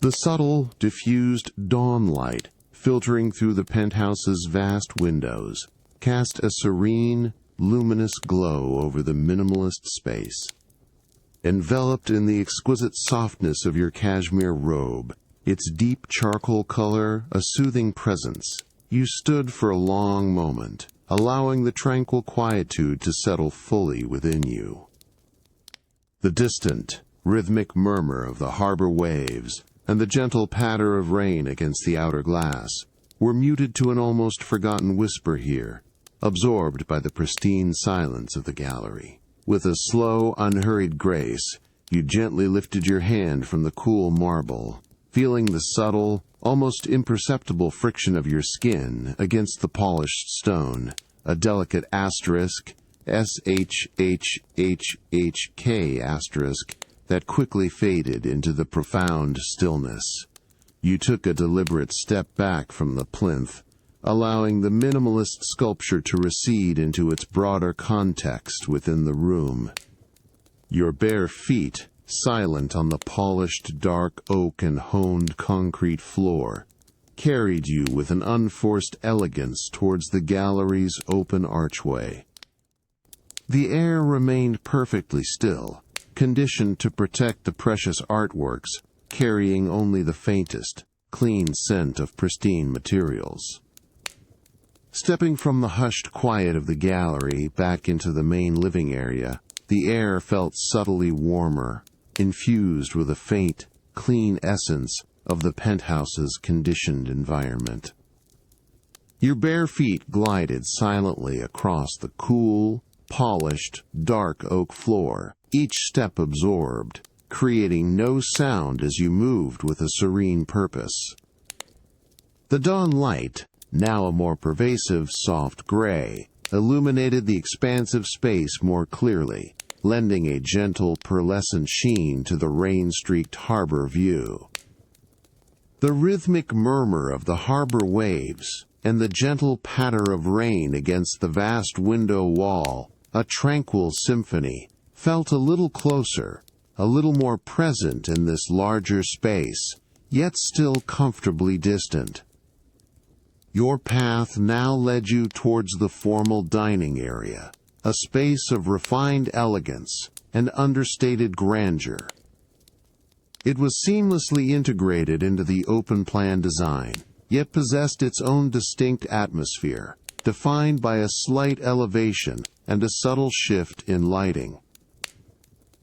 The subtle, diffused dawn light, filtering through the penthouse's vast windows, cast a serene, luminous glow over the minimalist space. Enveloped in the exquisite softness of your cashmere robe, its deep charcoal color a soothing presence, you stood for a long moment, allowing the tranquil quietude to settle fully within you. The distant, rhythmic murmur of the harbor waves and the gentle patter of rain against the outer glass were muted to an almost forgotten whisper here, absorbed by the pristine silence of the gallery. With a slow, unhurried grace, you gently lifted your hand from the cool marble, feeling the subtle, almost imperceptible friction of your skin against the polished stone, a delicate asterisk, SHHHHK asterisk, that quickly faded into the profound stillness. You took a deliberate step back from the plinth, allowing the minimalist sculpture to recede into its broader context within the room. Your bare feet, silent on the polished dark oak and honed concrete floor, carried you with an unforced elegance towards the gallery's open archway. The air remained perfectly still, conditioned to protect the precious artworks, carrying only the faintest, clean scent of pristine materials. Stepping from the hushed quiet of the gallery back into the main living area, the air felt subtly warmer, infused with a faint, clean essence of the penthouse's conditioned environment. Your bare feet glided silently across the cool, polished, dark oak floor, each step absorbed, creating no sound as you moved with a serene purpose. The dawn light, now a more pervasive soft gray, illuminated the expansive space more clearly, lending a gentle pearlescent sheen to the rain-streaked harbor view. The rhythmic murmur of the harbor waves and the gentle patter of rain against the vast window wall, a tranquil symphony, felt a little closer, a little more present in this larger space, yet still comfortably distant. Your path now led you towards the formal dining area, a space of refined elegance and understated grandeur. It was seamlessly integrated into the open-plan design, yet possessed its own distinct atmosphere, defined by a slight elevation and a subtle shift in lighting.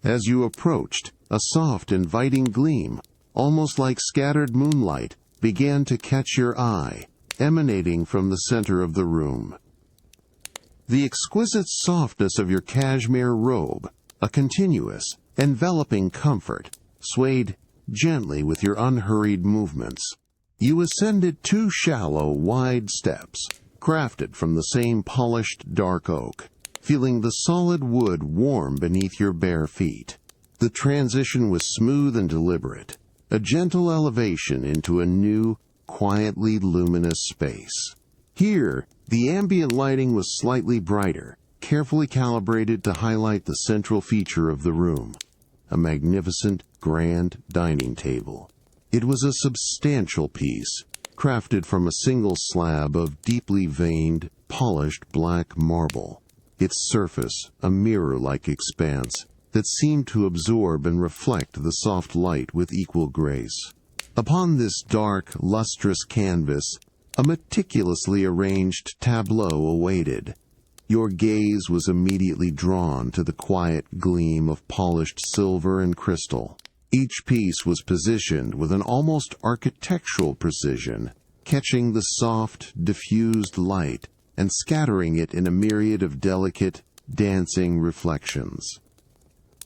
As you approached, a soft, inviting gleam, almost like scattered moonlight, began to catch your eye, emanating from the center of the room. The exquisite softness of your cashmere robe, a continuous, enveloping comfort, swayed gently with your unhurried movements. You ascended 2 shallow, wide steps, crafted from the same polished dark oak, feeling the solid wood warm beneath your bare feet. The transition was smooth and deliberate, a gentle elevation into a new, quietly luminous space. Here, the ambient lighting was slightly brighter, carefully calibrated to highlight the central feature of the room, a magnificent, grand dining table. It was a substantial piece, crafted from a single slab of deeply veined, polished black marble, its surface a mirror-like expanse that seemed to absorb and reflect the soft light with equal grace. Upon this dark, lustrous canvas, a meticulously arranged tableau awaited. Your gaze was immediately drawn to the quiet gleam of polished silver and crystal. Each piece was positioned with an almost architectural precision, catching the soft, diffused light and scattering it in a myriad of delicate, dancing reflections.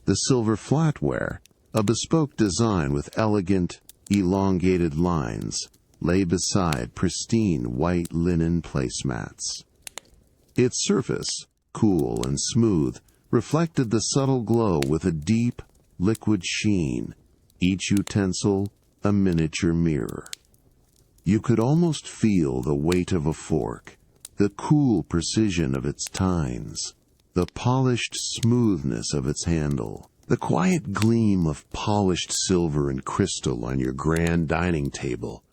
The silver flatware, a bespoke design with elegant, elongated lines, lay beside pristine white linen placemats. Its surface, cool and smooth, reflected the subtle glow with a deep, liquid sheen, each utensil a miniature mirror. You could almost feel the weight of a fork, the cool precision of its tines, the polished smoothness of its handle, the quiet gleam of polished silver and crystal on your grand dining table,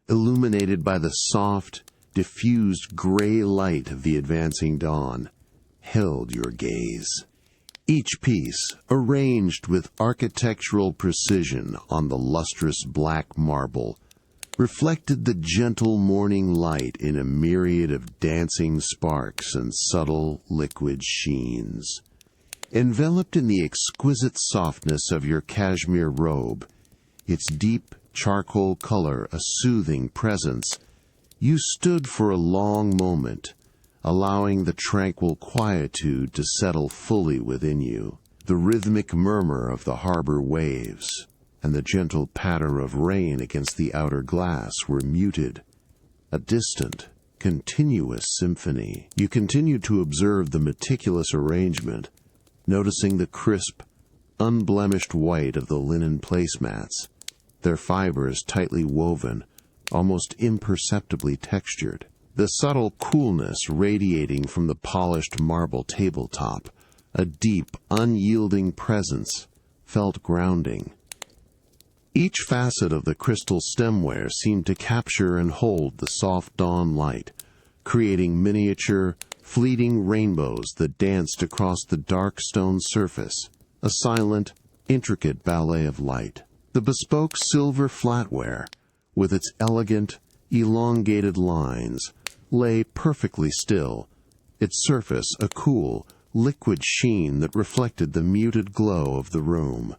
illuminated by the soft, diffused gray light of the advancing dawn, held your gaze. Each piece, arranged with architectural precision on the lustrous black marble, reflected the gentle morning light in a myriad of dancing sparks and subtle liquid sheens. Enveloped in the exquisite softness of your cashmere robe, its deep charcoal color a soothing presence, you stood for a long moment, allowing the tranquil quietude to settle fully within you. The rhythmic murmur of the harbor waves and the gentle patter of rain against the outer glass were muted, a distant, continuous symphony. You continued to observe the meticulous arrangement, noticing the crisp, unblemished white of the linen placemats, their fibers tightly woven, almost imperceptibly textured. The subtle coolness radiating from the polished marble tabletop, a deep, unyielding presence, felt grounding. Each facet of the crystal stemware seemed to capture and hold the soft dawn light, creating miniature, fleeting rainbows that danced across the dark stone surface, a silent, intricate ballet of light. The bespoke silver flatware, with its elegant, elongated lines, lay perfectly still, its surface a cool, liquid sheen that reflected the muted glow of the room.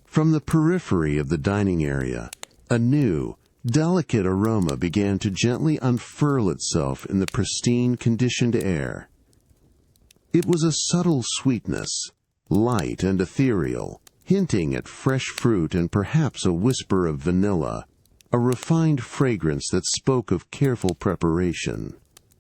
From the periphery of the dining area, A new, delicate aroma began to gently unfurl itself in the pristine, conditioned air. It was a subtle sweetness, light and ethereal, hinting at fresh fruit and perhaps a whisper of vanilla, a refined fragrance that spoke of careful preparation.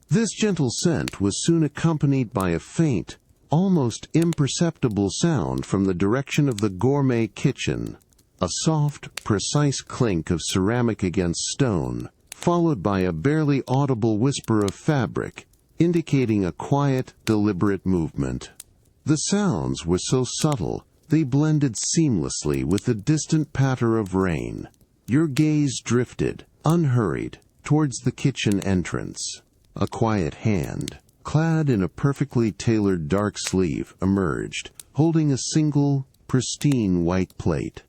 This gentle scent was soon accompanied by a faint, almost imperceptible sound from the direction of the gourmet kitchen, a soft, precise clink of ceramic against stone, followed by a barely audible whisper of fabric, indicating a quiet, deliberate movement. The sounds were so subtle, they blended seamlessly with the distant patter of rain. Your gaze drifted, unhurried, towards the kitchen entrance. A quiet hand, clad in a perfectly tailored dark sleeve, emerged, holding a single, pristine white plate.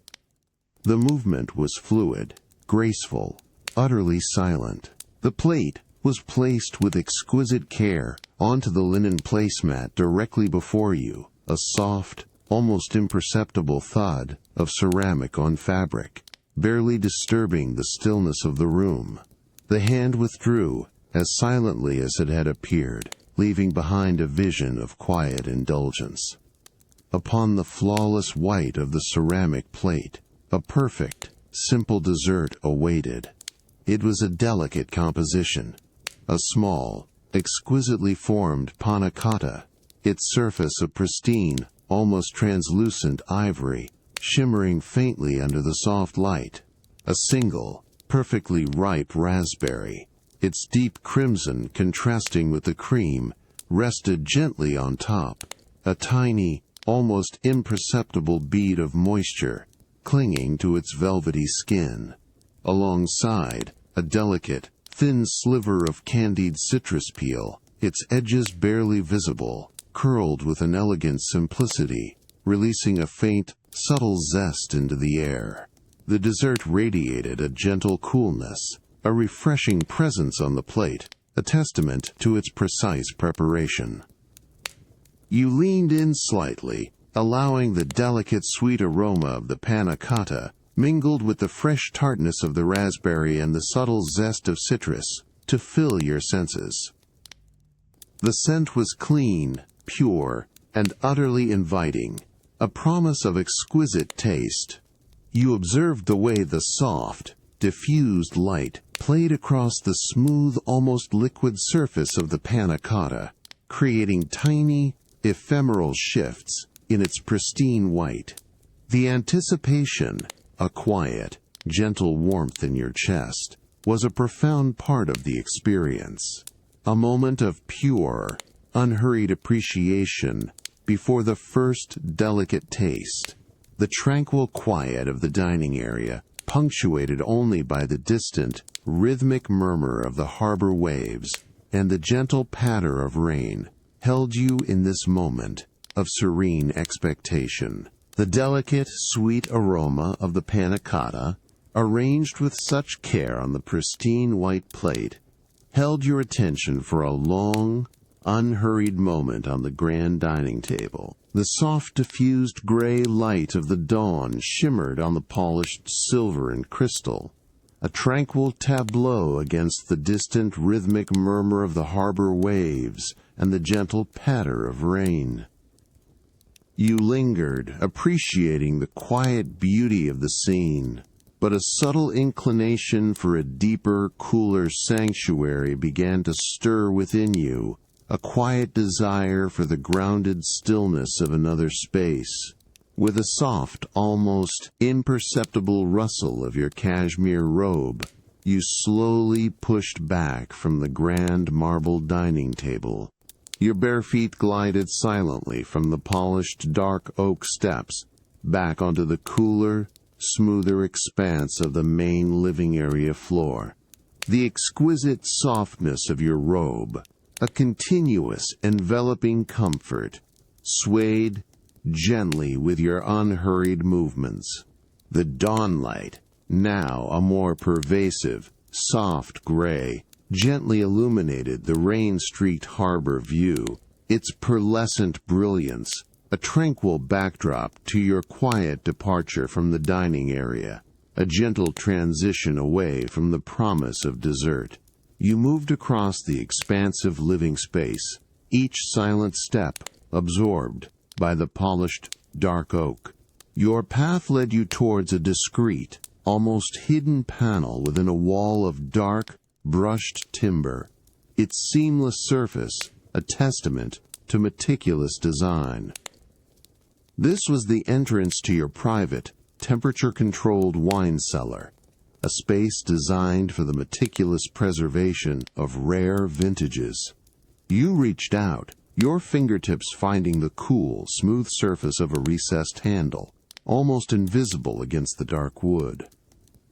The movement was fluid, graceful, utterly silent. The plate was placed with exquisite care onto the linen placemat directly before you, a soft, almost imperceptible thud of ceramic on fabric, barely disturbing the stillness of the room. The hand withdrew as silently as it had appeared, leaving behind a vision of quiet indulgence. Upon the flawless white of the ceramic plate, a perfect, simple dessert awaited. It was a delicate composition, a small, exquisitely formed panna cotta, its surface of pristine, almost translucent ivory, shimmering faintly under the soft light. A single, perfectly ripe raspberry, its deep crimson contrasting with the cream, rested gently on top, a tiny, almost imperceptible bead of moisture clinging to its velvety skin. Alongside, a delicate, thin sliver of candied citrus peel, its edges barely visible, curled with an elegant simplicity, releasing a faint, subtle zest into the air. The dessert radiated a gentle coolness, a refreshing presence on the plate, a testament to its precise preparation. You leaned in slightly, allowing the delicate sweet aroma of the panna cotta, mingled with the fresh tartness of the raspberry and the subtle zest of citrus, to fill your senses. The scent was clean, pure, and utterly inviting, a promise of exquisite taste. You observed the way the soft, diffused light played across the smooth, almost liquid surface of the panna cotta, creating tiny, ephemeral shifts in its pristine white. The anticipation, a quiet, gentle warmth in your chest, was a profound part of the experience. A moment of pure, unhurried appreciation before the first delicate taste. The tranquil quiet of the dining area, punctuated only by the distant, rhythmic murmur of the harbor waves and the gentle patter of rain, held you in this moment of serene expectation. The delicate, sweet aroma of the panna cotta, arranged with such care on the pristine white plate, held your attention for a long, unhurried moment on the grand dining table. The soft, diffused gray light of the dawn shimmered on the polished silver and crystal, a tranquil tableau against the distant rhythmic murmur of the harbor waves and the gentle patter of rain. You lingered, appreciating the quiet beauty of the scene, but a subtle inclination for a deeper, cooler sanctuary began to stir within you, a quiet desire for the grounded stillness of another space. With a soft, almost imperceptible rustle of your cashmere robe, you slowly pushed back from the grand marble dining table. Your bare feet glided silently from the polished dark oak steps back onto the cooler, smoother expanse of the main living area floor. The exquisite softness of your robe, a continuous, enveloping comfort, swayed gently with your unhurried movements. The dawnlight, now a more pervasive, soft gray, gently illuminated the rain-streaked harbor view, its pearlescent brilliance, a tranquil backdrop to your quiet departure from the dining area. a gentle transition away from the promise of dessert. You moved across the expansive living space, each silent step absorbed by the polished, dark oak. Your path led you towards a discreet, almost hidden panel within a wall of dark, brushed timber, its seamless surface a testament to meticulous design. This was the entrance to your private, temperature-controlled wine cellar, a space designed for the meticulous preservation of rare vintages. You reached out, your fingertips finding the cool, smooth surface of a recessed handle, almost invisible against the dark wood.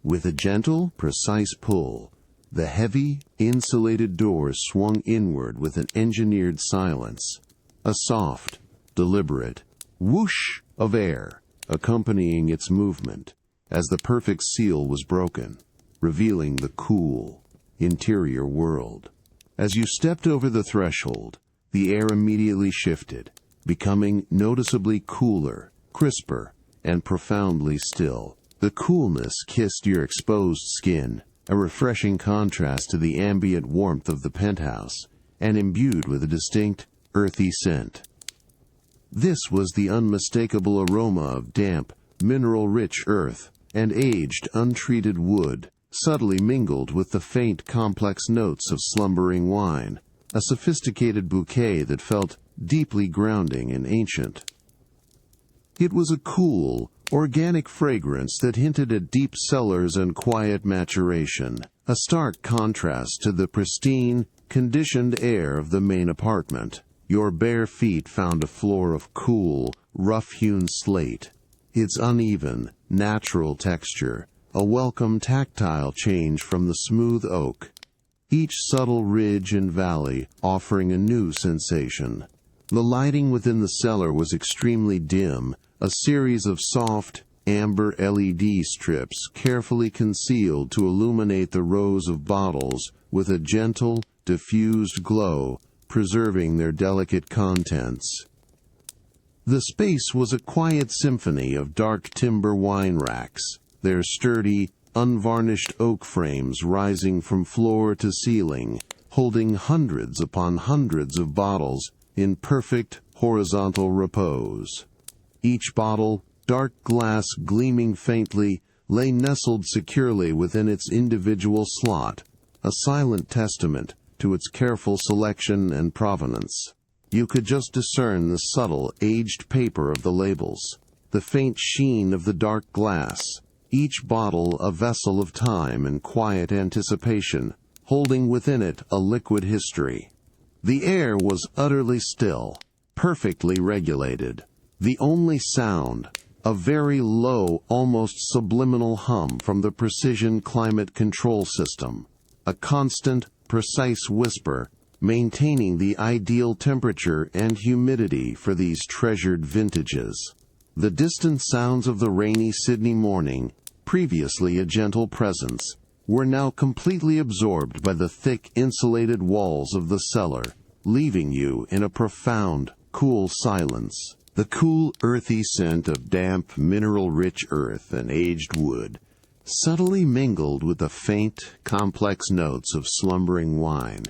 With a gentle, precise pull, the heavy, insulated doors swung inward with an engineered silence, a soft, deliberate whoosh of air accompanying its movement as the perfect seal was broken, revealing the cool, interior world. As you stepped over the threshold, the air immediately shifted, becoming noticeably cooler, crisper, and profoundly still. The coolness kissed your exposed skin, a refreshing contrast to the ambient warmth of the penthouse, and imbued with a distinct, earthy scent. This was the unmistakable aroma of damp, mineral-rich earth and aged, untreated wood, subtly mingled with the faint, complex notes of slumbering wine, a sophisticated bouquet that felt deeply grounding and ancient. It was a cool, organic fragrance that hinted at deep cellars and quiet maturation, a stark contrast to the pristine, conditioned air of the main apartment. Your bare feet found a floor of cool, rough-hewn slate, its uneven, natural texture, a welcome tactile change from the smooth oak, each subtle ridge and valley offering a new sensation. The lighting within the cellar was extremely dim, a series of soft, amber LED strips carefully concealed to illuminate the rows of bottles with a gentle, diffused glow, preserving their delicate contents. The space was a quiet symphony of dark timber wine racks, their sturdy, unvarnished oak frames rising from floor to ceiling, holding hundreds upon hundreds of bottles in perfect horizontal repose. Each bottle, dark glass gleaming faintly, lay nestled securely within its individual slot, a silent testament to its careful selection and provenance. You could just discern the subtle, aged paper of the labels, the faint sheen of the dark glass, each bottle a vessel of time and quiet anticipation, holding within it a liquid history. The air was utterly still, perfectly regulated. The only sound, a very low, almost subliminal hum from the precision climate control system, a constant, precise whisper, maintaining the ideal temperature and humidity for these treasured vintages. The distant sounds of the rainy Sydney morning, previously a gentle presence, were now completely absorbed by the thick insulated walls of the cellar, leaving you in a profound, cool silence. The cool, earthy scent of damp, mineral-rich earth and aged wood, subtly mingled with the faint, complex notes of slumbering wine,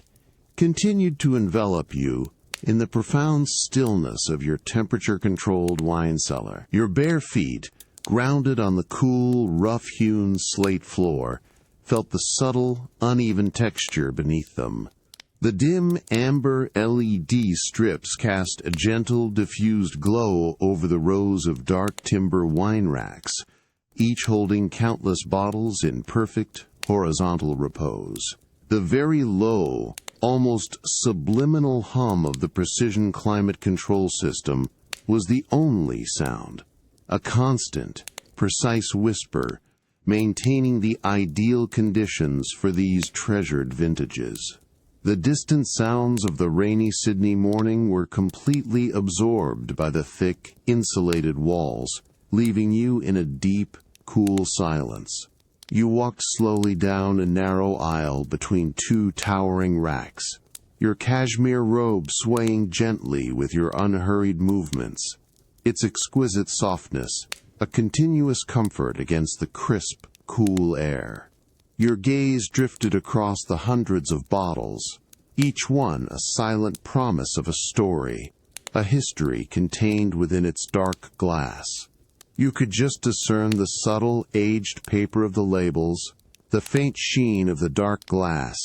continued to envelop you in the profound stillness of your temperature-controlled wine cellar. Your bare feet, grounded on the cool, rough-hewn slate floor, felt the subtle, uneven texture beneath them. The dim, amber LED strips cast a gentle, diffused glow over the rows of dark timber wine racks, each holding countless bottles in perfect, horizontal repose. The very low, almost subliminal hum of the precision climate control system was the only sound, a constant, precise whisper, maintaining the ideal conditions for these treasured vintages. The distant sounds of the rainy Sydney morning were completely absorbed by the thick, insulated walls, leaving you in a deep, cool silence. You walked slowly down a narrow aisle between two towering racks, your cashmere robe swaying gently with your unhurried movements, its exquisite softness, a continuous comfort against the crisp, cool air. Your gaze drifted across the hundreds of bottles, each one a silent promise of a story, a history contained within its dark glass. You could just discern the subtle, aged paper of the labels, the faint sheen of the dark glass,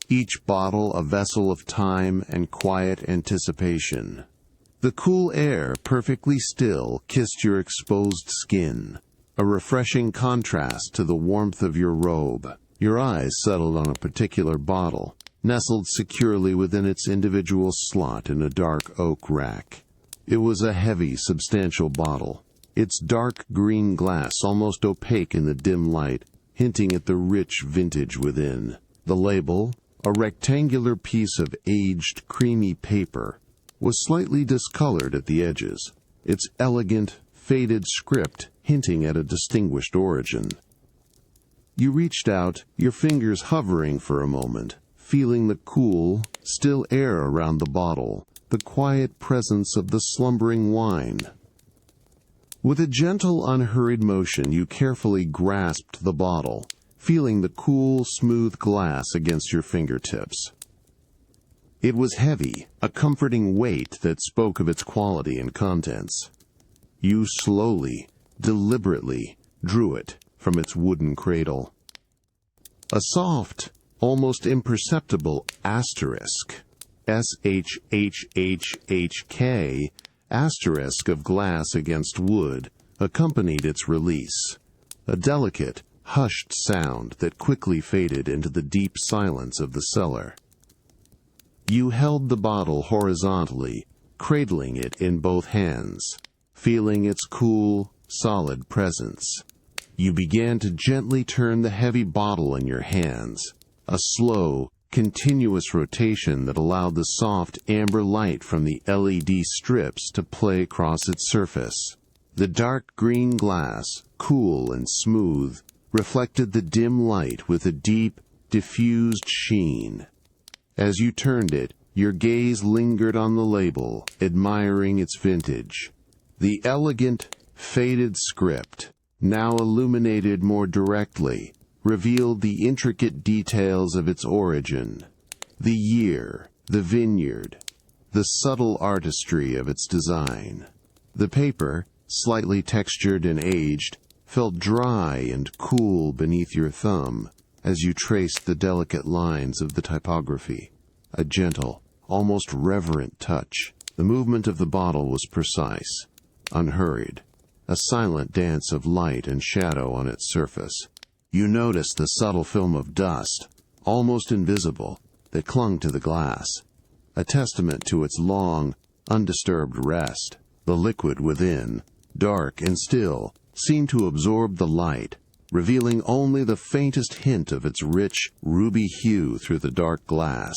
each bottle a vessel of time and quiet anticipation. The cool air, perfectly still, kissed your exposed skin, a refreshing contrast to the warmth of your robe. Your eyes settled on a particular bottle, nestled securely within its individual slot in a dark oak rack. It was a heavy, substantial bottle, its dark green glass almost opaque in the dim light, hinting at the rich vintage within. The label, a rectangular piece of aged, creamy paper, was slightly discolored at the edges, its elegant, faded script hinting at a distinguished origin. You reached out, your fingers hovering for a moment, feeling the cool, still air around the bottle, the quiet presence of the slumbering wine. With a gentle, unhurried motion, you carefully grasped the bottle, feeling the cool, smooth glass against your fingertips. It was heavy, a comforting weight that spoke of its quality and contents. You slowly, deliberately, drew it from its wooden cradle. A soft, almost imperceptible asterisk, SHHHHK, asterisk of glass against wood, accompanied its release, a delicate, hushed sound that quickly faded into the deep silence of the cellar. You held the bottle horizontally, cradling it in both hands, feeling its cool, solid presence. You began to gently turn the heavy bottle in your hands, a slow, continuous rotation that allowed the soft amber light from the LED strips to play across its surface. The dark green glass, cool and smooth, reflected the dim light with a deep, diffused sheen. As you turned it, your gaze lingered on the label, admiring its vintage. The elegant, faded script, now illuminated more directly, revealed the intricate details of its origin, the year, the vineyard, the subtle artistry of its design. The paper, slightly textured and aged, felt dry and cool beneath your thumb as you traced the delicate lines of the typography. A gentle, almost reverent touch. The movement of the bottle was precise, unhurried, a silent dance of light and shadow on its surface. You noticed the subtle film of dust, almost invisible, that clung to the glass, a testament to its long, undisturbed rest. The liquid within, dark and still, seemed to absorb the light, revealing only the faintest hint of its rich, ruby hue through the dark glass,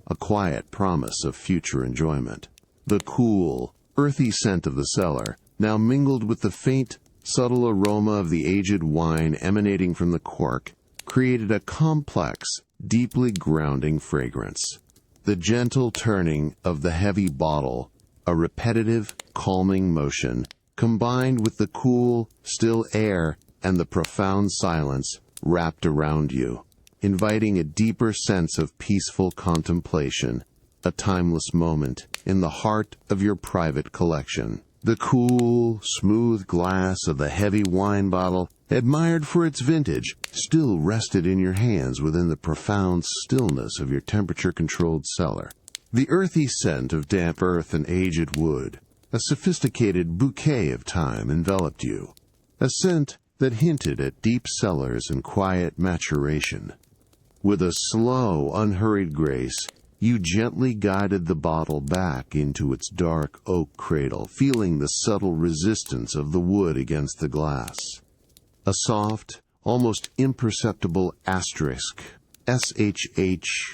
a quiet promise of future enjoyment. The cool, earthy scent of the cellar now mingled with the faint, subtle aroma of the aged wine emanating from the cork, created a complex, deeply grounding fragrance. The gentle turning of the heavy bottle, a repetitive, calming motion, combined with the cool, still air and the profound silence wrapped around you, inviting a deeper sense of peaceful contemplation, a timeless moment in the heart of your private collection. The cool, smooth glass of the heavy wine bottle, admired for its vintage, still rested in your hands within the profound stillness of your temperature-controlled cellar. The earthy scent of damp earth and aged wood, a sophisticated bouquet of time enveloped you, a scent that hinted at deep cellars and quiet maturation. With a slow, unhurried grace, you gently guided the bottle back into its dark oak cradle, feeling the subtle resistance of the wood against the glass. A soft, almost imperceptible asterisk, SHHHHK,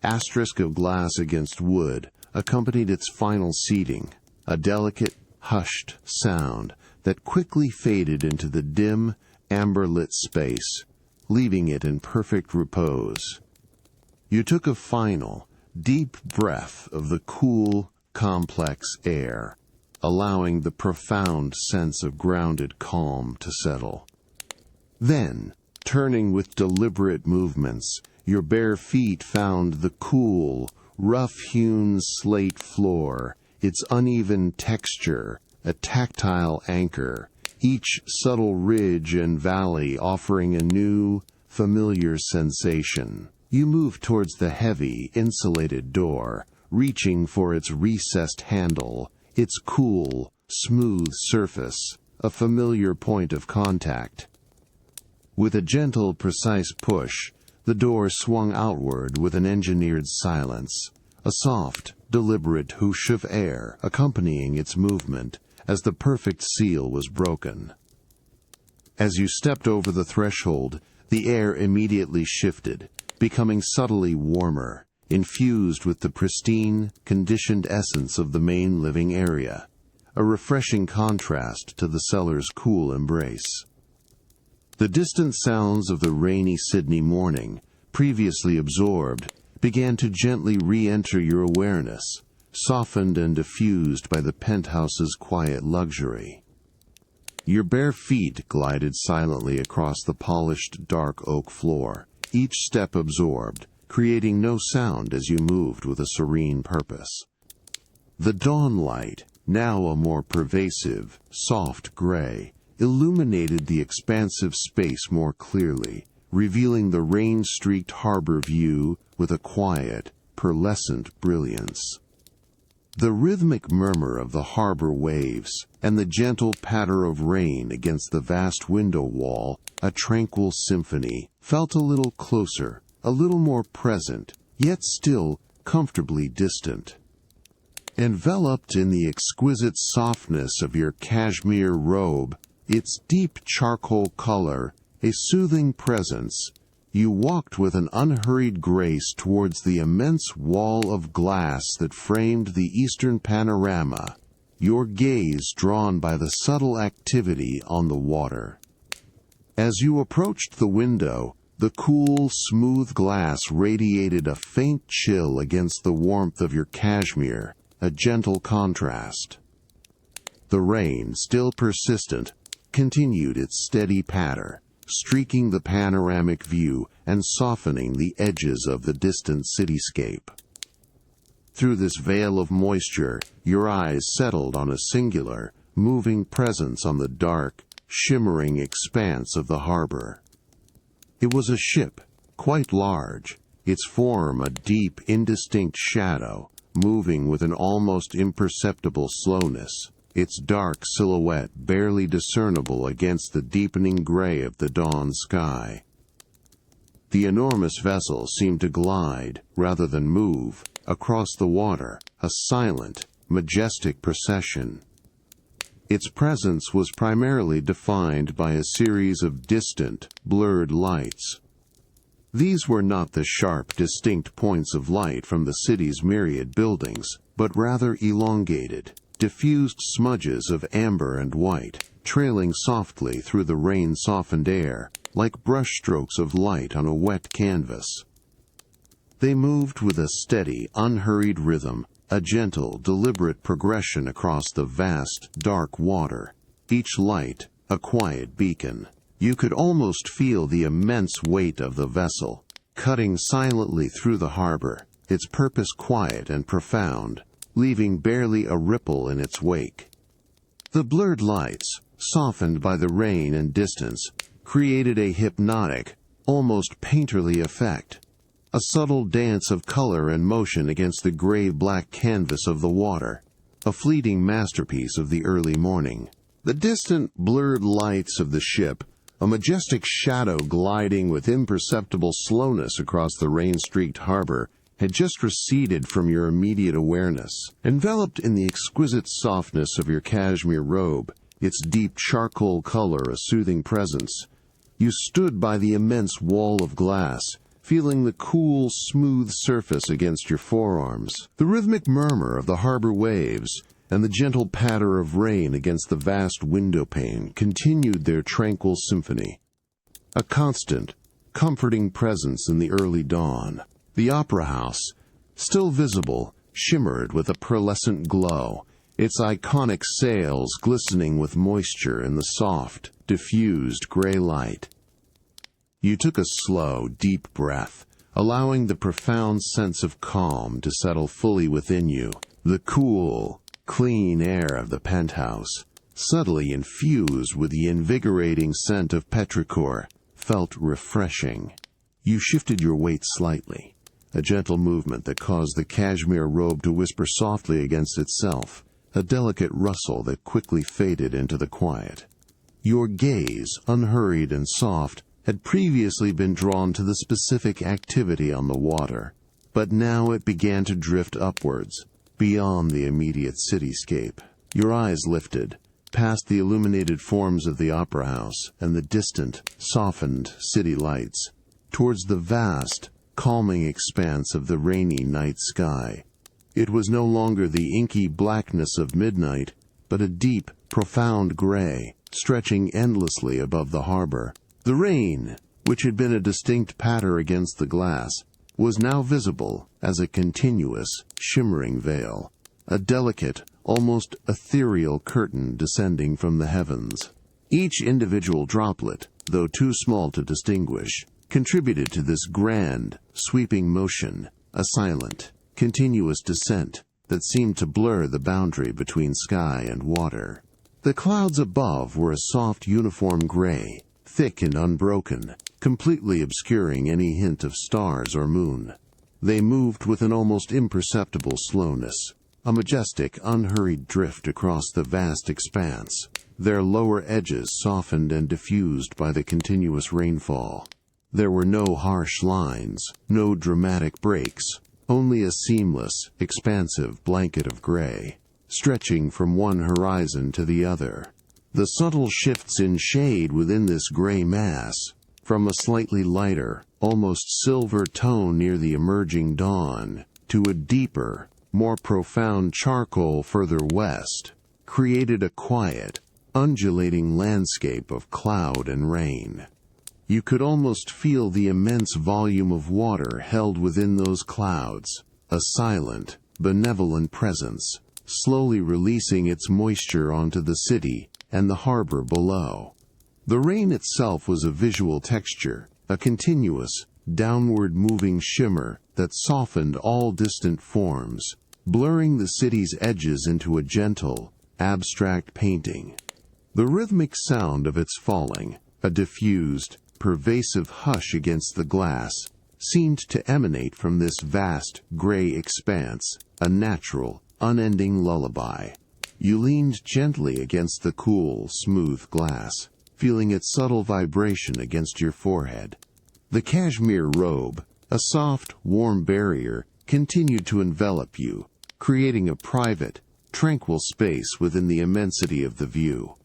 asterisk of glass against wood, accompanied its final seating, a delicate, hushed sound that quickly faded into the dim, amber-lit space, leaving it in perfect repose. You took a final, deep breath of the cool, complex air, allowing the profound sense of grounded calm to settle. Then, turning with deliberate movements, your bare feet found the cool, rough-hewn slate floor, its uneven texture, a tactile anchor, each subtle ridge and valley offering a new, familiar sensation. You move towards the heavy, insulated door, reaching for its recessed handle, its cool, smooth surface, a familiar point of contact. With a gentle, precise push, the door swung outward with an engineered silence, a soft, deliberate whoosh of air accompanying its movement as the perfect seal was broken. As you stepped over the threshold, the air immediately shifted, becoming subtly warmer, infused with the pristine, conditioned essence of the main living area, a refreshing contrast to the cellar's cool embrace. The distant sounds of the rainy Sydney morning, previously absorbed, began to gently re-enter your awareness, softened and diffused by the penthouse's quiet luxury. Your bare feet glided silently across the polished dark oak floor, each step absorbed, creating no sound as you moved with a serene purpose. The dawn light, now a more pervasive, soft gray, illuminated the expansive space more clearly, revealing the rain-streaked harbor view with a quiet, pearlescent brilliance. The rhythmic murmur of the harbor waves and the gentle patter of rain against the vast window wall, a tranquil symphony, felt a little closer, a little more present, yet still comfortably distant. Enveloped in the exquisite softness of your cashmere robe, its deep charcoal color, a soothing presence, you walked with an unhurried grace towards the immense wall of glass that framed the eastern panorama, your gaze drawn by the subtle activity on the water. As you approached the window, the cool, smooth glass radiated a faint chill against the warmth of your cashmere, a gentle contrast. The rain, still persistent, continued its steady patter, streaking the panoramic view and softening the edges of the distant cityscape. Through this veil of moisture, your eyes settled on a singular, moving presence on the dark, shimmering expanse of the harbor. It was a ship, quite large, its form a deep, indistinct shadow, moving with an almost imperceptible slowness, its dark silhouette barely discernible against the deepening gray of the dawn sky. The enormous vessel seemed to glide, rather than move, across the water, a silent, majestic procession. Its presence was primarily defined by a series of distant, blurred lights. These were not the sharp, distinct points of light from the city's myriad buildings, but rather elongated, diffused smudges of amber and white, trailing softly through the rain-softened air, like brushstrokes of light on a wet canvas. They moved with a steady, unhurried rhythm, a gentle, deliberate progression across the vast, dark water, each light a quiet beacon. You could almost feel the immense weight of the vessel, cutting silently through the harbor, its purpose quiet and profound, leaving barely a ripple in its wake. The blurred lights, softened by the rain and distance, created a hypnotic, almost painterly effect, a subtle dance of color and motion against the gray-black canvas of the water, a fleeting masterpiece of the early morning. The distant, blurred lights of the ship, a majestic shadow gliding with imperceptible slowness across the rain-streaked harbor, had just receded from your immediate awareness. Enveloped in the exquisite softness of your cashmere robe, its deep charcoal color a soothing presence, you stood by the immense wall of glass, feeling the cool, smooth surface against your forearms. The rhythmic murmur of the harbor waves and the gentle patter of rain against the vast window pane continued their tranquil symphony. A constant, comforting presence in the early dawn. The opera house, still visible, shimmered with a pearlescent glow, its iconic sails glistening with moisture in the soft, diffused gray light. You took a slow, deep breath, allowing the profound sense of calm to settle fully within you. The cool, clean air of the penthouse, subtly infused with the invigorating scent of petrichor, felt refreshing. You shifted your weight slightly, a gentle movement that caused the cashmere robe to whisper softly against itself, a delicate rustle that quickly faded into the quiet. Your gaze, unhurried and soft, had previously been drawn to the specific activity on the water, but now it began to drift upwards, beyond the immediate cityscape. Your eyes lifted, past the illuminated forms of the opera house and the distant, softened city lights, towards the vast, calming expanse of the rainy night sky. It was no longer the inky blackness of midnight, but a deep, profound gray, stretching endlessly above the harbor. The rain, which had been a distinct patter against the glass, was now visible as a continuous, shimmering veil, a delicate, almost ethereal curtain descending from the heavens. Each individual droplet, though too small to distinguish, contributed to this grand, sweeping motion, a silent, continuous descent that seemed to blur the boundary between sky and water. The clouds above were a soft, uniform gray, thick and unbroken, completely obscuring any hint of stars or moon. They moved with an almost imperceptible slowness, a majestic, unhurried drift across the vast expanse, their lower edges softened and diffused by the continuous rainfall. There were no harsh lines, no dramatic breaks, only a seamless, expansive blanket of gray, stretching from one horizon to the other. The subtle shifts in shade within this gray mass, from a slightly lighter, almost silver tone near the emerging dawn, to a deeper, more profound charcoal further west, created a quiet, undulating landscape of cloud and rain. You could almost feel the immense volume of water held within those clouds, a silent, benevolent presence, slowly releasing its moisture onto the city and the harbor below. The rain itself was a visual texture, a continuous, downward-moving shimmer that softened all distant forms, blurring the city's edges into a gentle, abstract painting. The rhythmic sound of its falling, a diffused, pervasive hush against the glass, seemed to emanate from this vast, gray expanse, a natural, unending lullaby. You leaned gently against the cool, smooth glass, feeling its subtle vibration against your forehead. The cashmere robe, a soft, warm barrier, continued to envelop you, creating a private, tranquil space within the immensity of the view.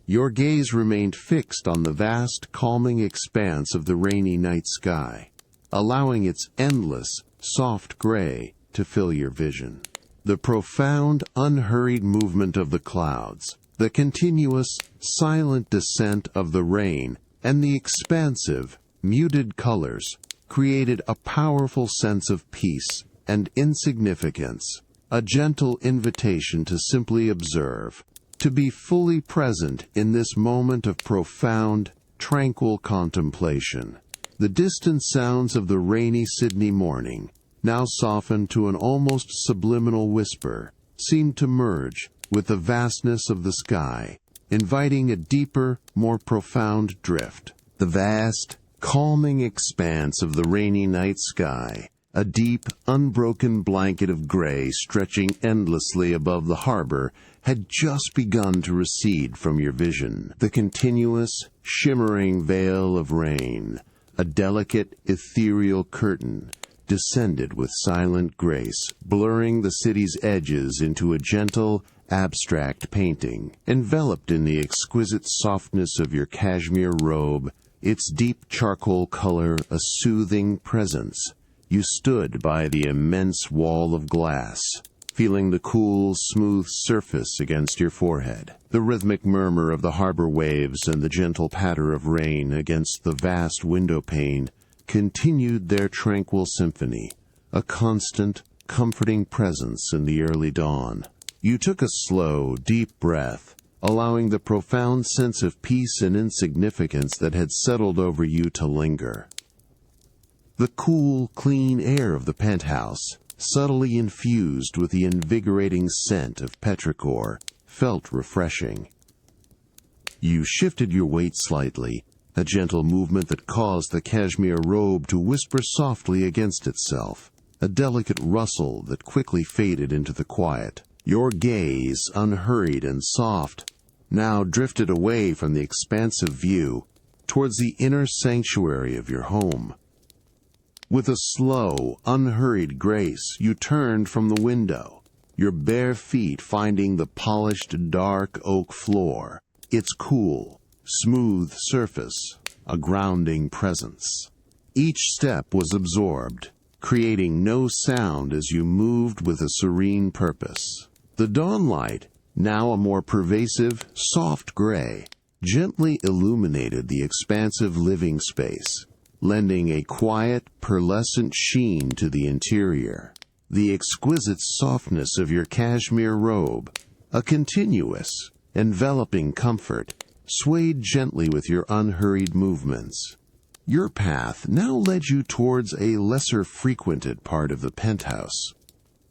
Your gaze remained fixed on the vast, calming expanse of the rainy night sky, allowing its endless, soft gray to fill your vision. The profound, unhurried movement of the clouds, the continuous, silent descent of the rain, and the expansive, muted colors created a powerful sense of peace and insignificance, a gentle invitation to simply observe, to be fully present in this moment of profound, tranquil contemplation. The distant sounds of the rainy Sydney morning, now softened to an almost subliminal whisper, seemed to merge with the vastness of the sky, inviting a deeper, more profound drift. The vast, calming expanse of the rainy night sky, a deep, unbroken blanket of gray stretching endlessly above the harbor, had just begun to recede from your vision. The continuous, shimmering veil of rain, a delicate, ethereal curtain, descended with silent grace, blurring the city's edges into a gentle, abstract painting. Enveloped in the exquisite softness of your cashmere robe, its deep charcoal color a soothing presence, you stood by the immense wall of glass, feeling the cool, smooth surface against your forehead. The rhythmic murmur of the harbor waves and the gentle patter of rain against the vast window pane continued their tranquil symphony, a constant, comforting presence in the early dawn. You took a slow, deep breath, allowing the profound sense of peace and insignificance that had settled over you to linger. The cool, clean air of the penthouse, subtly infused with the invigorating scent of petrichor, felt refreshing. You shifted your weight slightly, a gentle movement that caused the cashmere robe to whisper softly against itself, a delicate rustle that quickly faded into the quiet. Your gaze, unhurried and soft, now drifted away from the expansive view towards the inner sanctuary of your home. With a slow, unhurried grace, you turned from the window, your bare feet finding the polished, dark oak floor, its cool, smooth surface, a grounding presence. Each step was absorbed, creating no sound as you moved with a serene purpose. The dawn light, now a more pervasive, soft gray, gently illuminated the expansive living space, lending a quiet, pearlescent sheen to the interior. The exquisite softness of your cashmere robe, a continuous, enveloping comfort, swayed gently with your unhurried movements. Your path now led you towards a lesser frequented part of the penthouse,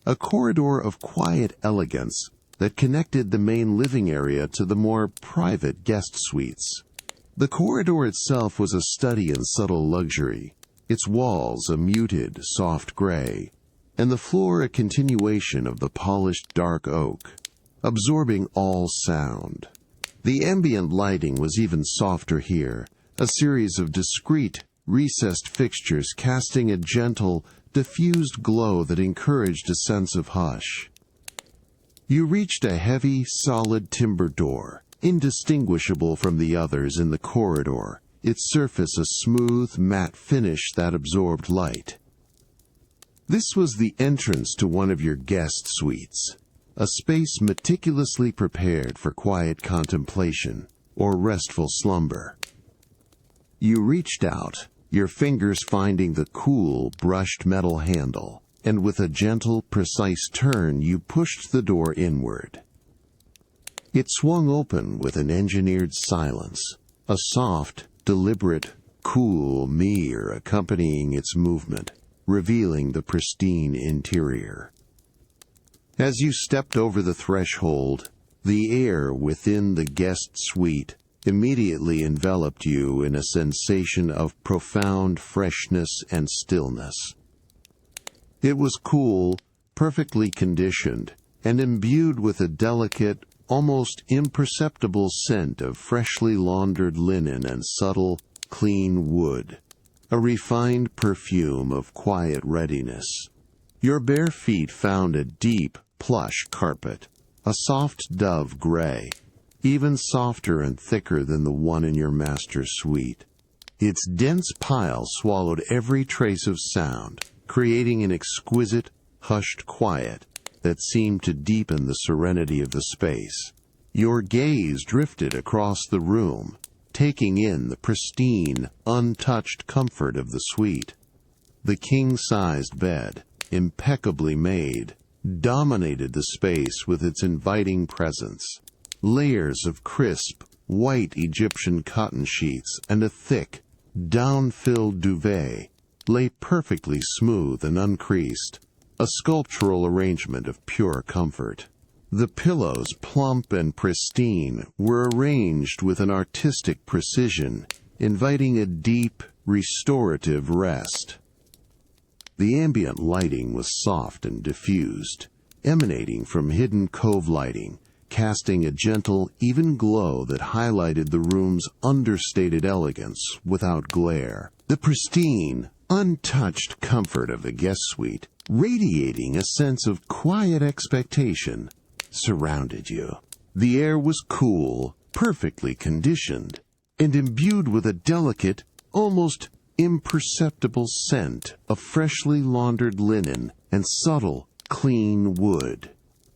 a corridor of quiet elegance that connected the main living area to the more private guest suites. The corridor itself was a study in subtle luxury, its walls a muted, soft gray, and the floor a continuation of the polished dark oak, absorbing all sound. The ambient lighting was even softer here, a series of discreet, recessed fixtures casting a gentle, diffused glow that encouraged a sense of hush. You reached a heavy, solid timber door, indistinguishable from the others in the corridor, its surface a smooth, matte finish that absorbed light. This was the entrance to one of your guest suites, a space meticulously prepared for quiet contemplation or restful slumber. You reached out, your fingers finding the cool, brushed metal handle, and with a gentle, precise turn you pushed the door inward. It swung open with an engineered silence, a soft, deliberate, cool mew accompanying its movement, revealing the pristine interior. As you stepped over the threshold, the air within the guest suite immediately enveloped you in a sensation of profound freshness and stillness. It was cool, perfectly conditioned, and imbued with a delicate, almost imperceptible scent of freshly laundered linen and subtle, clean wood, a refined perfume of quiet readiness. Your bare feet found a deep, plush carpet, a soft dove gray, even softer and thicker than the one in your master's suite. Its dense pile swallowed every trace of sound, creating an exquisite, hushed quiet that seemed to deepen the serenity of the space. Your gaze drifted across the room, taking in the pristine, untouched comfort of the suite. The king-sized bed, impeccably made, dominated the space with its inviting presence. Layers of crisp, white Egyptian cotton sheets and a thick, down-filled duvet lay perfectly smooth and uncreased, a sculptural arrangement of pure comfort. The pillows, plump and pristine, were arranged with an artistic precision, inviting a deep, restorative rest. The ambient lighting was soft and diffused, emanating from hidden cove lighting, casting a gentle, even glow that highlighted the room's understated elegance without glare. The pristine, untouched comfort of the guest suite, radiating a sense of quiet expectation, surrounded you. The air was cool, perfectly conditioned, and imbued with a delicate, almost imperceptible scent of freshly laundered linen and subtle, clean wood.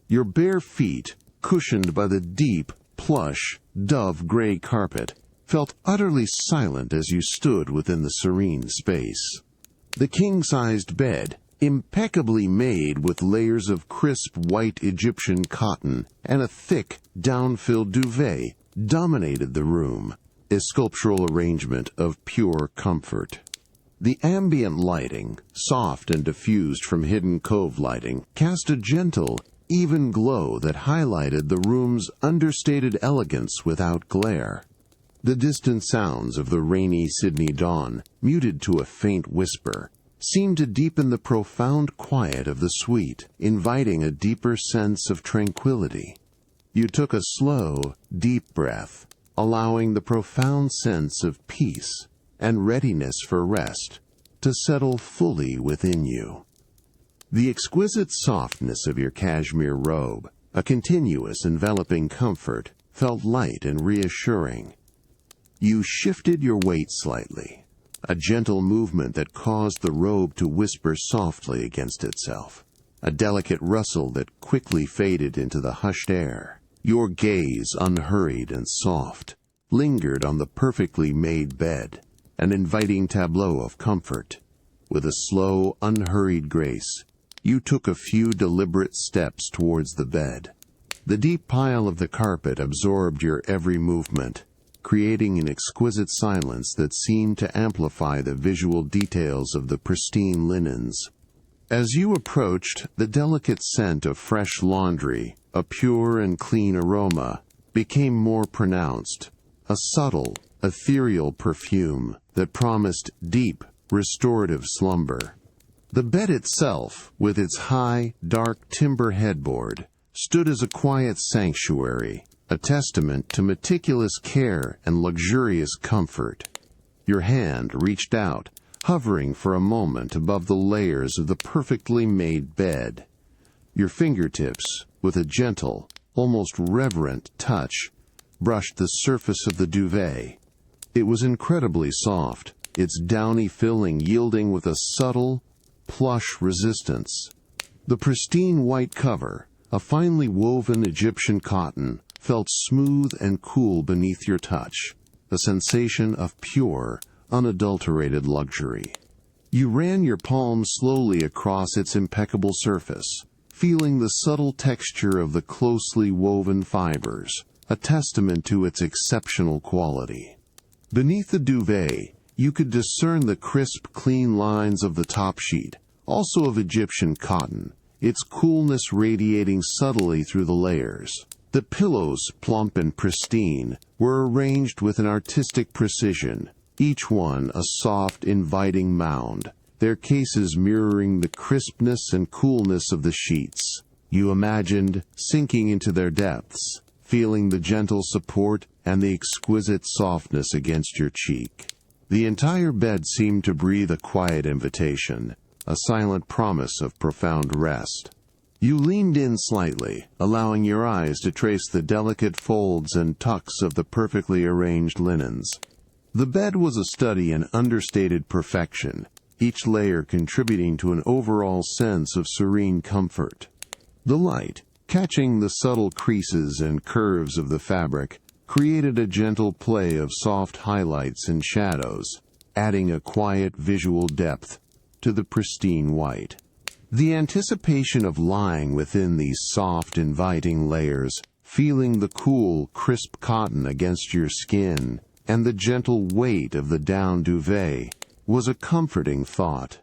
Your bare feet, cushioned by the deep, plush, dove-gray carpet, felt utterly silent as you stood within the serene space. The king-sized bed, impeccably made with layers of crisp white Egyptian cotton and a thick, down-filled duvet, dominated the room, a sculptural arrangement of pure comfort. The ambient lighting, soft and diffused from hidden cove lighting, cast a gentle, even glow that highlighted the room's understated elegance without glare. The distant sounds of the rainy Sydney dawn, muted to a faint whisper, seemed to deepen the profound quiet of the suite, inviting a deeper sense of tranquility. You took a slow, deep breath, allowing the profound sense of peace and readiness for rest to settle fully within you. The exquisite softness of your cashmere robe, a continuous enveloping comfort, felt light and reassuring. You shifted your weight slightly, a gentle movement that caused the robe to whisper softly against itself, a delicate rustle that quickly faded into the hushed air. Your gaze, unhurried and soft, lingered on the perfectly made bed, an inviting tableau of comfort. With a slow, unhurried grace, you took a few deliberate steps towards the bed. The deep pile of the carpet absorbed your every movement, creating an exquisite silence that seemed to amplify the visual details of the pristine linens. As you approached, the delicate scent of fresh laundry, a pure and clean aroma, became more pronounced, a subtle, ethereal perfume that promised deep, restorative slumber. The bed itself, with its high, dark timber headboard, stood as a quiet sanctuary, a testament to meticulous care and luxurious comfort. Your hand reached out, hovering for a moment above the layers of the perfectly made bed. Your fingertips, with a gentle, almost reverent touch, brushed the surface of the duvet. It was incredibly soft, its downy filling yielding with a subtle, plush resistance. The pristine white cover, a finely woven Egyptian cotton, felt smooth and cool beneath your touch, a sensation of pure, unadulterated luxury. You ran your palm slowly across its impeccable surface, feeling the subtle texture of the closely woven fibers, a testament to its exceptional quality. Beneath the duvet, you could discern the crisp, clean lines of the top sheet, also of Egyptian cotton, its coolness radiating subtly through the layers. The pillows, plump and pristine, were arranged with an artistic precision, each one a soft, inviting mound, their cases mirroring the crispness and coolness of the sheets. You imagined sinking into their depths, feeling the gentle support and the exquisite softness against your cheek. The entire bed seemed to breathe a quiet invitation, a silent promise of profound rest. You leaned in slightly, allowing your eyes to trace the delicate folds and tucks of the perfectly arranged linens. The bed was a study in understated perfection, each layer contributing to an overall sense of serene comfort. The light, catching the subtle creases and curves of the fabric, created a gentle play of soft highlights and shadows, adding a quiet visual depth to the pristine white. The anticipation of lying within these soft, inviting layers, feeling the cool, crisp cotton against your skin, and the gentle weight of the down duvet, was a comforting thought,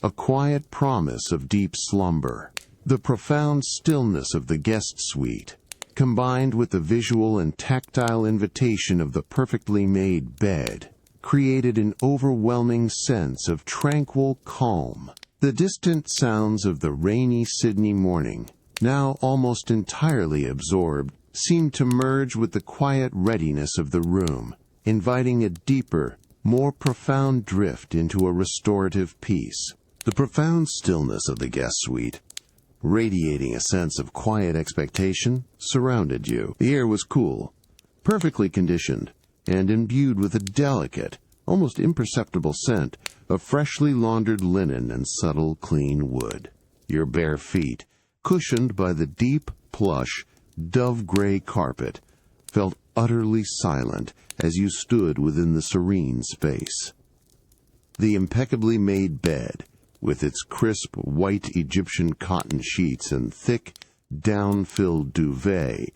a quiet promise of deep slumber. The profound stillness of the guest suite, combined with the visual and tactile invitation of the perfectly made bed, created an overwhelming sense of tranquil calm. The distant sounds of the rainy Sydney morning, now almost entirely absorbed, seemed to merge with the quiet readiness of the room, inviting a deeper, more profound drift into a restorative peace. The profound stillness of the guest suite, radiating a sense of quiet expectation, surrounded you. The air was cool, perfectly conditioned, and imbued with a delicate, almost imperceptible scent of freshly laundered linen and subtle, clean wood. Your bare feet, cushioned by the deep, plush, dove-gray carpet, felt utterly silent as you stood within the serene space. The impeccably made bed, with its crisp white Egyptian cotton sheets and thick, down-filled duvet,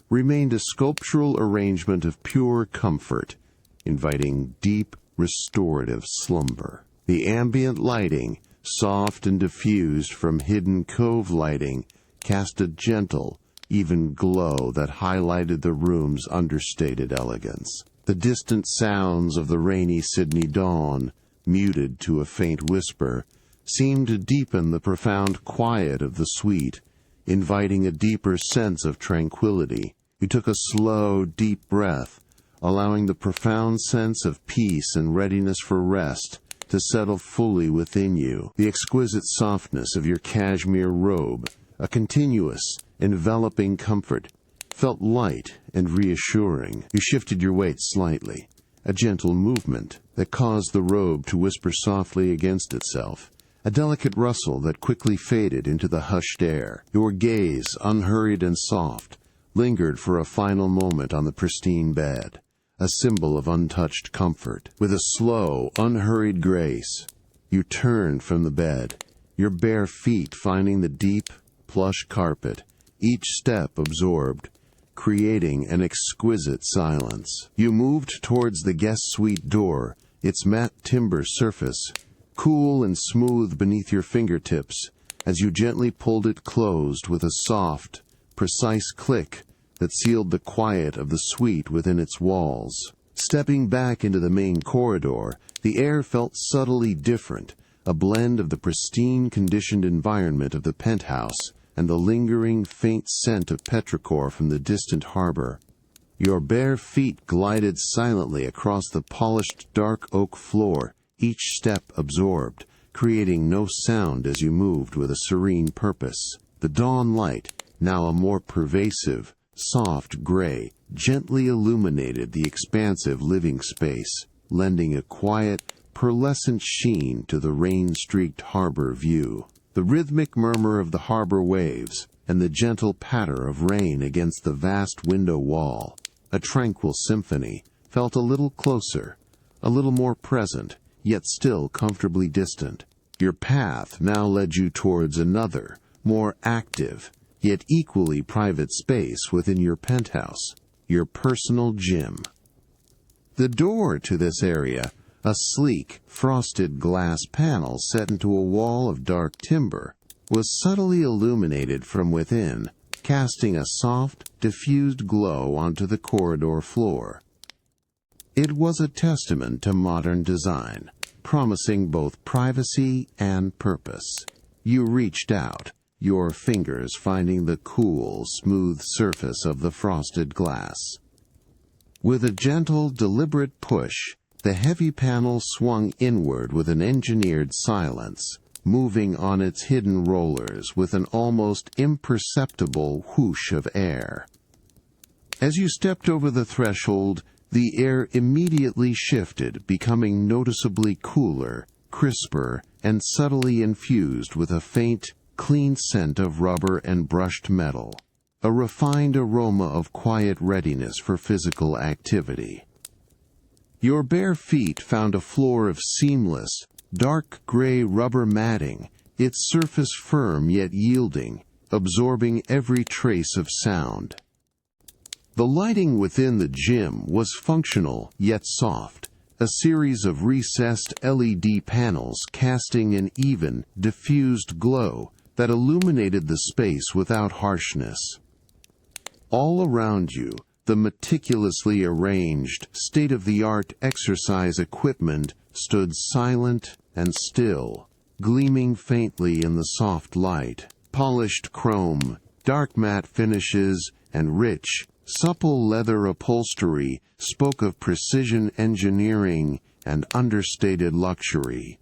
remained a sculptural arrangement of pure comfort, inviting deep, restorative slumber. The ambient lighting, soft and diffused from hidden cove lighting, cast a gentle, even glow that highlighted the room's understated elegance. The distant sounds of the rainy Sydney dawn, muted to a faint whisper, seemed to deepen the profound quiet of the suite, inviting a deeper sense of tranquility. You took a slow, deep breath, allowing the profound sense of peace and readiness for rest to settle fully within you. The exquisite softness of your cashmere robe, a continuous, enveloping comfort, felt light and reassuring. You shifted your weight slightly, a gentle movement that caused the robe to whisper softly against itself, a delicate rustle that quickly faded into the hushed air. Your gaze, unhurried and soft, lingered for a final moment on the pristine bed, a symbol of untouched comfort. With a slow, unhurried grace, you turned from the bed, your bare feet finding the deep, plush carpet, each step absorbed, creating an exquisite silence. You moved towards the guest suite door, its matte timber surface, cool and smooth beneath your fingertips, as you gently pulled it closed with a soft, precise click that sealed the quiet of the suite within its walls. Stepping back into the main corridor, the air felt subtly different, a blend of the pristine, conditioned environment of the penthouse and the lingering, faint scent of petrichor from the distant harbor. Your bare feet glided silently across the polished dark oak floor, each step absorbed, creating no sound as you moved with a serene purpose. The dawn light, now a more pervasive, soft gray, gently illuminated the expansive living space, lending a quiet, pearlescent sheen to the rain-streaked harbor view. The rhythmic murmur of the harbor waves and the gentle patter of rain against the vast window wall, a tranquil symphony, felt a little closer, a little more present, yet still comfortably distant. Your path now led you towards another, more active, yet equally private space within your penthouse, your personal gym. The door to this area, a sleek, frosted glass panel set into a wall of dark timber, was subtly illuminated from within, casting a soft, diffused glow onto the corridor floor. It was a testament to modern design, promising both privacy and purpose. You reached out, your fingers finding the cool, smooth surface of the frosted glass. With a gentle, deliberate push, the heavy panel swung inward with an engineered silence, moving on its hidden rollers with an almost imperceptible whoosh of air. As you stepped over the threshold, the air immediately shifted, becoming noticeably cooler, crisper, and subtly infused with a faint, clean scent of rubber and brushed metal, a refined aroma of quiet readiness for physical activity. Your bare feet found a floor of seamless, dark gray rubber matting, its surface firm yet yielding, absorbing every trace of sound. The lighting within the gym was functional yet soft, a series of recessed LED panels casting an even, diffused glow that illuminated the space without harshness. All around you, the meticulously arranged, state-of-the-art exercise equipment stood silent and still, gleaming faintly in the soft light. Polished chrome, dark matte finishes, and rich, supple leather upholstery spoke of precision engineering and understated luxury.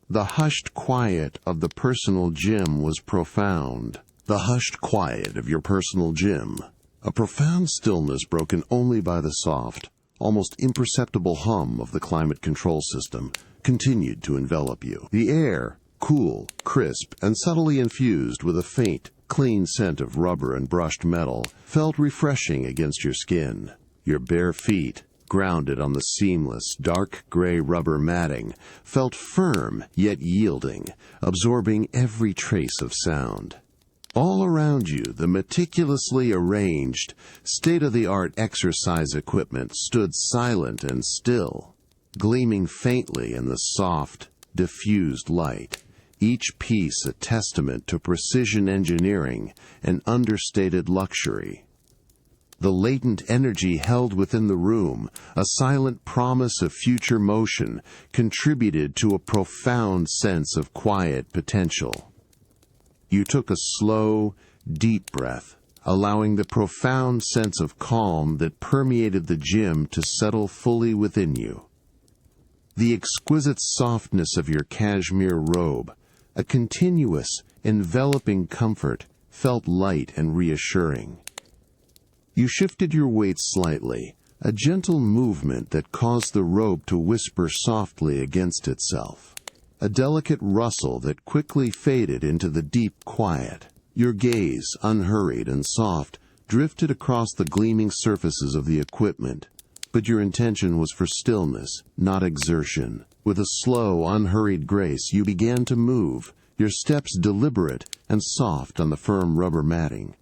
The hushed quiet of the personal gym was profound. The hushed quiet of your personal gym, a profound stillness broken only by the soft, almost imperceptible hum of the climate control system, continued to envelop you. The air, cool, crisp, and subtly infused with a faint, clean scent of rubber and brushed metal, felt refreshing against your skin. Your bare feet, grounded on the seamless, dark gray rubber matting, felt firm yet yielding, absorbing every trace of sound. All around you, the meticulously arranged, state-of-the-art exercise equipment stood silent and still, gleaming faintly in the soft, diffused light, each piece a testament to precision engineering and understated luxury. The latent energy held within the room, a silent promise of future motion, contributed to a profound sense of quiet potential. You took a slow, deep breath, allowing the profound sense of calm that permeated the gym to settle fully within you. The exquisite softness of your cashmere robe, a continuous, enveloping comfort, felt light and reassuring. You shifted your weight slightly, a gentle movement that caused the robe to whisper softly against itself. A delicate rustle that quickly faded into the deep quiet. Your gaze, unhurried and soft, drifted across the gleaming surfaces of the equipment, but your intention was for stillness, not exertion. With a slow, unhurried grace, you began to move, your steps deliberate and soft on the firm rubber matting.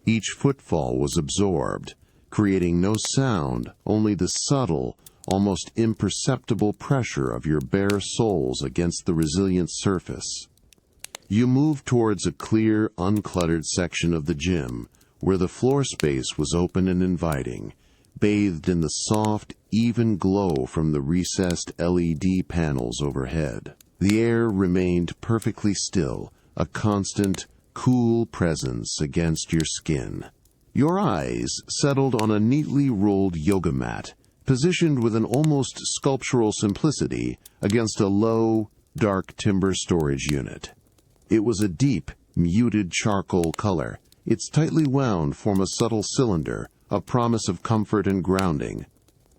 Each footfall was absorbed, creating no sound, only the subtle, almost imperceptible pressure of your bare soles against the resilient surface. You moved towards a clear, uncluttered section of the gym, where the floor space was open and inviting, bathed in the soft, even glow from the recessed LED panels overhead. The air remained perfectly still, a constant, cool presence against your skin. Your eyes settled on a neatly rolled yoga mat, positioned with an almost sculptural simplicity against a low, dark timber storage unit. It was a deep, muted charcoal color. Its tightly wound form a subtle cylinder, a promise of comfort and grounding.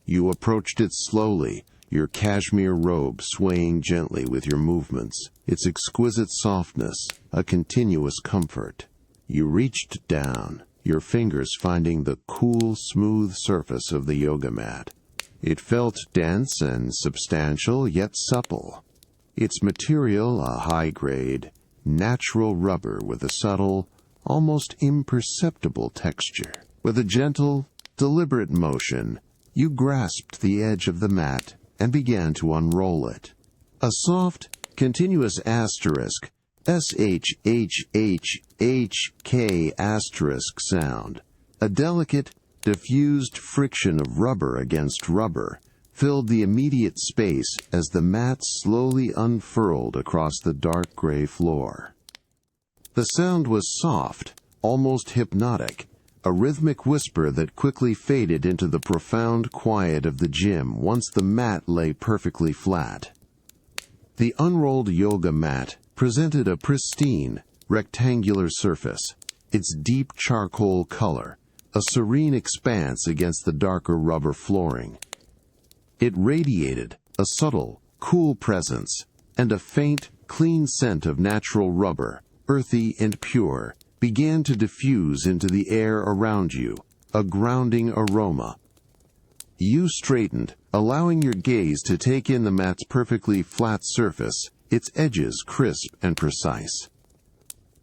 You approached it slowly, your cashmere robe swaying gently with your movements, its exquisite softness, a continuous comfort. You reached down, your fingers finding the cool, smooth surface of the yoga mat. It felt dense and substantial, yet supple. Its material a high-grade, natural rubber with a subtle, almost imperceptible texture. With a gentle, deliberate motion, you grasped the edge of the mat and began to unroll it. A soft, continuous asterisk, SHHHHK asterisk sound, a delicate, diffused friction of rubber against rubber, filled the immediate space as the mat slowly unfurled across the dark gray floor. The sound was soft, almost hypnotic, a rhythmic whisper that quickly faded into the profound quiet of the gym once the mat lay perfectly flat. The unrolled yoga mat presented a pristine, rectangular surface, its deep charcoal color, a serene expanse against the darker rubber flooring. It radiated a subtle, cool presence, and a faint, clean scent of natural rubber, earthy and pure, began to diffuse into the air around you, a grounding aroma. You straightened, allowing your gaze to take in the mat's perfectly flat surface, its edges crisp and precise.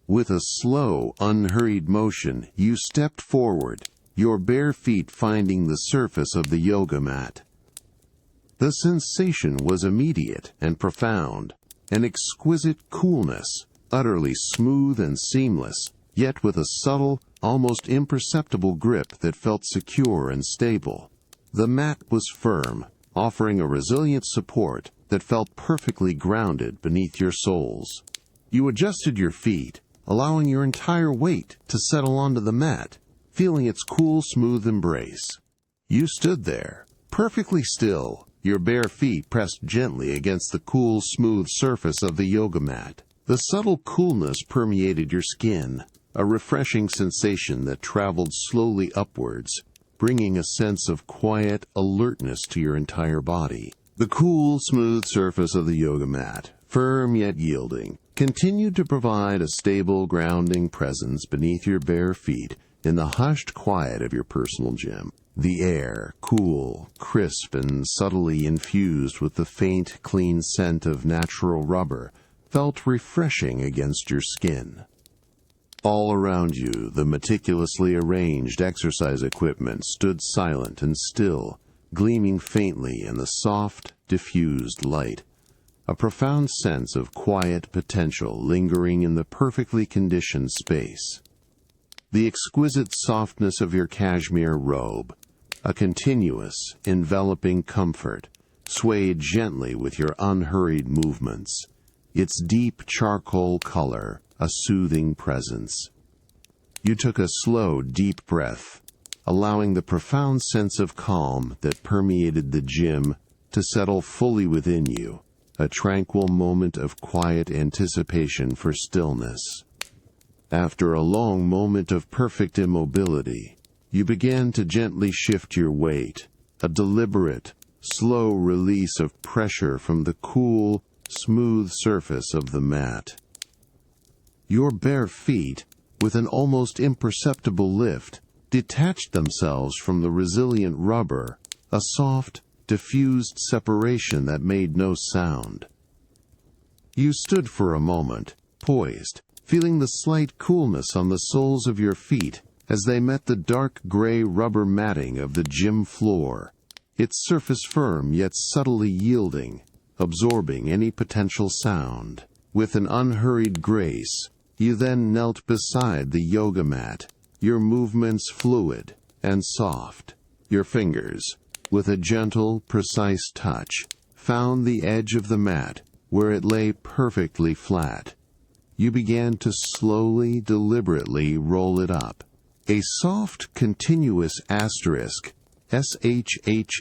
With a slow, unhurried motion, you stepped forward, your bare feet finding the surface of the yoga mat. The sensation was immediate and profound, an exquisite coolness, utterly smooth and seamless, yet with a subtle, almost imperceptible grip that felt secure and stable. The mat was firm, offering a resilient support that felt perfectly grounded beneath your soles. You adjusted your feet, allowing your entire weight to settle onto the mat, feeling its cool, smooth embrace. You stood there, perfectly still, your bare feet pressed gently against the cool, smooth surface of the yoga mat. The subtle coolness permeated your skin, a refreshing sensation that traveled slowly upwards, bringing a sense of quiet alertness to your entire body. The cool, smooth surface of the yoga mat, firm yet yielding, continued to provide a stable, grounding presence beneath your bare feet, In the hushed quiet of your personal gym, the air, cool, crisp, and subtly infused with the faint, clean scent of natural rubber, felt refreshing against your skin. All around you, the meticulously arranged exercise equipment stood silent and still, gleaming faintly in the soft, diffused light, a profound sense of quiet potential lingering in the perfectly conditioned space. The exquisite softness of your cashmere robe, a continuous, enveloping comfort, swayed gently with your unhurried movements, its deep charcoal color a soothing presence. You took a slow, deep breath, allowing the profound sense of calm that permeated the gym to settle fully within you, a tranquil moment of quiet anticipation for stillness. After a long moment of perfect immobility, you began to gently shift your weight, a deliberate, slow release of pressure from the cool, smooth surface of the mat. Your bare feet, with an almost imperceptible lift, detached themselves from the resilient rubber, a soft, diffused separation that made no sound. You stood for a moment, poised, feeling the slight coolness on the soles of your feet as they met the dark gray rubber matting of the gym floor, its surface firm yet subtly yielding, absorbing any potential sound. With an unhurried grace, you then knelt beside the yoga mat, your movements fluid and soft. Your fingers, with a gentle, precise touch, found the edge of the mat where it lay perfectly flat. You began to slowly, deliberately roll it up. A soft, continuous asterisk, SHHHHK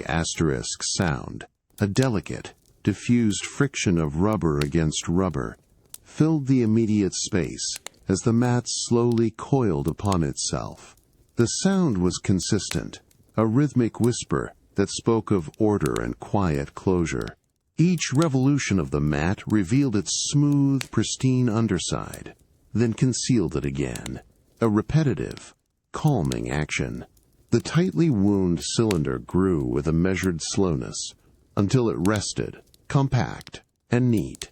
asterisk sound, a delicate, diffused friction of rubber against rubber, filled the immediate space as the mat slowly coiled upon itself. The sound was consistent, a rhythmic whisper that spoke of order and quiet closure. Each revolution of the mat revealed its smooth, pristine underside, then concealed it again, a repetitive, calming action. The tightly wound cylinder grew with a measured slowness until it rested, compact and neat,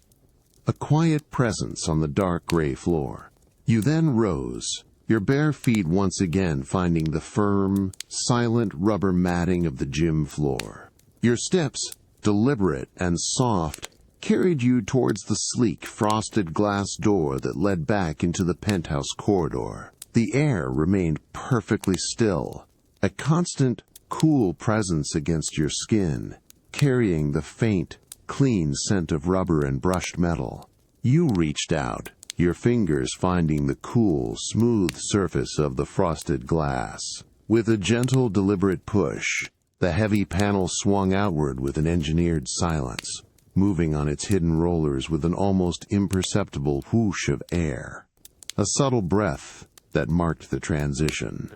a quiet presence on the dark gray floor. You then rose, your bare feet once again finding the firm, silent rubber matting of the gym floor. Your steps, deliberate and soft, carried you towards the sleek, frosted glass door that led back into the penthouse corridor. The air remained perfectly still, a constant, cool presence against your skin, carrying the faint, clean scent of rubber and brushed metal. You reached out, your fingers finding the cool, smooth surface of the frosted glass. With a gentle, deliberate push, the heavy panel swung outward with an engineered silence, moving on its hidden rollers with an almost imperceptible whoosh of air, a subtle breath that marked the transition.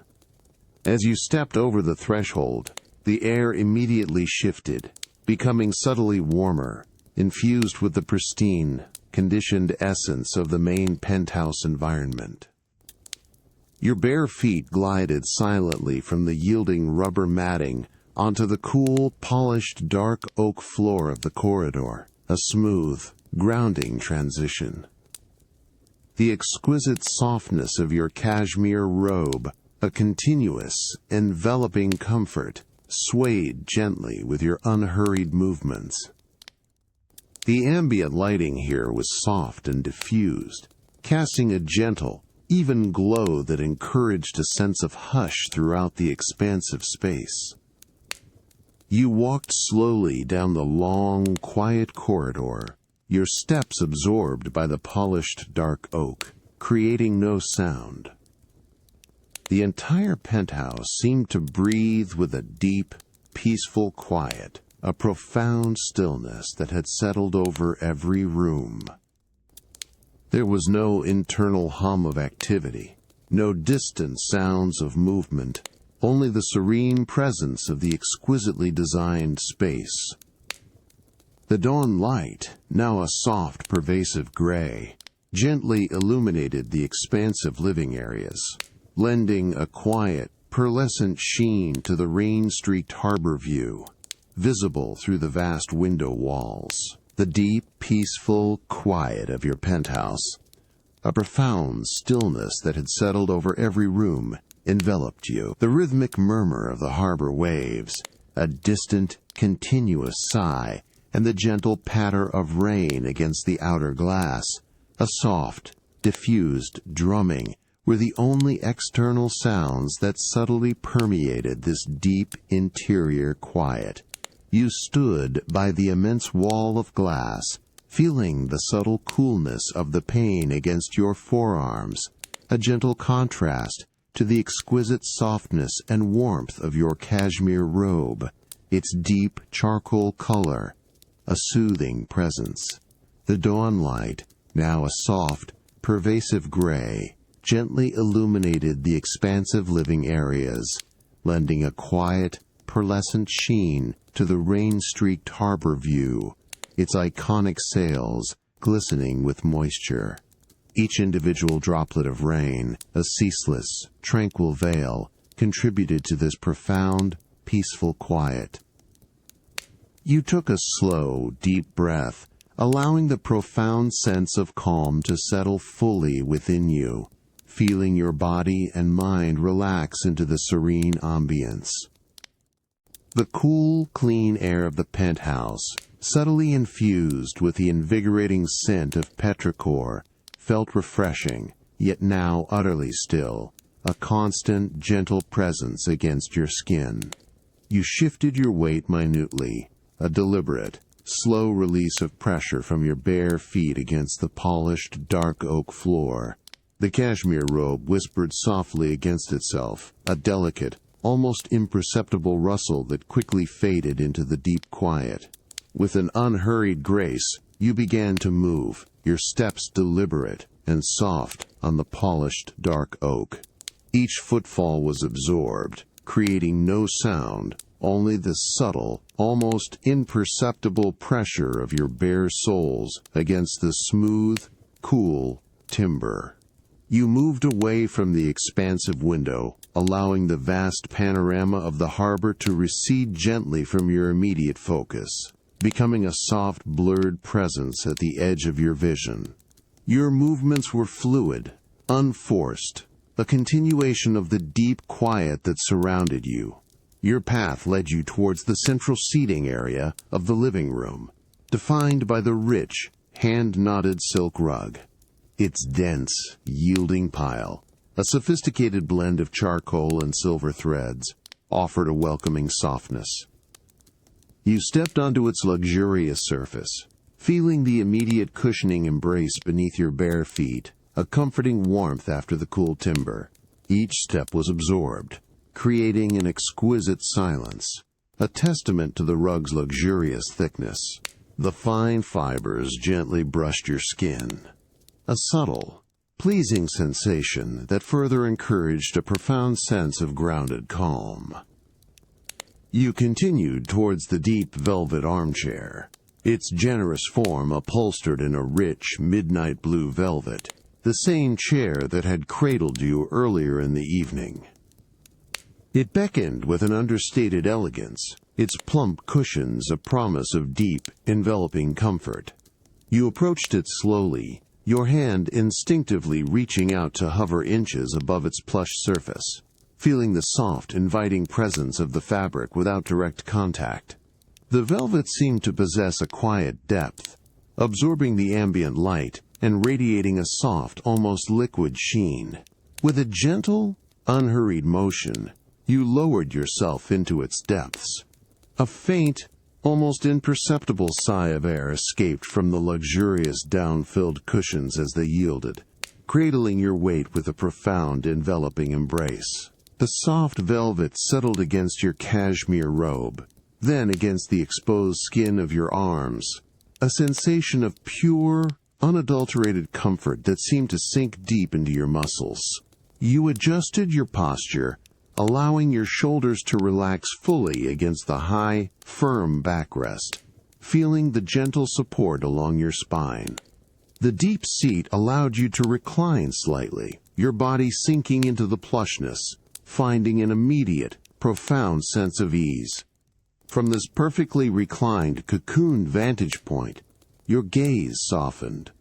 As you stepped over the threshold, the air immediately shifted, becoming subtly warmer, infused with the pristine, conditioned essence of the main penthouse environment. Your bare feet glided silently from the yielding rubber matting onto the cool, polished dark oak floor of the corridor, a smooth, grounding transition. The exquisite softness of your cashmere robe, a continuous, enveloping comfort, swayed gently with your unhurried movements. The ambient lighting here was soft and diffused, casting a gentle, even glow that encouraged a sense of hush throughout the expansive space. You walked slowly down the long, quiet corridor, your steps absorbed by the polished dark oak, creating no sound. The entire penthouse seemed to breathe with a deep, peaceful quiet, a profound stillness that had settled over every room. There was no internal hum of activity, no distant sounds of movement, only the serene presence of the exquisitely designed space. The dawn light, now a soft, pervasive gray, gently illuminated the expansive living areas, lending a quiet, pearlescent sheen to the rain-streaked harbor view, visible through the vast window walls. The deep, peaceful quiet of your penthouse, a profound stillness that had settled over every room, enveloped you. The rhythmic murmur of the harbor waves, a distant, continuous sigh, and the gentle patter of rain against the outer glass, a soft, diffused drumming, were the only external sounds that subtly permeated this deep interior quiet. You stood by the immense wall of glass, feeling the subtle coolness of the pane against your forearms, a gentle contrast to the exquisite softness and warmth of your cashmere robe, its deep charcoal color, a soothing presence. The dawn light, now a soft, pervasive gray, gently illuminated the expansive living areas, lending a quiet, pearlescent sheen to the rain-streaked harbor view, its iconic sails glistening with moisture. Each individual droplet of rain, a ceaseless, tranquil veil, contributed to this profound, peaceful quiet. You took a slow, deep breath, allowing the profound sense of calm to settle fully within you, feeling your body and mind relax into the serene ambience. The cool, clean air of the penthouse, subtly infused with the invigorating scent of petrichor, felt refreshing, yet now utterly still, a constant, gentle presence against your skin. You shifted your weight minutely, a deliberate, slow release of pressure from your bare feet against the polished, dark oak floor. The cashmere robe whispered softly against itself, a delicate, almost imperceptible rustle that quickly faded into the deep quiet. With an unhurried grace, you began to move, your steps deliberate and soft on the polished, dark oak. Each footfall was absorbed, creating no sound, only the subtle, almost imperceptible pressure of your bare soles against the smooth, cool timber. You moved away from the expansive window, allowing the vast panorama of the harbor to recede gently from your immediate focus, becoming a soft, blurred presence at the edge of your vision. Your movements were fluid, unforced, a continuation of the deep quiet that surrounded you. Your path led you towards the central seating area of the living room, defined by the rich, hand-knotted silk rug. Its dense, yielding pile, a sophisticated blend of charcoal and silver threads, offered a welcoming softness. You stepped onto its luxurious surface, feeling the immediate cushioning embrace beneath your bare feet, a comforting warmth after the cool timber. Each step was absorbed, creating an exquisite silence, a testament to the rug's luxurious thickness. The fine fibers gently brushed your skin, a subtle, pleasing sensation that further encouraged a profound sense of grounded calm. You continued towards the deep velvet armchair, its generous form upholstered in a rich midnight blue velvet, the same chair that had cradled you earlier in the evening. It beckoned with an understated elegance, its plump cushions a promise of deep, enveloping comfort. You approached it slowly, your hand instinctively reaching out to hover inches above its plush surface, feeling the soft, inviting presence of the fabric without direct contact. The velvet seemed to possess a quiet depth, absorbing the ambient light and radiating a soft, almost liquid sheen. With a gentle, unhurried motion, you lowered yourself into its depths. A faint, almost imperceptible sigh of air escaped from the luxurious down-filled cushions as they yielded, cradling your weight with a profound, enveloping embrace. The soft velvet settled against your cashmere robe, then against the exposed skin of your arms, a sensation of pure, unadulterated comfort that seemed to sink deep into your muscles. You adjusted your posture, allowing your shoulders to relax fully against the high, firm backrest, feeling the gentle support along your spine. The deep seat allowed you to recline slightly, your body sinking into the plushness, finding an immediate, profound sense of ease. From this perfectly reclined cocoon vantage point, your gaze softened,